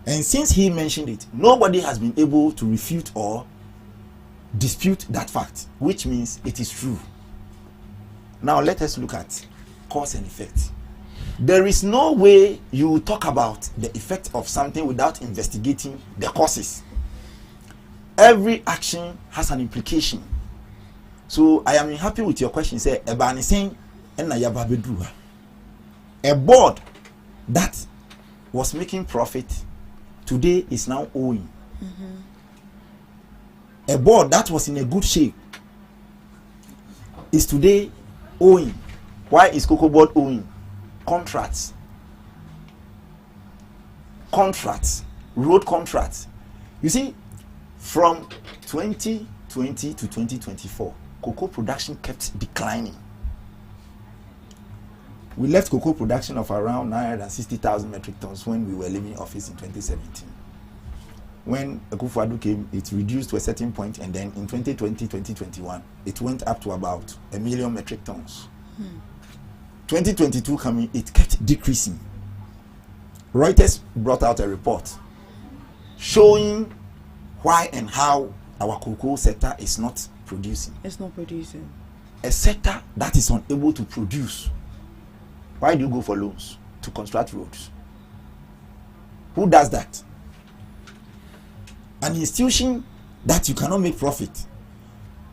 And since he mentioned it, nobody has been able to refute or dispute that fact, which means it is true. Now let us look at cause and effect. There is no way you talk about the effect of something without investigating the causes. Every action has an implication. So I am happy with your question. Say a board that was making profit today is now owing. A board that was in a good shape is today owing. Why is Cocoa Board owing? Contracts, road contracts. You see, from 2020 to 2024, cocoa production kept declining. We left cocoa production of around 960,000 metric tons when we were leaving office in 2017. When Akufo-Addo came, it reduced to a certain point, and then in 2020, 2021, it went up to about 1 million metric tons. 2022 coming, it kept decreasing. Reuters brought out a report showing why and how our cocoa sector is not producing. It's not producing. A sector that is unable to produce. Why do you go for loans to construct roads? Who does that? An institution that you cannot make profit.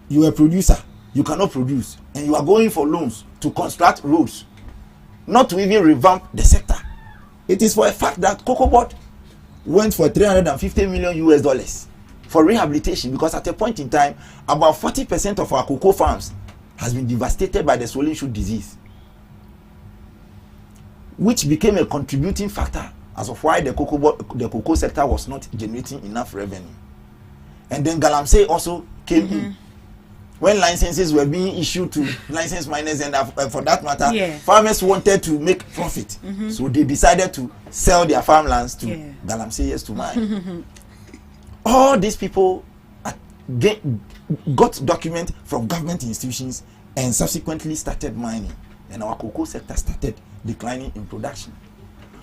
You are a producer, you cannot produce, and you are going for loans to construct roads, not to even revamp the sector. It is for a fact that Cocoa Board went for $350 million for rehabilitation, because at a point in time, about 40% of our cocoa farms has been devastated by the swollen shoot disease, which became a contributing factor as of why the cocoa sector was not generating enough revenue. And then Galamsey also came in. When licenses were being issued to licensed miners, and for that matter, farmers wanted to make profit. So they decided to sell their farmlands to Galamseyers to mine. All these people got documents from government institutions and subsequently started mining. And our cocoa sector started declining in production.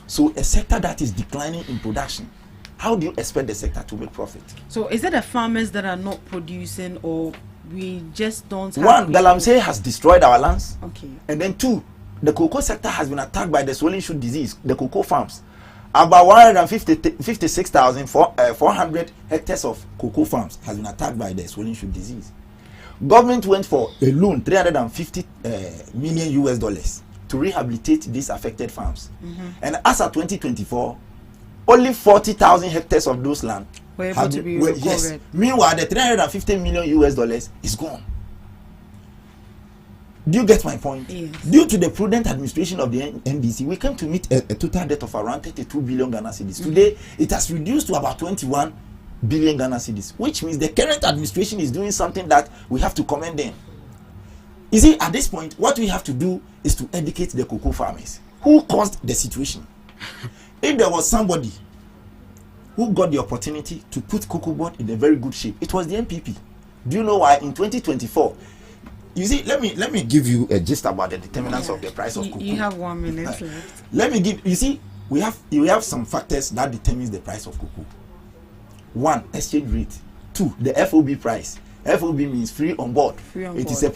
So a sector that is declining in production, how do you expect the sector to make profit? So is it the farmers that are not producing, or we just don't have... One, Galamsey has destroyed our lands. Okay. And then two, the cocoa sector has been attacked by the swollen shoot disease, the cocoa farms. About 156,400 hectares of cocoa farms has been attacked by the swollen shoot disease. Government went for a loan, $350 million US to rehabilitate these affected farms. And as of 2024, only 40,000 hectares of those land were able to be recovered. Yes. Meanwhile, the $350 million US is gone. Do you get my point? Yes. Due to the prudent administration of the NDC, we came to meet a total debt of around 32 billion Ghana cedis. Today, it has reduced to about 21 billion Ghana cedis, which means the current administration is doing something that we have to commend them. You see, at this point, what we have to do is to educate the cocoa farmers who caused the situation. If there was somebody who got the opportunity to put cocoa board in a very good shape, it was the NPP. Do you know why? In 2024, you see, let me give you a gist about the determinants of the price of cocoa. You have 1 minute left. Let me give you see, we have some factors that determines the price of cocoa. One, exchange rate. Two, the FOB price. FOB means free on board. It is a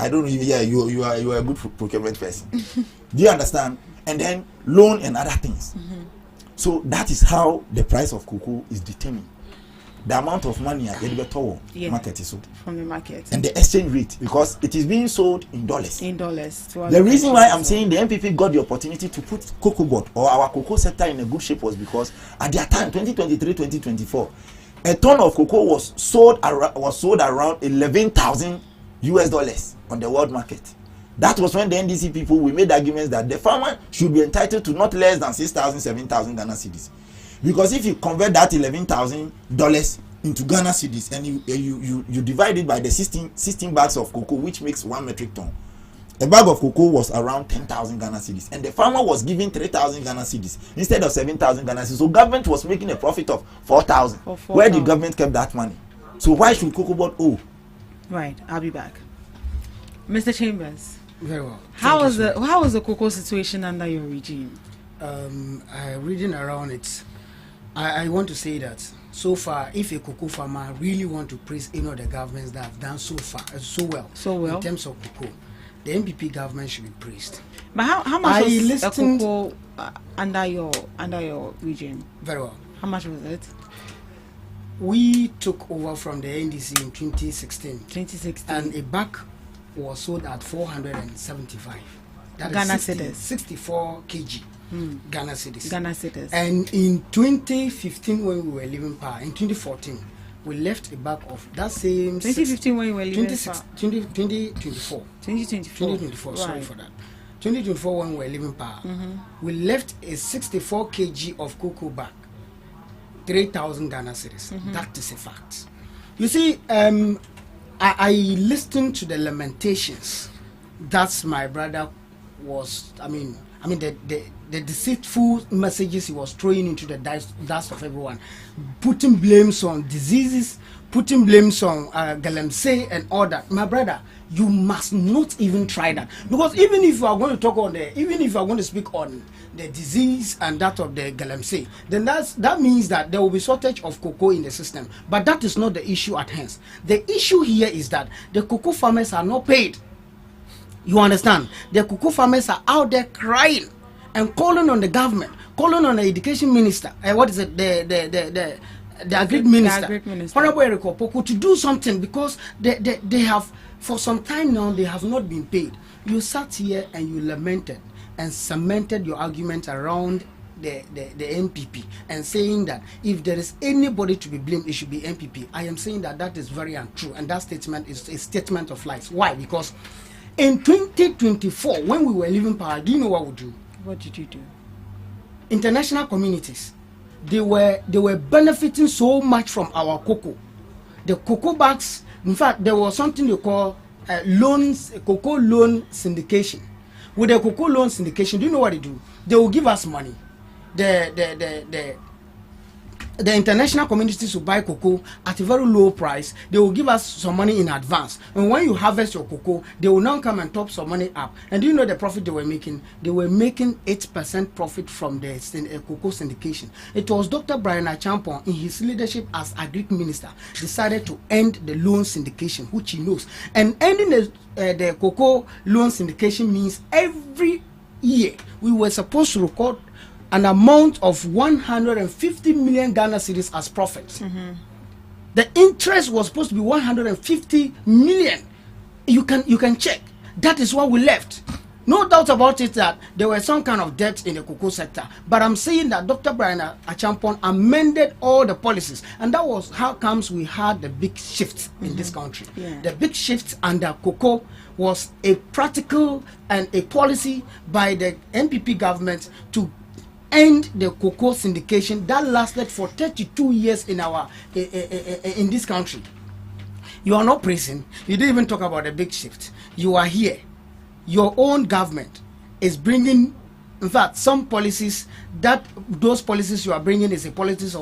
I don't know. Yeah, you are a good procurement person. Do you understand? And then loan and other things. So that is how the price of cocoa is determined. The amount of money at the market is sold from the market, and the exchange rate, because it is being sold in dollars. The reason why I'm saying the NPP got the opportunity to put cocoa board or our cocoa sector in a good shape was because at their time, 2023-2024, a ton of cocoa was sold around 11,000 US on the world market. That was when the NDC people, we made arguments that the farmer should be entitled to not less than 6,000, 7,000 Ghana cedis. Because if you convert that $11,000 into Ghana cedis and you divide it by the 16 bags of cocoa, which makes 1 metric ton, a bag of cocoa was around 10,000 Ghana cedis, and the farmer was given 3,000 Ghana cedis instead of 7,000 Ghana cedis. So government was making a profit of 4,000. Where the government kept that money? So why should cocoa board owe? Right, I'll be back. Mr. Chambers. Very well. How was the cocoa situation under your regime? Reading around it, I want to say that so far, if a cocoa farmer really want to praise any of the governments that have done so well in terms of cocoa, the NPP government should be praised. But how much was a cocoa under your regime? Very well. How much was it? We took over from the NDC in 2016. 2016. And a bag was sold at 475. That Ghana is 64 kg. Ghana cedis. And in 2015, when we were leaving power, in 2014, we left a bag of that same. 2015 when we were leaving power. 2024. 2024. Right. Sorry for that. 2024 when we were leaving power, we left a 64 kg of cocoa bag, 3,000 Ghana cedis. That is a fact. You see, I listened to the lamentations. That's my brother was. I mean the deceitful messages he was throwing into the dust of everyone, putting blames on diseases, putting blames on Galamsey and all that. My brother, you must not even try that, because even if you are going to speak on the disease and that of the Galamsey, then that means that there will be shortage of cocoa in the system. But that is not the issue at hand. The issue here is that the cocoa farmers are not paid. You understand? The cocoa farmers are out there crying and calling on the government, calling on the education minister, the agri minister, Honorable Eric Opoku, to do something, because they have, for some time now, they have not been paid. You sat here and you lamented and cemented your argument around the NPP and saying that if there is anybody to be blamed, it should be NPP. I am saying that is very untrue, and that statement is a statement of lies. Why? Because in 2024, when we were leaving power, do you know what we do? What did you do? international communities, they were benefiting so much from our cocoa. The cocoa bags, in fact, there was something they call loans, cocoa loan syndication. With the cocoa loan syndication, do you know what they do? They will give us money. The international communities will buy cocoa at a very low price. They will give us some money in advance. And when you harvest your cocoa, they will now come and top some money up. And do you know the profit they were making? They were making 8% profit from the cocoa syndication. It was Dr. Brian Achampon, in his leadership as Agric Minister, decided to end the loan syndication, which he knows. And ending the cocoa loan syndication means every year we were supposed to record an amount of 150 million Ghana cedis as profit. The interest was supposed to be 150 million. You can check. That is what we left. No doubt about it that there were some kind of debt in the cocoa sector. But I'm saying that Dr. Brian Achampon amended all the policies. And that was how comes we had the big shift in this country. The big shift under cocoa was a practical and a policy by the NPP government to end the cocoa syndication that lasted for 32 years in in this country. You are not praising. You didn't even talk about the big shift. You are here. Your own government is bringing, in fact, some policies that those policies you are bringing is a policies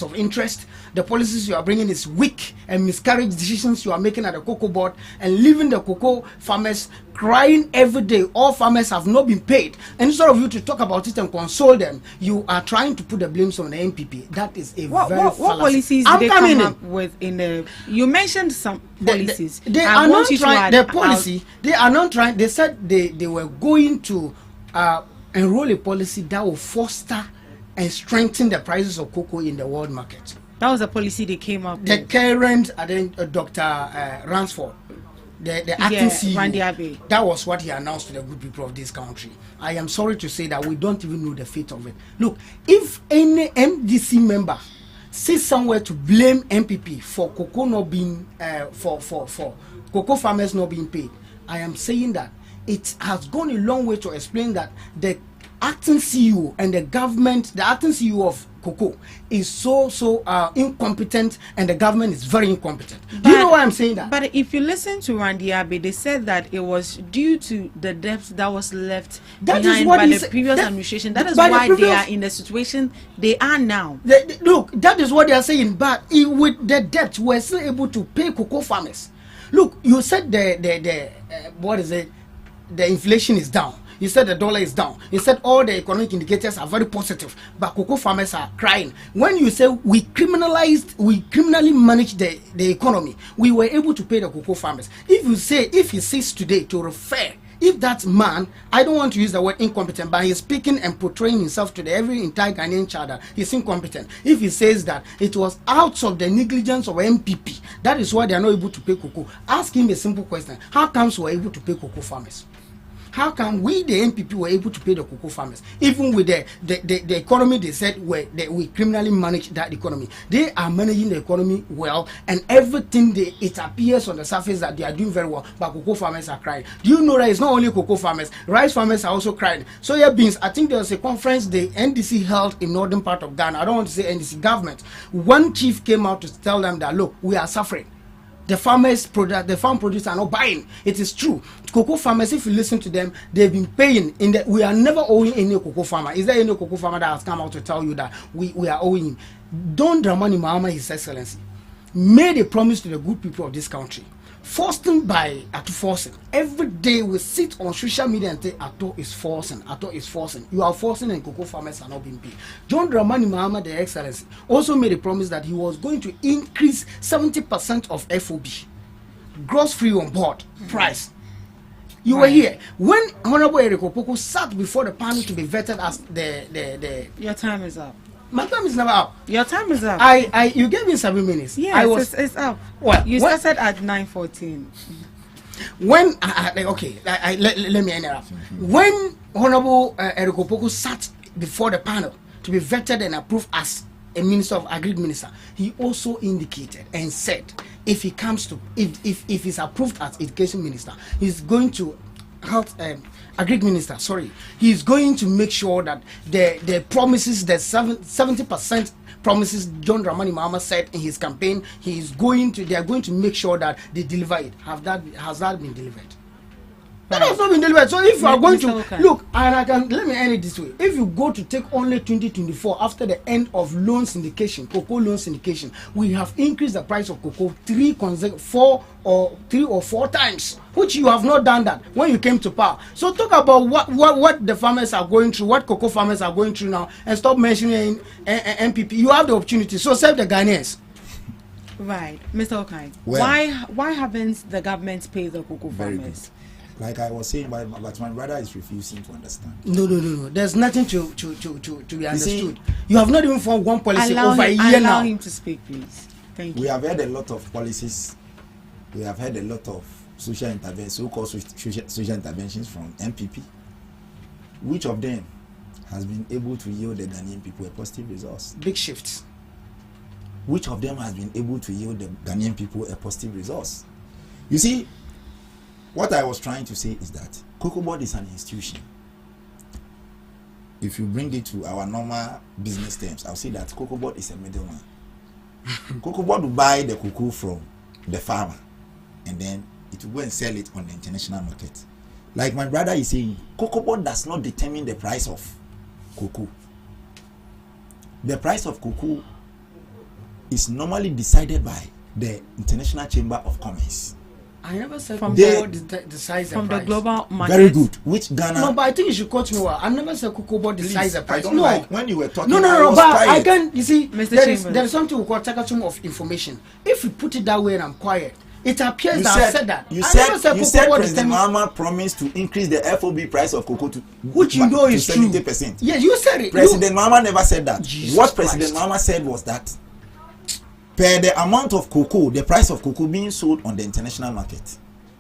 of interest. The policies you are bringing is weak and miscarriage decisions you are making at the cocoa board and leaving the cocoa farmers crying every day. All farmers have not been paid. And instead of you to talk about it and console them, you are trying to put the blames on the NPP. That is a what policies did they come up with in the? You mentioned some policies. They are not trying. The policy. They are not trying. They said they were going to enroll a policy that will foster and strengthen the prices of cocoa in the world market. That was a policy they came up with. The current, Dr. Ransford, the acting CEO, that was what he announced to the good people of this country. I am sorry to say that we don't even know the fate of it. Look, if any MDC member sits somewhere to blame MPP for cocoa not being, for cocoa farmers not being paid, I am saying that it has gone a long way to explain that the acting CEO and the government, the acting CEO of cocoa is so incompetent, and the government is very incompetent. Do you know why I'm saying that? But if you listen to Randy Abe, they said that it was due to the debt that was left behind by the previous administration. That is why they are in the situation they are now. Look, that is what they are saying. But with the debt, we're still able to pay cocoa farmers. Look, you said what is it? The inflation is down. You said the dollar is down. You said all the economic indicators are very positive, but cocoa farmers are crying. When you say we criminally managed the economy, we were able to pay the cocoa farmers. If he says today to refer, if that man, I don't want to use the word incompetent, but he's speaking and portraying himself to every entire Ghanaian child that he's incompetent. If he says that it was out of the negligence of MPP, that is why they are not able to pay cocoa. Ask him a simple question: how comes we are able to pay cocoa farmers? How come we, the NPP, were able to pay the cocoa farmers? Even with the economy, they said we criminally manage that economy. They are managing the economy well, and everything, it appears on the surface that they are doing very well, but cocoa farmers are crying. Do you know that it's not only cocoa farmers, rice farmers are also crying? Soya beans, I think there was a conference the NDC held in northern part of Ghana. I don't want to say NDC government. One chief came out to tell them that, look, we are suffering. The farm producers are not buying. It is true. Cocoa farmers, if you listen to them, they've been paying. We are never owing any cocoa farmer. Is there any cocoa farmer that has come out to tell you that we are owing him? Don Dramani Mahama, His Excellency, made a promise to the good people of this country, forcing by Ato forcing. Every day we sit on social media and say Ato is forcing, Ato is forcing. You are forcing and cocoa farmers are not being paid. John Dramani Mahama, the Excellency, also made a promise that he was going to increase 70% of FOB, gross free on board price. You were here when Honorable Eric Opoko sat before the panel to be vetted as the. Your time is up. My time is never up. Your time is up. You gave me 7 minutes. Yes, it's up. What? You started at 9:14. When let me interrupt. When Honorable Eric Opoko sat before the panel to be vetted and approved as a minister of Agric Minister, he also indicated and said if he's approved as education minister, he's going to Agric Minister, sorry, he's going to make sure that the promises, the 70% promises John Dramani Mahama said in his campaign, they are going to make sure that they deliver it. Has that been delivered? That has not been delivered. So if you are going to look, and let me end it this way: if you go to take only 2024 after the end of loan syndication, cocoa loan syndication, we have increased the price of cocoa 3 or 4 times, which you have not done that when you came to power. So talk about what the farmers are going through, what cocoa farmers are going through now, and stop mentioning MPP. You have the opportunity, so save the Ghanaians. Right, Mr. Okai. Well, why haven't the government paid the cocoa farmers? Like I was saying, but my brother is refusing to understand. No. There's nothing to be understood. You have not even formed one policy over a year now. Allow him to speak, please. Thank you. We have heard a lot of policies. We have heard a lot of social interventions, so-called social interventions from MPP. Which of them has been able to yield the Ghanaian people a positive result? Big shifts. Which of them has been able to yield the Ghanaian people a positive result? You see, what I was trying to say is that Cocoa Board is an institution. If you bring it to our normal business terms, I'll say that Cocoa Board is a middleman. Cocoa Board will buy the cocoa from the farmer and then it will go and sell it on the international market. Like my brother is saying, Cocoa Board does not determine the price of cocoa. The price of cocoa is normally decided by the International Chamber of Commerce. I never said cocoa board decides from the price. The global market. Very good. Which Ghana? No, but I think you should quote me well. I never said cocoa board decides the price. I don't like when you were talking. No. I was But quiet. I can. You see, Mr. there is something we call takasum of information. If you put it that way and I'm quiet, it appears that I said that. You said President Mahama promised to increase the FOB price of cocoa to which you know is 70%. Yes, you said it. President Mahama never said that. Jesus what Christ. President Mahama said was that per the amount of cocoa, the price of cocoa being sold on the international market,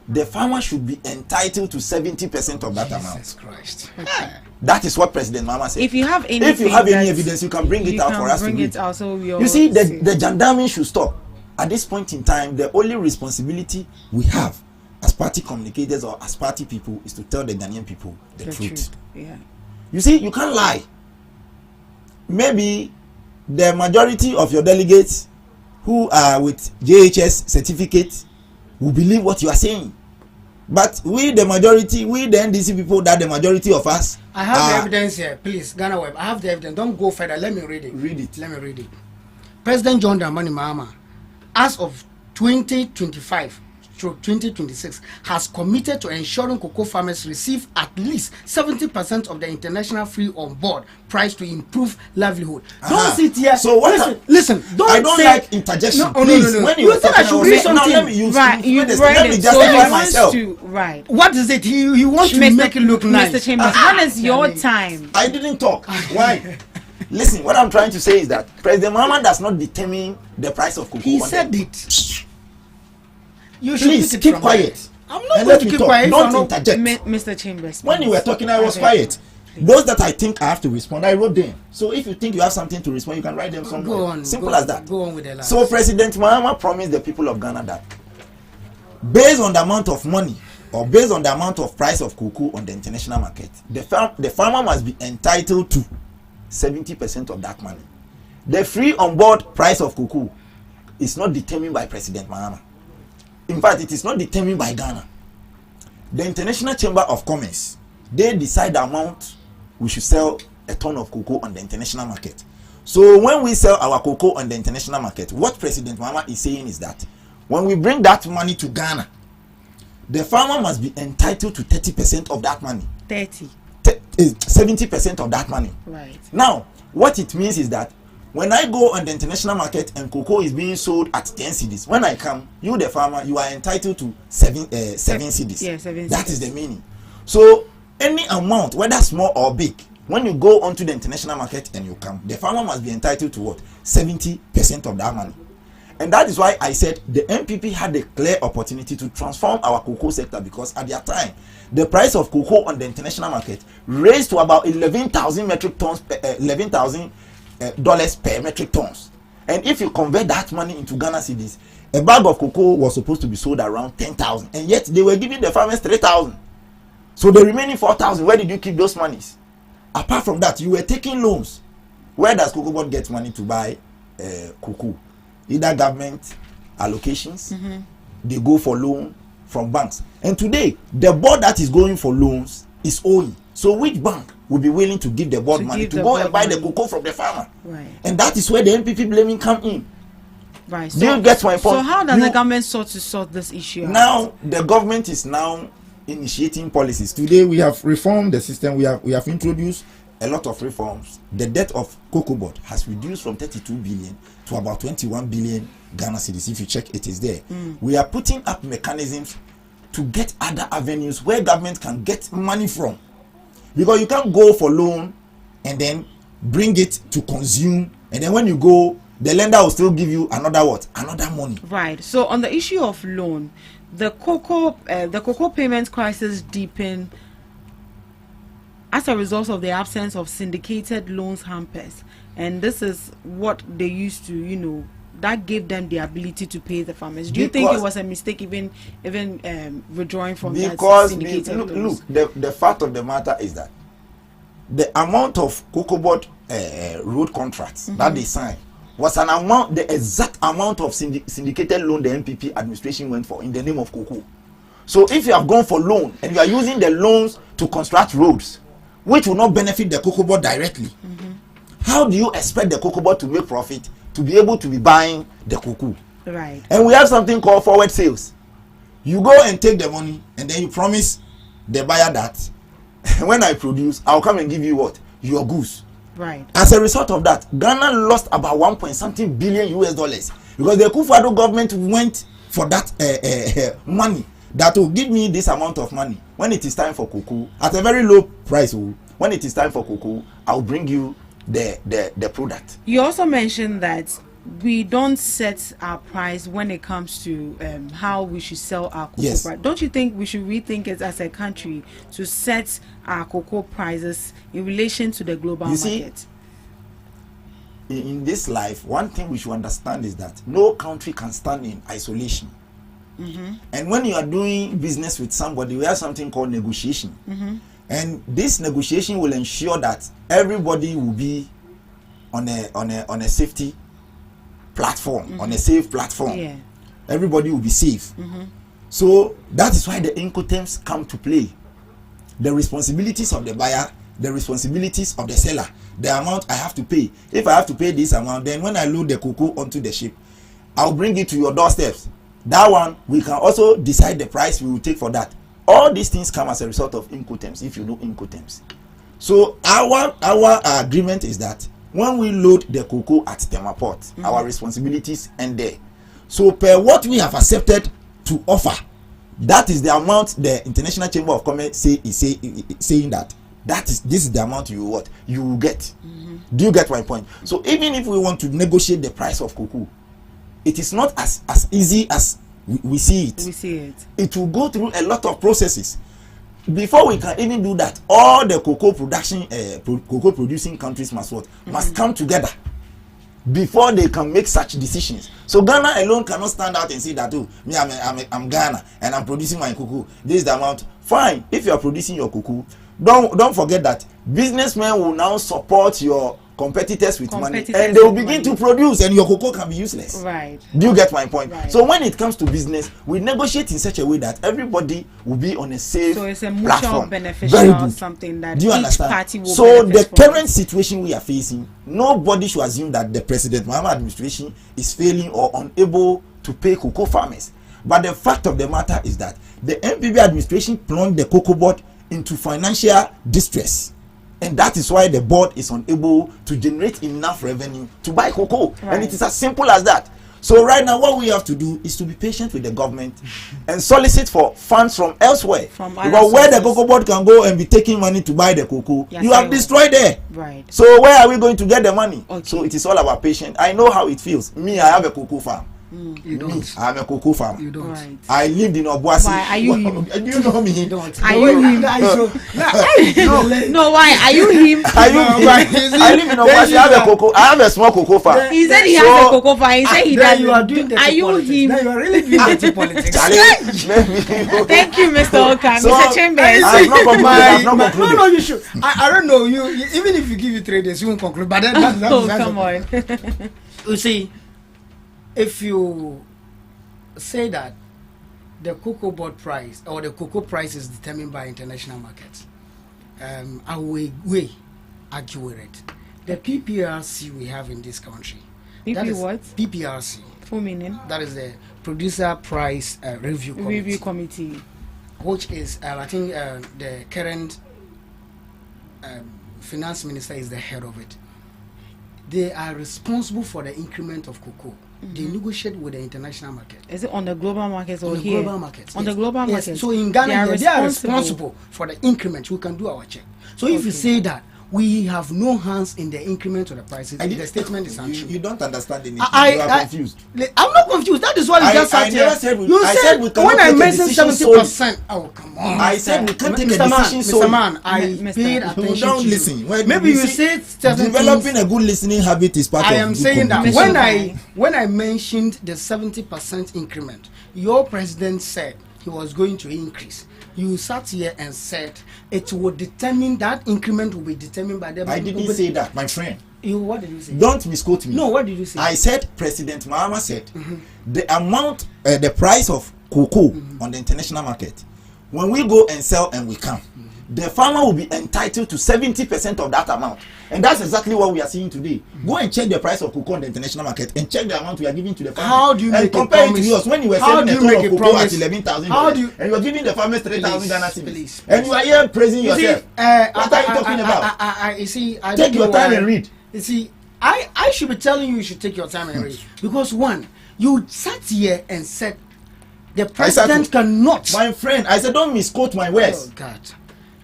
the farmer should be entitled to 70% of that amount. Jesus Christ. That is what President Mahama said. If you have any evidence, you can bring it out for us to read. You see, the gendarmerie should stop. At this point in time, the only responsibility we have as party communicators or as party people is to tell the Ghanaian people the truth. Yeah. You see, you can't lie. Maybe the majority of your delegates who are with JHS certificate will believe what you are saying. But we, the majority, we, the NDC people, that the majority of us. I have the evidence here. Please, Ghana Web. I have the evidence. Don't go further. Let me read it. Let me read it. President John Dramani Mahama, as of 2025 through 2026, has committed to ensuring cocoa farmers receive at least 70% of the international free on board price to improve livelihood. Don't sit here. So what? Listen. I don't like interjection. Please, no. When you said I should read something, let me use. Right, let me justify myself. Right. What is it? He wants to make it look nice. Mr. Chambers, when is your time? I didn't talk. Why? Listen, what I'm trying to say is that President Mahama does not determine the price of cocoa. He said it. You should please keep quiet. I'm not going to keep quiet. Don't interject. Mr. Chambers. When you were talking, I was quiet. Those that I think I have to respond, I wrote them. So if you think you have something to respond, you can write them somewhere. Go on. Simple as that. Go on with the last. So President Mahama promised the people of Ghana that based on the amount of money or based on the amount of price of cocoa on the international market, the farmer must be entitled to 70% of that money. The free on board price of cocoa is not determined by President Mahama. In fact, it is not determined by Ghana. The International Chamber of Commerce, they decide the amount we should sell a ton of cocoa on the international market. So when we sell our cocoa on the international market, what President Mahama is saying is that when we bring that money to Ghana, the farmer must be entitled to 30% of that money. 70% of that money. Right. Now, what it means is that when I go on the international market and cocoa is being sold at 10 cedis, when I come, you the farmer, you are entitled to 7 cedis. Yeah, 7 That is the meaning. So any amount, whether small or big, when you go onto the international market and you come, the farmer must be entitled to what? 70% of that money. And that is why I said the MPP had a clear opportunity to transform our cocoa sector, because at their time, the price of cocoa on the international market raised to about 11,000 metric tons, $11,000 per metric tons. And if you convert that money into Ghana cedis, a bag of cocoa was supposed to be sold around 10,000, and yet they were giving the farmers 3,000. So the remaining 4,000, where did you keep those monies? Apart from that, you were taking loans. Where does Cocoa Board get money to buy cocoa? Either government allocations, they go for loan from banks. And today, the board that is going for loans is owing. So which bank will be willing to give the board money to go and buy the cocoa from the farmer? Right. And that is where the NPP blaming come in. Right. Do you get my point? So how does the government sort this issue out? Now the government is now initiating policies. Today we have reformed the system. We have introduced a lot of reforms. The debt of Cocoa Board has reduced from 32 billion to about 21 billion Ghana cedis. If you check, it is there. We are putting up mechanisms to get other avenues where government can get money from, because you can't go for loan and then bring it to consume, and then when you go, the lender will still give you another money. Right. So on the issue of loan, the cocoa payment crisis deepened as a result of the absence of syndicated loans hampers, and this is what they used to, that gave them the ability to pay the farmers. Do you think it was a mistake even withdrawing from that syndicated loans? Look, the fact of the matter is that the amount of Cocoa Board road contracts that they signed was the exact amount of syndicated loan the NPP administration went for in the name of cocoa. So if you have gone for loan and you are using the loans to construct roads, which will not benefit the Cocoa Board directly, how do you expect the Cocoa Board to make profit to be able to be buying the cocoa? Right. And we have something called forward sales. You go and take the money and then you promise the buyer that when I produce, I'll come and give you what? Your goods. Right. As a result of that, Ghana lost about 1.something billion US dollars because the Akufo-Addo government went for that money that will give me this amount of money when it is time for cocoa at a very low price. When it is time for cocoa, I'll bring you the product. You also mentioned that we don't set our price when it comes to how we should sell our cocoa. Yes. Price. Don't you think we should rethink it as a country to set our cocoa prices in relation to the global market? In this life, one thing we should understand is that no country can stand in isolation. And when you are doing business with somebody, we have something called negotiation. And this negotiation will ensure that everybody will be on a safety platform, on a safe platform. Yeah. Everybody will be safe. So that is why the Incoterms come to play. The responsibilities of the buyer, the responsibilities of the seller, the amount I have to pay. If I have to pay this amount, then when I load the cocoa onto the ship, I'll bring it to your doorsteps. That one, we can also decide the price we will take for that. All these things come as a result of Incoterms, if you know Incoterms. So our agreement is that when we load the cocoa at Tema Port, our responsibilities end there. So per what we have accepted to offer, that is the amount the International Chamber of Commerce saying that this is the amount you will get. Do you get my point? So even if we want to negotiate the price of cocoa, it is not as easy as we see it. We see it. It will go through a lot of processes before we can even do that. All the cocoa producing countries must come together before they can make such decisions. So Ghana alone cannot stand out and say that, oh, me, I'm Ghana and I'm producing my cocoa. This is the amount. Fine, if you are producing your cocoa, don't forget that businessmen will now support your competitors with money, and they will begin to produce, and your cocoa can be useless. Right. Do you get my point? Right. So when it comes to business, we negotiate in such a way that everybody will be on a safe platform. So it's a mutual beneficial something that each party will so the benefit current from. situation we are facing, nobody should assume that the President Mahama administration is failing or unable to pay cocoa farmers. But the fact of the matter is that the NPP administration plunged the Cocoa Board into financial distress. And that is why the board is unable to generate enough revenue to buy cocoa. Right. And it is as simple as that. So right now what we have to do is to be patient with the government and solicit for funds from elsewhere. Because where the Cocoa Board can go and be taking money to buy the cocoa, you have destroyed there. Right. So where are we going to get the money? Okay. So it is all about patience. I know how it feels. Me, I have a cocoa farm. You don't. I'm a cocoa farmer. You don't. Right. I lived in Obuasi. Why are you him? Do you know me? You don't. Are you him? No, why are you him? I live in Obuasi. I have a small cocoa farm. He said he has a cocoa farm. He said he does. You are doing the Are you politics. him? Now you are really doing the politics. Thank you, Mr. Okan. So, Mr. Chambers. I've not concluded. No, you should. I don't know. You even if you give you 3 days, you won't conclude. But that's come on. You see, if you say that the cocoa board price or the cocoa price is determined by international markets, I will argue with it. The PPRC we have in this country. What? PPRC. Full meaning? That is the Producer Price Review Committee. Which is, I think, the current finance minister is the head of it. They are responsible for the increment of cocoa. They negotiate with the international market. Is it on the global markets or on here? The global markets. On the global markets. So in Ghana, they are responsible for the increment. We can do our check. So if you say that we have no hands in the increment of the prices, the statement is untrue. You don't understand anything. You are confused. I'm not confused. That is what you just said. I said You said when I mentioned 70%. Oh, come on. I said we can't take a decision solely. Mr. Man, I paid attention. Don't listen. Maybe you said developing a good listening habit is part of. I am saying that when I mentioned the 70% increment, your president said he was going to increase. You sat here and said it would determine, that increment will be determined by the. I didn't say that, my friend. What did you say? Don't misquote me. No, what did you say? I said President Mahama said the amount, the price of cocoa on the international market, when we go and sell and we come, the farmer will be entitled to 70% of that amount. And that's exactly what we are seeing today. Go and check the price of cocoa on the international market and check the amount we are giving to the farmers. How do you and make compare a promise? It to yours when you were selling a ton of cocoa at $11,000 and you are giving the farmers 3,000 Ghana cedis. And you are here praising yourself. What are you talking about? You see, take your time and read. You see, I should be telling you should take your time and read. Because one, you sat here and said the president cannot. My friend, I said don't misquote my words. Oh God.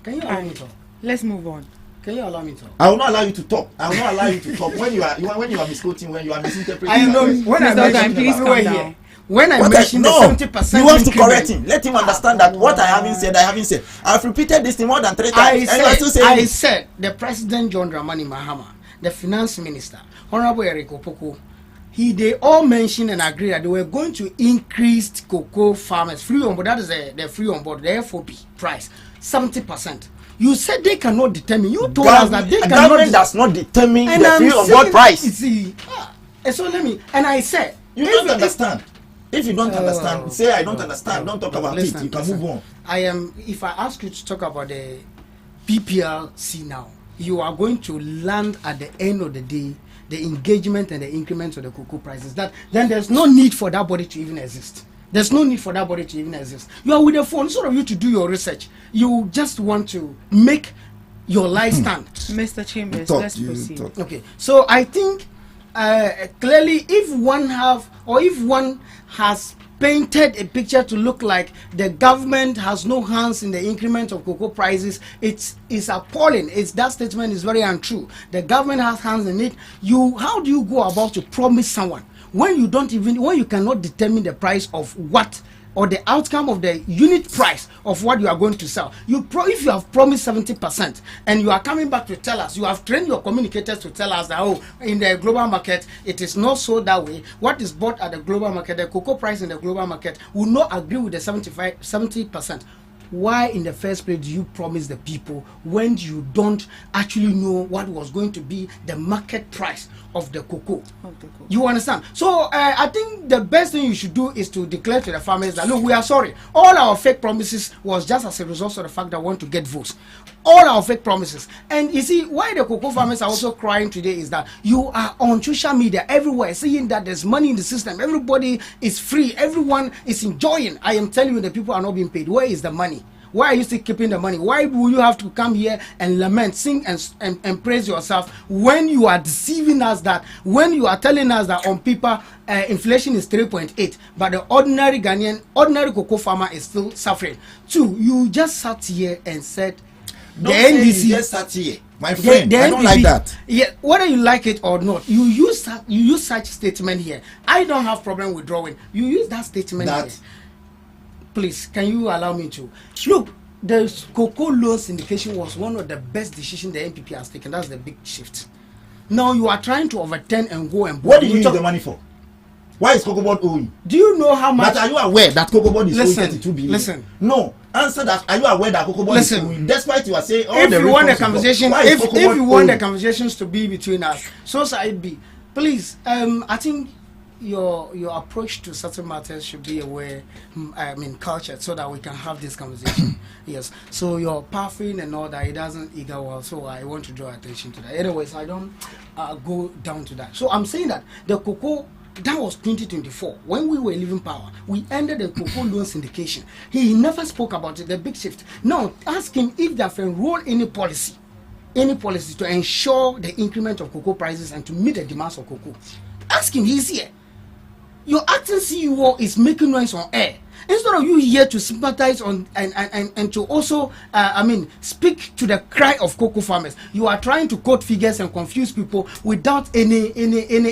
Can you allow me to talk? Let's move on. Can you allow me to talk? I will not allow you to talk. I will not allow you to talk when you are misquoting, when you are misinterpreting. I know when I mentioned please come down. When I mentioned the 70%, you want to correct him. Let him understand that what I haven't said. I've repeated this thing more than 3 times. I said the President John Dramani Mahama, the Finance Minister, Honorable Eric Opoko, they all mentioned and agreed that they were going to increase cocoa farmers free on board. That is the free on board, the FOB price, 70%. You said they cannot determine. You told us that they cannot. Government does not determine the free on board price. See, so let me. And I said, you don't understand. If you don't understand, say I don't understand. Don't talk about it. You can move on. If I ask you to talk about the PPLC now, you are going to land at the end of the day the engagement and the increments of the cocoa prices. Then there's no need for that body to even exist. There's no need for that body to even exist. You are with the phone, sort of you to do your research. You just want to make your life stand. Mr. Chambers, let's proceed. Okay, so I think clearly if one has painted a picture to look like the government has no hands in the increment of cocoa prices, it's appalling. That statement is very untrue. The government has hands in it. How do you go about to promise someone when you cannot determine the price of what or the outcome of the unit price of what you are going to sell? If you have promised 70% and you are coming back to tell us, you have trained your communicators to tell us that in the global market it is not so that way. What is bought at the global market, the cocoa price in the global market will not agree with the 70%. Why in the first place do you promise the people when you don't actually know what was going to be the market price of the cocoa? You understand? So I think the best thing you should do is to declare to the farmers that, look, we are sorry. All our fake promises was just as a result of the fact that we want to get votes. All our fake promises. And you see, why the cocoa farmers are also crying today is that you are on social media everywhere saying that there's money in the system. Everybody is free. Everyone is enjoying. I am telling you, the people are not being paid. Where is the money? Why are you still keeping the money? Why will you have to come here and lament, sing and praise yourself when you are deceiving us, that when you are telling us that on paper inflation is 3.8, but the ordinary Ghanaian, ordinary cocoa farmer is still suffering? Two, you just sat here and said The NDC just sat here. My friend, I don't like that. Yeah, whether you like it or not, you use such statement here. I don't have problem with drawing. You use that statement here. Please, can you allow me to look? The cocoa loan syndication was one of the best decisions the NPP has taken. That's the big shift. Now you are trying to overturn and go and. What did you use the money for? Why is Cocoa Board owing? Do you know how much? But are you aware that Cocoa Board is owing 32 billion? Listen. No. Answer that. Are you aware that Cocoa Board is owing? Despite you are saying all if the you want the conversation, if you want the owing? conversations to be between us, so shall it be. Please, I think your approach to certain matters should be cultured, so that we can have this conversation. Yes. So your pathing and all that, it doesn't equal well. So I want to draw attention to that. Anyways, I don't go down to that. So I'm saying that the cocoa. That was 2024 when we were leaving power. We ended the cocoa loan syndication. He never spoke about it, the big shift. Now ask him if they have enrolled any policy to ensure the increment of cocoa prices and to meet the demands of cocoa. Ask him, he's here. Your acting CEO is making noise on air. Instead of you here to sympathize on and to also speak to the cry of cocoa farmers, you are trying to quote figures and confuse people without any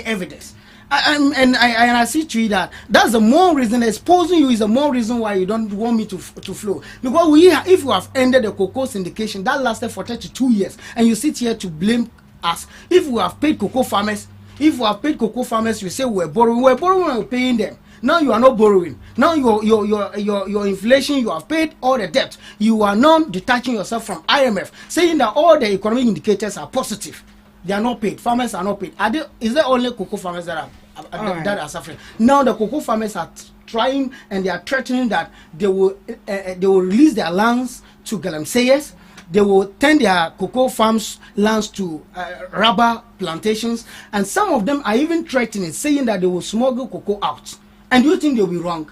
evidence. I see to you that's the more reason. Exposing you is the more reason why you don't want me to flow. Because if you have ended the cocoa syndication that lasted for 32 years, and you sit here to blame us, if we have paid cocoa farmers, you say we're borrowing, we're paying them. Now you are not borrowing. Now your inflation, you have paid all the debt. You are not detaching yourself from IMF, saying that all the economic indicators are positive. They are not paid. Farmers are not paid. Is there only cocoa farmers that are suffering? Now the cocoa farmers are trying and they are threatening that they will release their lands to galamseyers. They will turn their cocoa farms lands to rubber plantations, and some of them are even threatening, saying that they will smuggle cocoa out. And do you think they'll be wrong?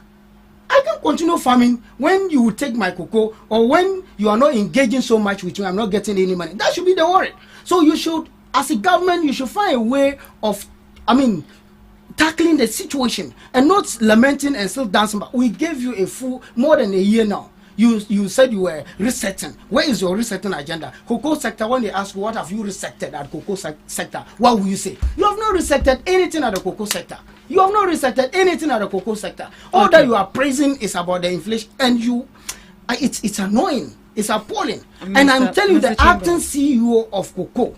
I can continue farming when you take my cocoa, or when you are not engaging so much with me, I'm not getting any money. That should be the worry. So you should, as a government, you should find a way of, tackling the situation and not lamenting and still dancing. But we gave you a full more than a year now. You said you were resetting. Where is your resetting agenda? Cocoa sector, when they ask you what have you resetted at cocoa sector, what will you say? You have not resetted anything at the cocoa sector. You have not resetted anything at the cocoa sector. All that you are praising is about the inflation, and it's annoying. It's appalling. And I'm telling you, the acting CEO of cocoa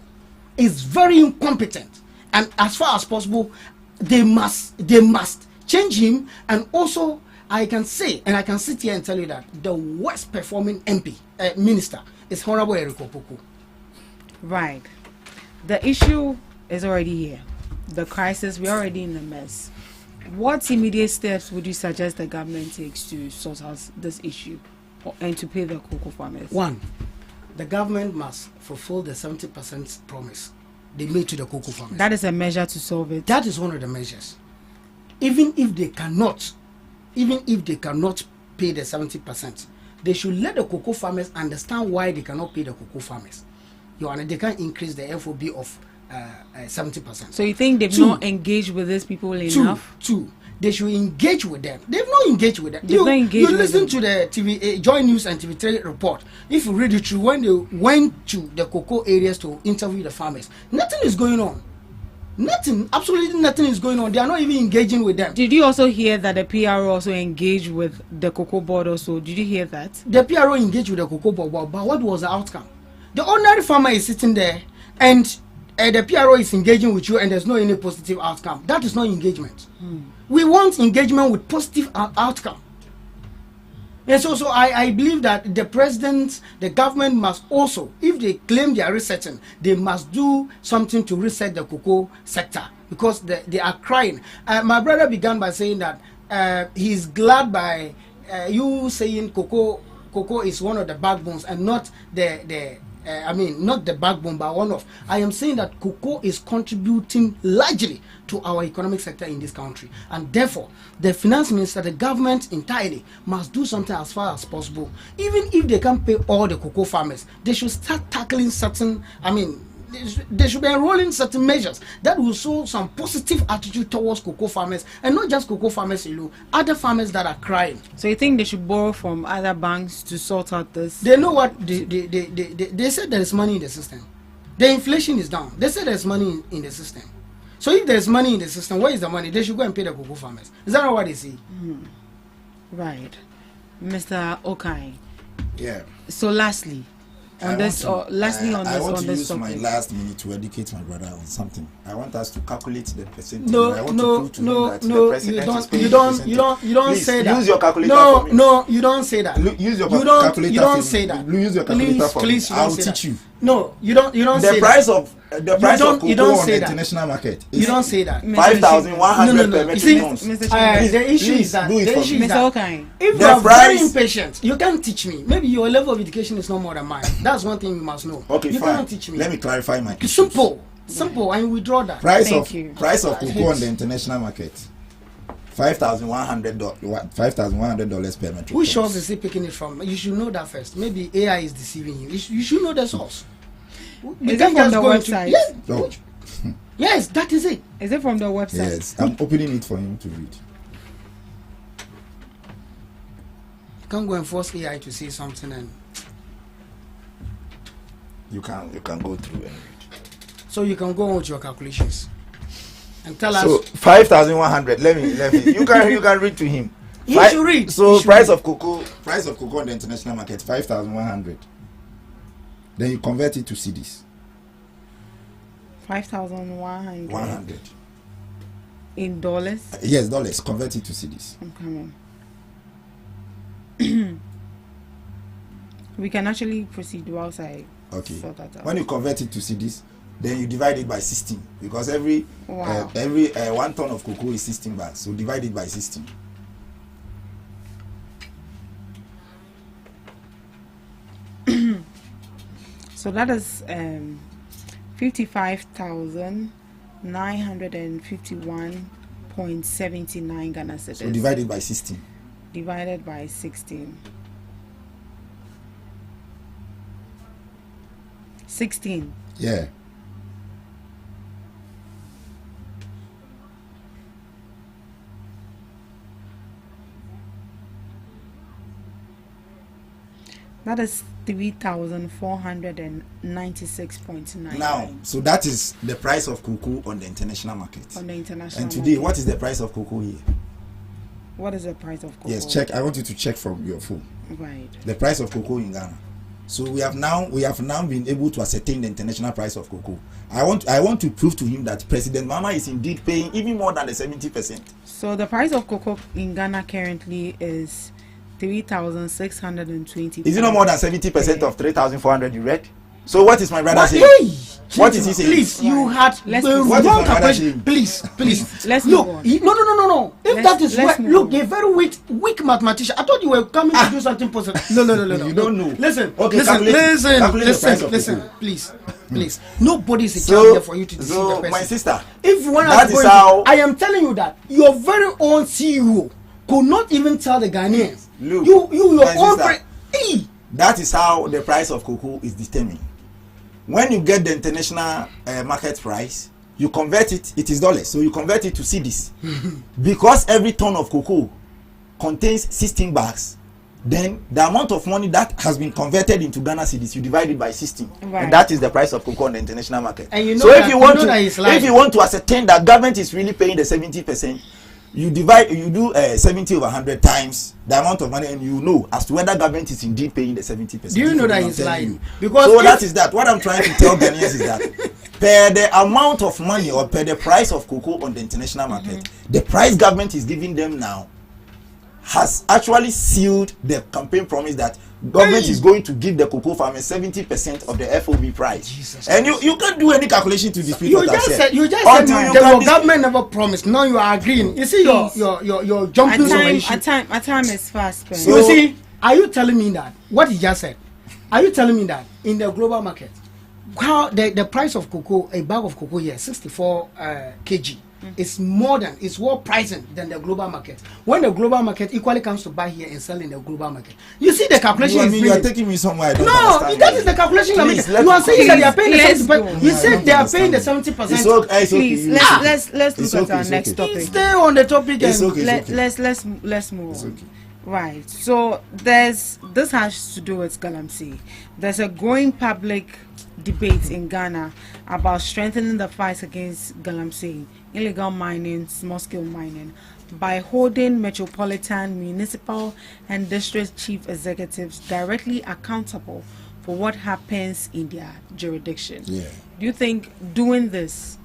is very incompetent. And as far as possible, they must change him. And also, I can say, and I can sit here and tell you that the worst performing minister is Honorable Eriko Poku. Right. The issue is already here. The crisis, we're already in the mess. What immediate steps would you suggest the government takes to sort out this issue and to pay the cocoa farmers? One, the government must fulfill the 70% promise they made to the cocoa farmers. That is a measure to solve it. That is one of the measures. Even if they cannot pay the 70%, they should let the cocoa farmers understand why they cannot pay the cocoa farmers. They can't increase the FOB of 70%. So you think they've not engaged with these people enough? Two. They should engage with them. They've not engaged with them. You listen to the TV Joy News and TV3 report. If you read it through, when they went to the cocoa areas to interview the farmers, nothing is going on. Nothing, absolutely nothing is going on. They are not even engaging with them. Did you also hear that the PRO also engaged with the cocoa board also? Did you hear that? The PRO engaged with the cocoa board, but what was the outcome? The ordinary farmer is sitting there and the PRO is engaging with you and there's no any positive outcome. That is not engagement. We want engagement with positive outcome. And so I believe that the president, the government must also, if they claim they are resetting, they must do something to reset the cocoa sector, because they are crying. My brother began by saying that he's glad by you saying cocoa is one of the backbones and not not the backbone, but one of. I am saying that cocoa is contributing largely to our economic sector in this country, and therefore the finance minister, the government entirely, must do something as far as possible. Even if they can't pay all the cocoa farmers, they should start tackling certain, they should be enrolling certain measures that will show some positive attitude towards cocoa farmers, and not just cocoa farmers alone, other farmers that are crying. So you think they should borrow from other banks to sort out this? They know what they said there is money in the system. The inflation is down. They said there's money in the system. So if there's money in the system, where is the money? They should go and pay the cocoa farmers. Is that not what they say? Right. Mr. Okai. Yeah. So lastly, on this topic. I want to use my last minute to educate my brother on something. I want us to calculate the percentage. No, I want no, to prove to no, him that no. the president You don't Please, say that. Use your calculator for me. No, you don't say that. Use your calculator. You don't for say me. that. Use your calculator for please, me. You I'll don't say teach that. you. No, you don't say the price that. of the price of cocoa on the that. international market. You don't say that. 5,100 per metric tons. The issue is that if you are very impatient, you can't teach me. Maybe your level of education is no more than mine. That's one thing you must know. Okay, you fine. cannot teach me. Let me clarify my issue. Simple, and withdraw that. Price of cocoa on the international market. $5,100 per metric. Which source is he picking it from? You should know that first. Maybe AI is deceiving you. You should know the source. Is it from the website? Yes, that is it. Is it from the website? Yes, I'm opening it for him to read. You can't go and force AI to say something, and you can go through and read. So you can go on with your calculations and tell so us. 5,100. Let me. You can read to him. You should read. So price of cocoa on the international market 5,100. Then you convert it to cedis. 5,100. 100. In dollars? Yes, dollars. Convert it to cedis. I'm coming. We can actually proceed whilst I sort that out. When you convert it to cedis, then you divide it by 16 because every 1 ton of cocoa is 16 bags. So divide it by 16. So that is 55,951.79 Ghana cedis. So divided by 16. Divided by 16. 16. Yeah. That is 3,496.9. Now, so that is the price of cocoa on the international market. On the international And today, market. what is the price of cocoa here? What is the price of cocoa? Yes, check. I want you to check from your phone. Right. The price of cocoa in Ghana. So we have now been able to ascertain the international price of cocoa. I want to prove to him that President Mama is indeed paying even more than the 70%. So the price of cocoa in Ghana currently is 3,620. Is it not more than 70% of 3,400 you read? So what is my brother saying? What is he saying? Please, you had the wrong calculation. Please. Let's look. No. If that is what, look, a very weak mathematician. I thought you were coming to do something positive. No. You don't know. Listen. Okay, Listen. Please. Nobody is a child here for you to deceive the person. My sister. If you want to go, I am telling you that your very own CEO could not even tell the Ghanaians. Look, your own that is how the price of cocoa is determined. When you get the international market price, you convert it. It is dollars, so you convert it to cedis. Because every ton of cocoa contains 16 bags, then the amount of money that has been converted into Ghana cedis, you divide it by 16, and that is the price of cocoa on the international market. And you know so that, if you want to ascertain that government is really paying the 70%, you do 70 over 100 times the amount of money, and you know as to whether government is indeed paying the 70%. Do you know that he's lying? Because so that is that. What I'm trying to tell Ghanaians is that per the amount of money or per the price of cocoa on the international market, the price government is giving them now has actually sealed the campaign promise that government is going to give the cocoa farmers 70% of the FOB price. Jesus and you can't do any calculation to dispute what I said. You just said the government never promised. Now you are agreeing. You see your jumping over issue. At time is fast spent. So, you see, are you telling me that what you just said? Are you telling me that in the global market, how the price of cocoa, a bag of cocoa here, 64 kg. It's more than, it's more pricing than the global market. When the global market equally comes to buy here and sell in the global market, you see the calculation. You are taking me somewhere. I don't no, understand that is the calculation. You are saying that they are paying the 70%. You said they are paying the 70%. It's okay. Please, let's look at our next topic. Stay on the topic. It's okay. Let's move on. Right. So this has to do with Galamsey. There's a growing public debate in Ghana about strengthening the fight against Galamsey, illegal mining, small-scale mining, by holding metropolitan, municipal, and district chief executives directly accountable for what happens in their jurisdiction. Yeah. Do you think doing this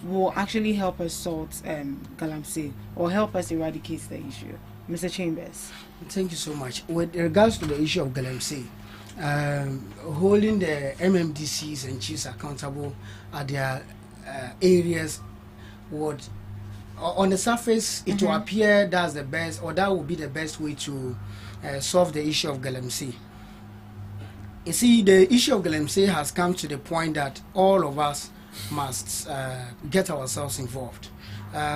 will actually help us sort Galamsey or help us eradicate the issue? Mr. Chambers. Thank you so much. With regards to the issue of Galamsey, holding the MMDCs and chiefs accountable at their areas would, on the surface, it will appear that's the best, or that would be the best way to solve the issue of Galamsey. You see, the issue of Galamsey has come to the point that all of us must get ourselves involved.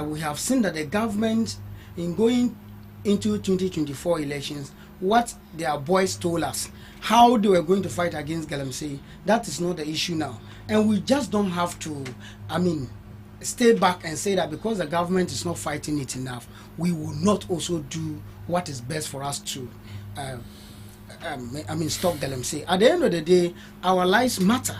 We have seen that the government, in going into 2024 elections, what their boys told us, how they were going to fight against Galamsey, that is not the issue now. And we just don't have to, stay back and say that because the government is not fighting it enough, we will not also do what is best for us to stop Galamsey. At the end of the day, our lives matter.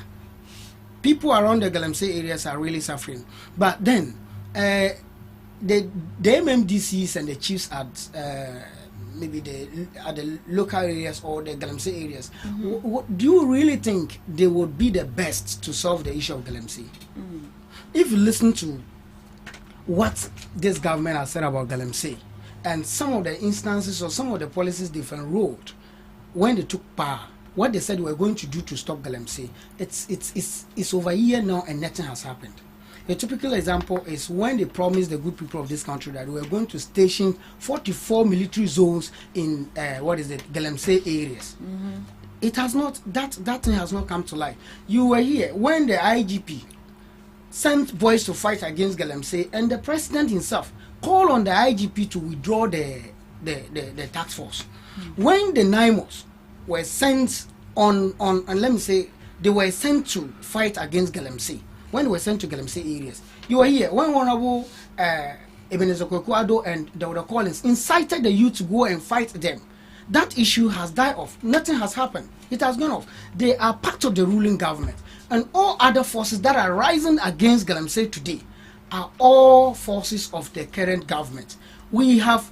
People around the Galamsey areas are really suffering. But then, the MMDCs and the chiefs at maybe at the local areas or the Galamsey areas, do you really think they would be the best to solve the issue of Galamsey? If you listen to what this government has said about Galamsey and some of the instances or some of the policies they've enrolled when they took power, what they said they were going to do to stop Galamsey, it's over a year now and nothing has happened. A typical example is when they promised the good people of this country that we were going to station 44 military zones in Galamsey areas. It has not, that thing has not come to life. You were here when the IGP sent boys to fight against Galamsey, and the president himself called on the IGP to withdraw the task force. When the NIMOs were sent on and let me say, they were sent to fight against Galamsey. When they were sent to Galamsey areas, you were here. When Honorable Ebenezer Kwekuado and Dr. Collins incited the youth to go and fight them, that issue has died off. Nothing has happened. It has gone off. They are part of the ruling government. And all other forces that are rising against Galamsey today are all forces of the current government. We have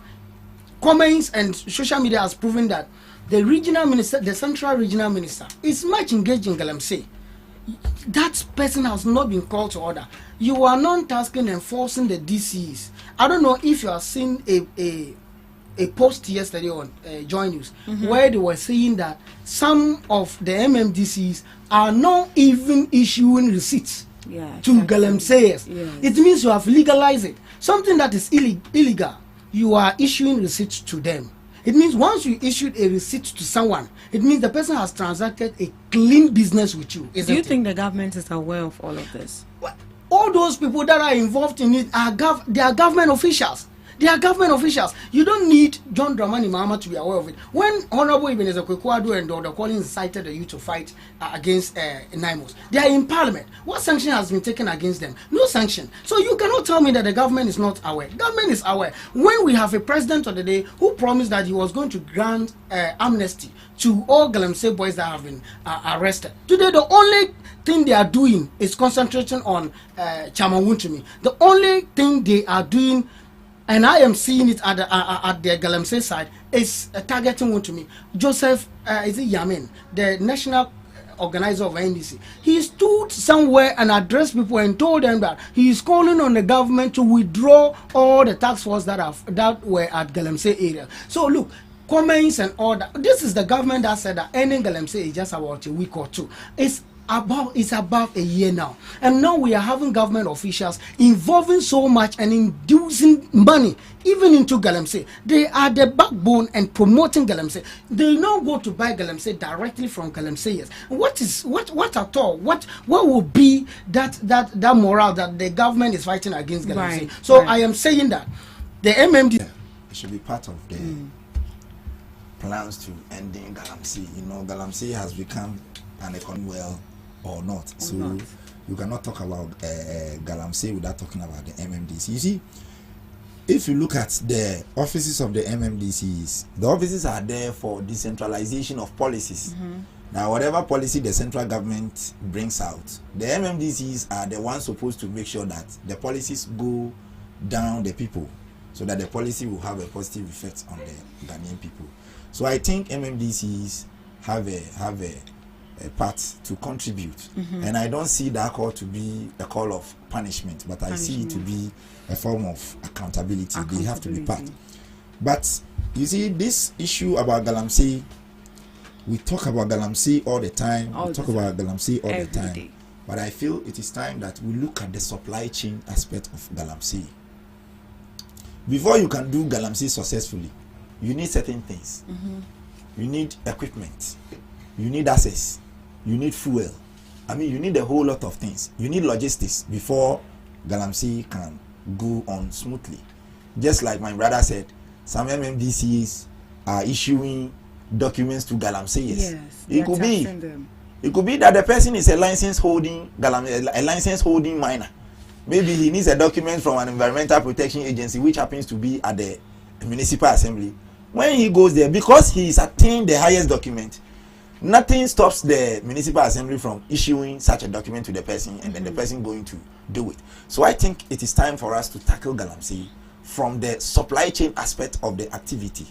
comments and social media has proven that the regional minister, the central regional minister, is much engaged in Galamsey. That person has not been called to order. You are non-tasking enforcing the DCs. I don't know if you have seen a post yesterday on Joy News where they were saying that some of the MMDCs are not even issuing receipts to Galamseyers. It means you have legalized it. Something that is illegal, you are issuing receipts to them. It means once you issued a receipt to someone, it means the person has transacted a clean business with you. Do you think the government is aware of all of this? All those people that are involved in it they are government officials. They are government officials. You don't need John Dramani Mahama to be aware of it. When Honorable Ebenezer Kwekuado and Dr. Collins incited the youth to fight against NIMOs, they are in Parliament. What sanction has been taken against them? No sanction. So you cannot tell me that the government is not aware. Government is aware. When we have a president of the day who promised that he was going to grant amnesty to all Galamsey boys that have been arrested. Today, the only thing they are doing is concentrating on Chairman Wuntumi. The only thing they are doing, and I am seeing it at the Galamsey side, is targeting Wuntumi. Joseph, is it Yamin, the national organizer of NDC? He stood somewhere and addressed people and told them that he is calling on the government to withdraw all the task force that were at Galamsey area. So look, comments and all that. This is the government that said that ending Galamsey is just about a week or two. It's it's above a year now, and now we are having government officials involving so much and inducing money even into Galamsey. They are the backbone and promoting Galamsey. They now go to buy Galamsey directly from Galamseyers. What at all? What will be that morale that the government is fighting against Galamsey? Right, So right. I am saying that the MMD it should be part of the plans to ending Galamsey. You know, Galamsey has become an economy well or not. So you cannot talk about Galamsey without talking about the MMDC. You see, if you look at the offices of the MMDCs, the offices are there for decentralization of policies. Now, whatever policy the central government brings out, the MMDCs are the ones supposed to make sure that the policies go down the people, so that the policy will have a positive effect on the Ghanaian people. So I think MMDCs have a part to contribute, and I don't see that call to be a call of punishment, but I see it to be a form of accountability. They have to be part. But you see, this issue about Galamsey, we talk about Galamsey all the time. Every day. But I feel it is time that we look at the supply chain aspect of Galamsey. Before you can do Galamsey successfully, you need certain things. You need equipment, you need access, you need fuel. I mean, you need a whole lot of things. You need logistics before Galamsey can go on smoothly. Just like my brother said, some MMDCs are issuing documents to Galamseyers. Yes, it could be that the person is a license holding miner. Maybe he needs a document from an environmental protection agency, which happens to be at the municipal assembly. When he goes there, because he is attained the highest document, nothing stops the municipal assembly from issuing such a document to the person, and then the person going to do it. So I think it is time for us to tackle Galamsey from the supply chain aspect of the activity.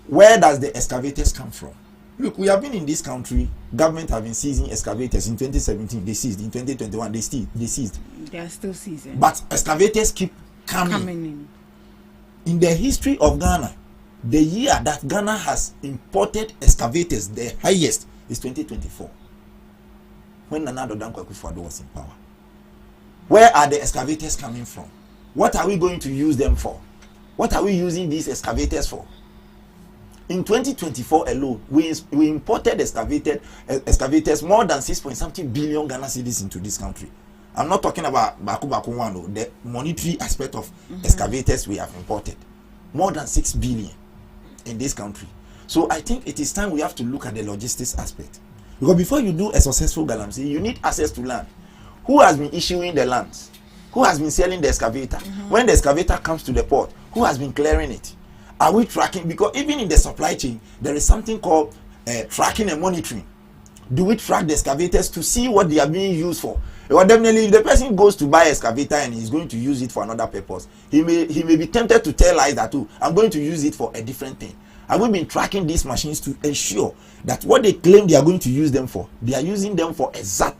Where does the excavators come from? Look, we have been in this country, government have been seizing excavators. In 2017 they seized, in 2021 they seized. They are still seizing. But excavators keep coming in. In the history of Ghana, the year that Ghana has imported excavators, the highest, is 2024, when Nana Addo Dankwa Akufo-Addo was in power. Where are the excavators coming from? What are we going to use them for? What are we using these excavators for? In 2024 alone, we imported excavators more than 6.something billion Ghana cedis into this country. I'm not talking about Baku Wano, the monetary aspect of excavators we have imported. More than 6 billion in this country. So I think it is time we have to look at the logistics aspect. Because before you do a successful Galamsey, you need access to land. Who has been issuing the lands? Who has been selling the excavator? When the excavator comes to the port, who has been clearing it? Are we tracking? Because even in the supply chain, there is something called tracking and monitoring. Do we track the excavators to see what they are being used for? Well, definitely, if the person goes to buy an excavator and he's going to use it for another purpose, he may be tempted to tell lies that, I'm going to use it for a different thing. Have we been tracking these machines to ensure that what they claim they are going to use them for, they are using them for exact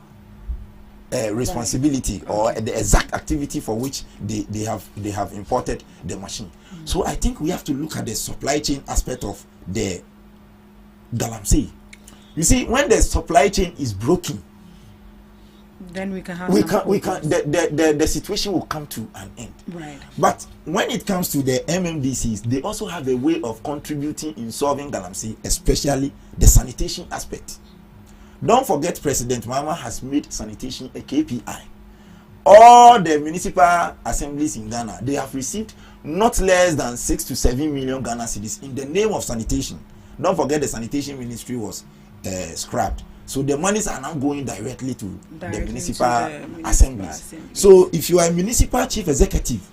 responsibility or the exact activity for which they have imported the machine? So I think we have to look at the supply chain aspect of the Galamsey. You see, when the supply chain is broken, then we can have the situation will come to an end. Right. But when it comes to the MMDCs, they also have a way of contributing in solving Galamsey, especially the sanitation aspect. Don't forget, President Mahama has made sanitation a KPI. All the municipal assemblies in Ghana, they have received not less than 6 to 7 million Ghana cedis in the name of sanitation. Don't forget, the sanitation ministry was scrapped. So the monies are now going directly to the municipal assemblies. So if you are a municipal chief executive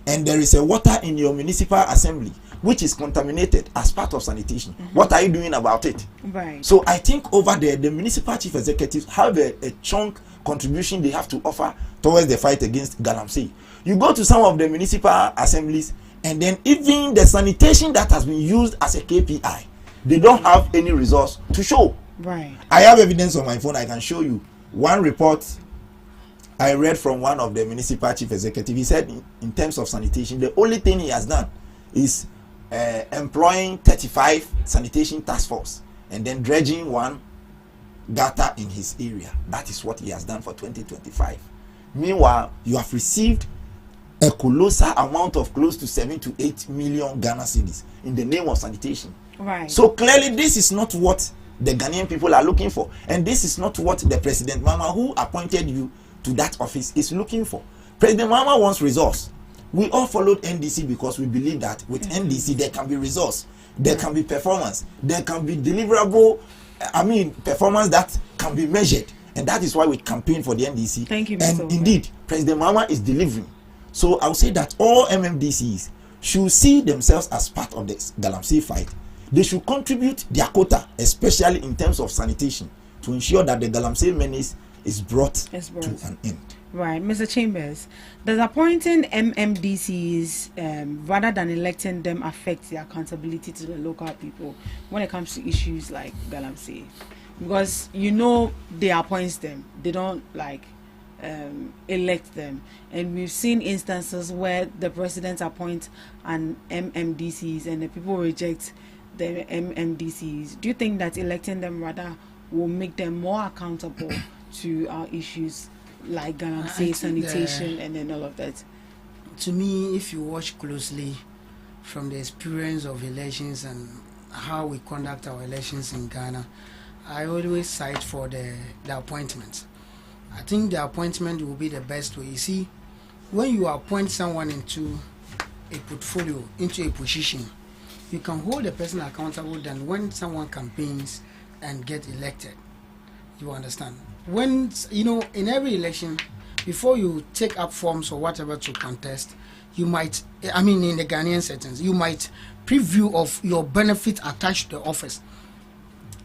and there is a water in your municipal assembly which is contaminated as part of sanitation, what are you doing about it? Right. So I think over there, the municipal chief executives have a chunk contribution they have to offer towards the fight against Galamsey. You go to some of the municipal assemblies, and then even the sanitation that has been used as a KPI, they don't have any resource to show. Right. I have evidence on my phone. I can show you one report I read from one of the municipal chief executive. He said in terms of sanitation, the only thing he has done is employing 35 sanitation task force and then dredging one gutter in his area. That is what he has done for 2025. Meanwhile, you have received a colossal amount of close to 7 to 8 million Ghana cedis in the name of sanitation. Right. So clearly, this is not what the Ghanaian people are looking for, and this is not what the President Mama, who appointed you to that office, is looking for. President Mama wants resource. We all followed NDC because we believe that with NDC there can be resource, there can be performance, there can be deliverable, performance that can be measured, and that is why we campaign for the NDC. Thank you, Mr. And Oka. indeed, President Mama is delivering. So I'll say that all MMDCs should see themselves as part of the Galamsey fight. They should contribute their quota, especially in terms of sanitation, to ensure that the Galamsey menace is brought to an end. Right, Mr. Chambers, does appointing MMDCs rather than electing them affect the accountability to the local people when it comes to issues like Galamsey? Because they appoint them, they don't elect them, and we've seen instances where the president appoints an MMDCs and the people reject the MMDCs. Do you think that electing them rather will make them more accountable to our issues like Galamsey, sanitation, and then all of that? To me, if you watch closely from the experience of elections and how we conduct our elections in Ghana, I always cite for the appointments. I think the appointment will be the best way. You see, when you appoint someone into a portfolio, into a position, you can hold a person accountable than when someone campaigns and get elected. You understand? When, in every election, before you take up forms or whatever to contest, you might, in the Ghanaian settings, you might preview of your benefit attached to the office.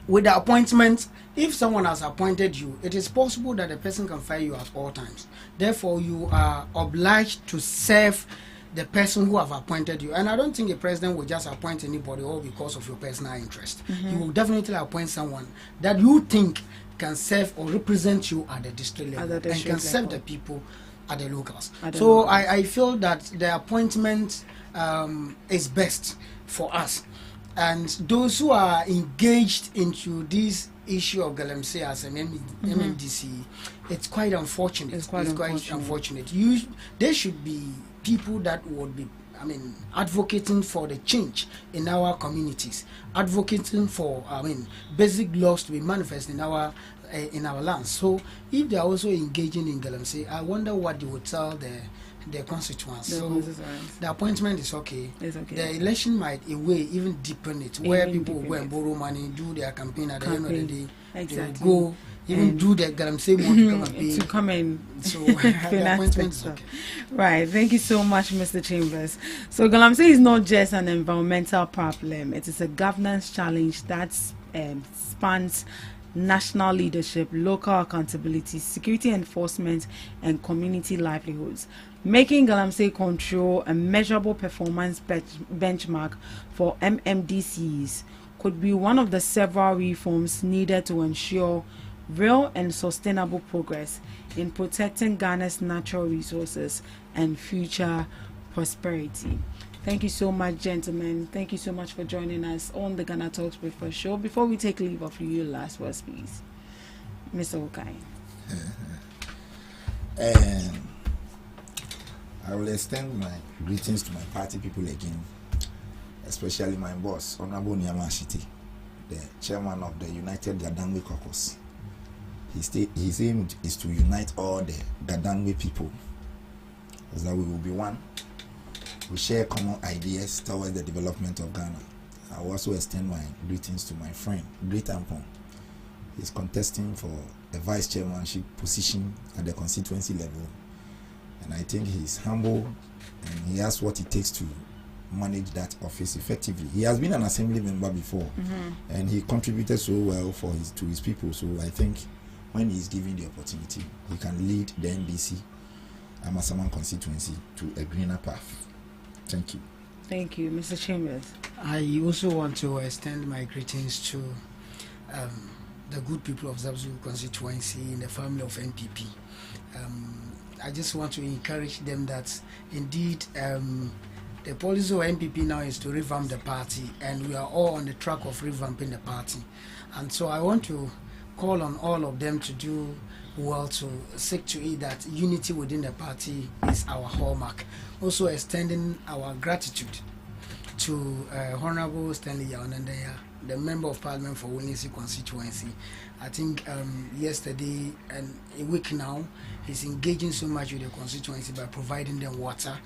With the appointment, if someone has appointed you, it is possible that the person can fire you at all times. Therefore, you are obliged to serve the person who have appointed you. And I don't think a president will just appoint anybody all because of your personal interest. He will definitely appoint someone that you think can serve or represent you at the district level and can serve the people at the locals. So I feel that the appointment is best for us. And those who are engaged into this issue of Galamsey as an MMDC, it's quite unfortunate. It's quite unfortunate. There should be people that would be, advocating for the change in our communities, advocating for, basic laws to be manifest in our lands. So if they are also engaging in Galamsey, I wonder what they would tell their constituents. So the appointment is okay. It's okay. The election might even deepen it, where people will go and borrow money, do their campaign at the end of the day. Exactly. They will go even do the Galamsey money to come in. So the appointment is okay. Right. Thank you so much, Mr. Chambers. So Galamsey is not just an environmental problem; it is a governance challenge that spans national leadership, local accountability, security enforcement, and community livelihoods, making Galamsey Control a measurable performance benchmark for MMDCs could be one of the several reforms needed to ensure real and sustainable progress in protecting Ghana's natural resources and future prosperity. Thank you so much, gentlemen. Thank you so much for joining us on the Ghana Talks Breakfast Show. Before we take leave of you, last words, please. Mr. Okai. I will extend my greetings to my party people again, especially my boss, Honorable Nyamashiti, the chairman of the United Gadangwe Caucus. His aim is to unite all the Gadangwe people, so that we will be one. We share common ideas towards the development of Ghana. I will also extend my greetings to my friend, Great Ampon. He's contesting for a vice chairmanship position at the constituency level. And I think he's humble and he has what it takes to manage that office effectively. He has been an assembly member before and he contributed so well to his people. So I think when he's given the opportunity, he can lead the NDC Amasaman constituency to a greener path. Thank you. Thank you, Mr. Chambers. I also want to extend my greetings to the good people of Zabzu constituency in the family of NPP. I just want to encourage them that indeed the policy of NPP now is to revamp the party, and we are all on the track of revamping the party. And so I want to call on all of them to do well, to seek to it that unity within the party is our hallmark. Also extending our gratitude to Honorable Stanley Yaonandaya, the Member of Parliament for Winesi constituency. I think yesterday and a week now, he's engaging so much with the constituency by providing them water.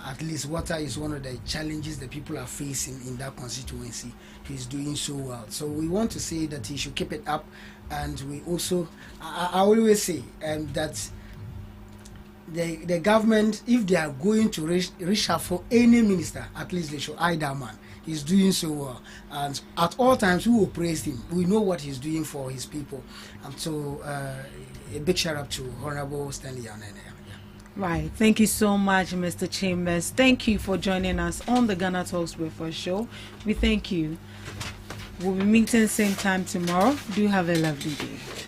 At least water is one of the challenges that people are facing in that constituency. He's doing so well. So we want to say that he should keep it up. And we also, I always say that the government, if they are going to reshuffle any minister, at least they should eye that man. He's doing so well, and at all times we will praise him. We know what he's doing for his people, and so a big shout out to Honorable Stanley Yaonandaya. Right. Thank you so much, Mr. Chambers. Thank you for joining us on the Ghana Talks Breakfast Show. We thank you. We'll be meeting same time tomorrow. Do have a lovely day.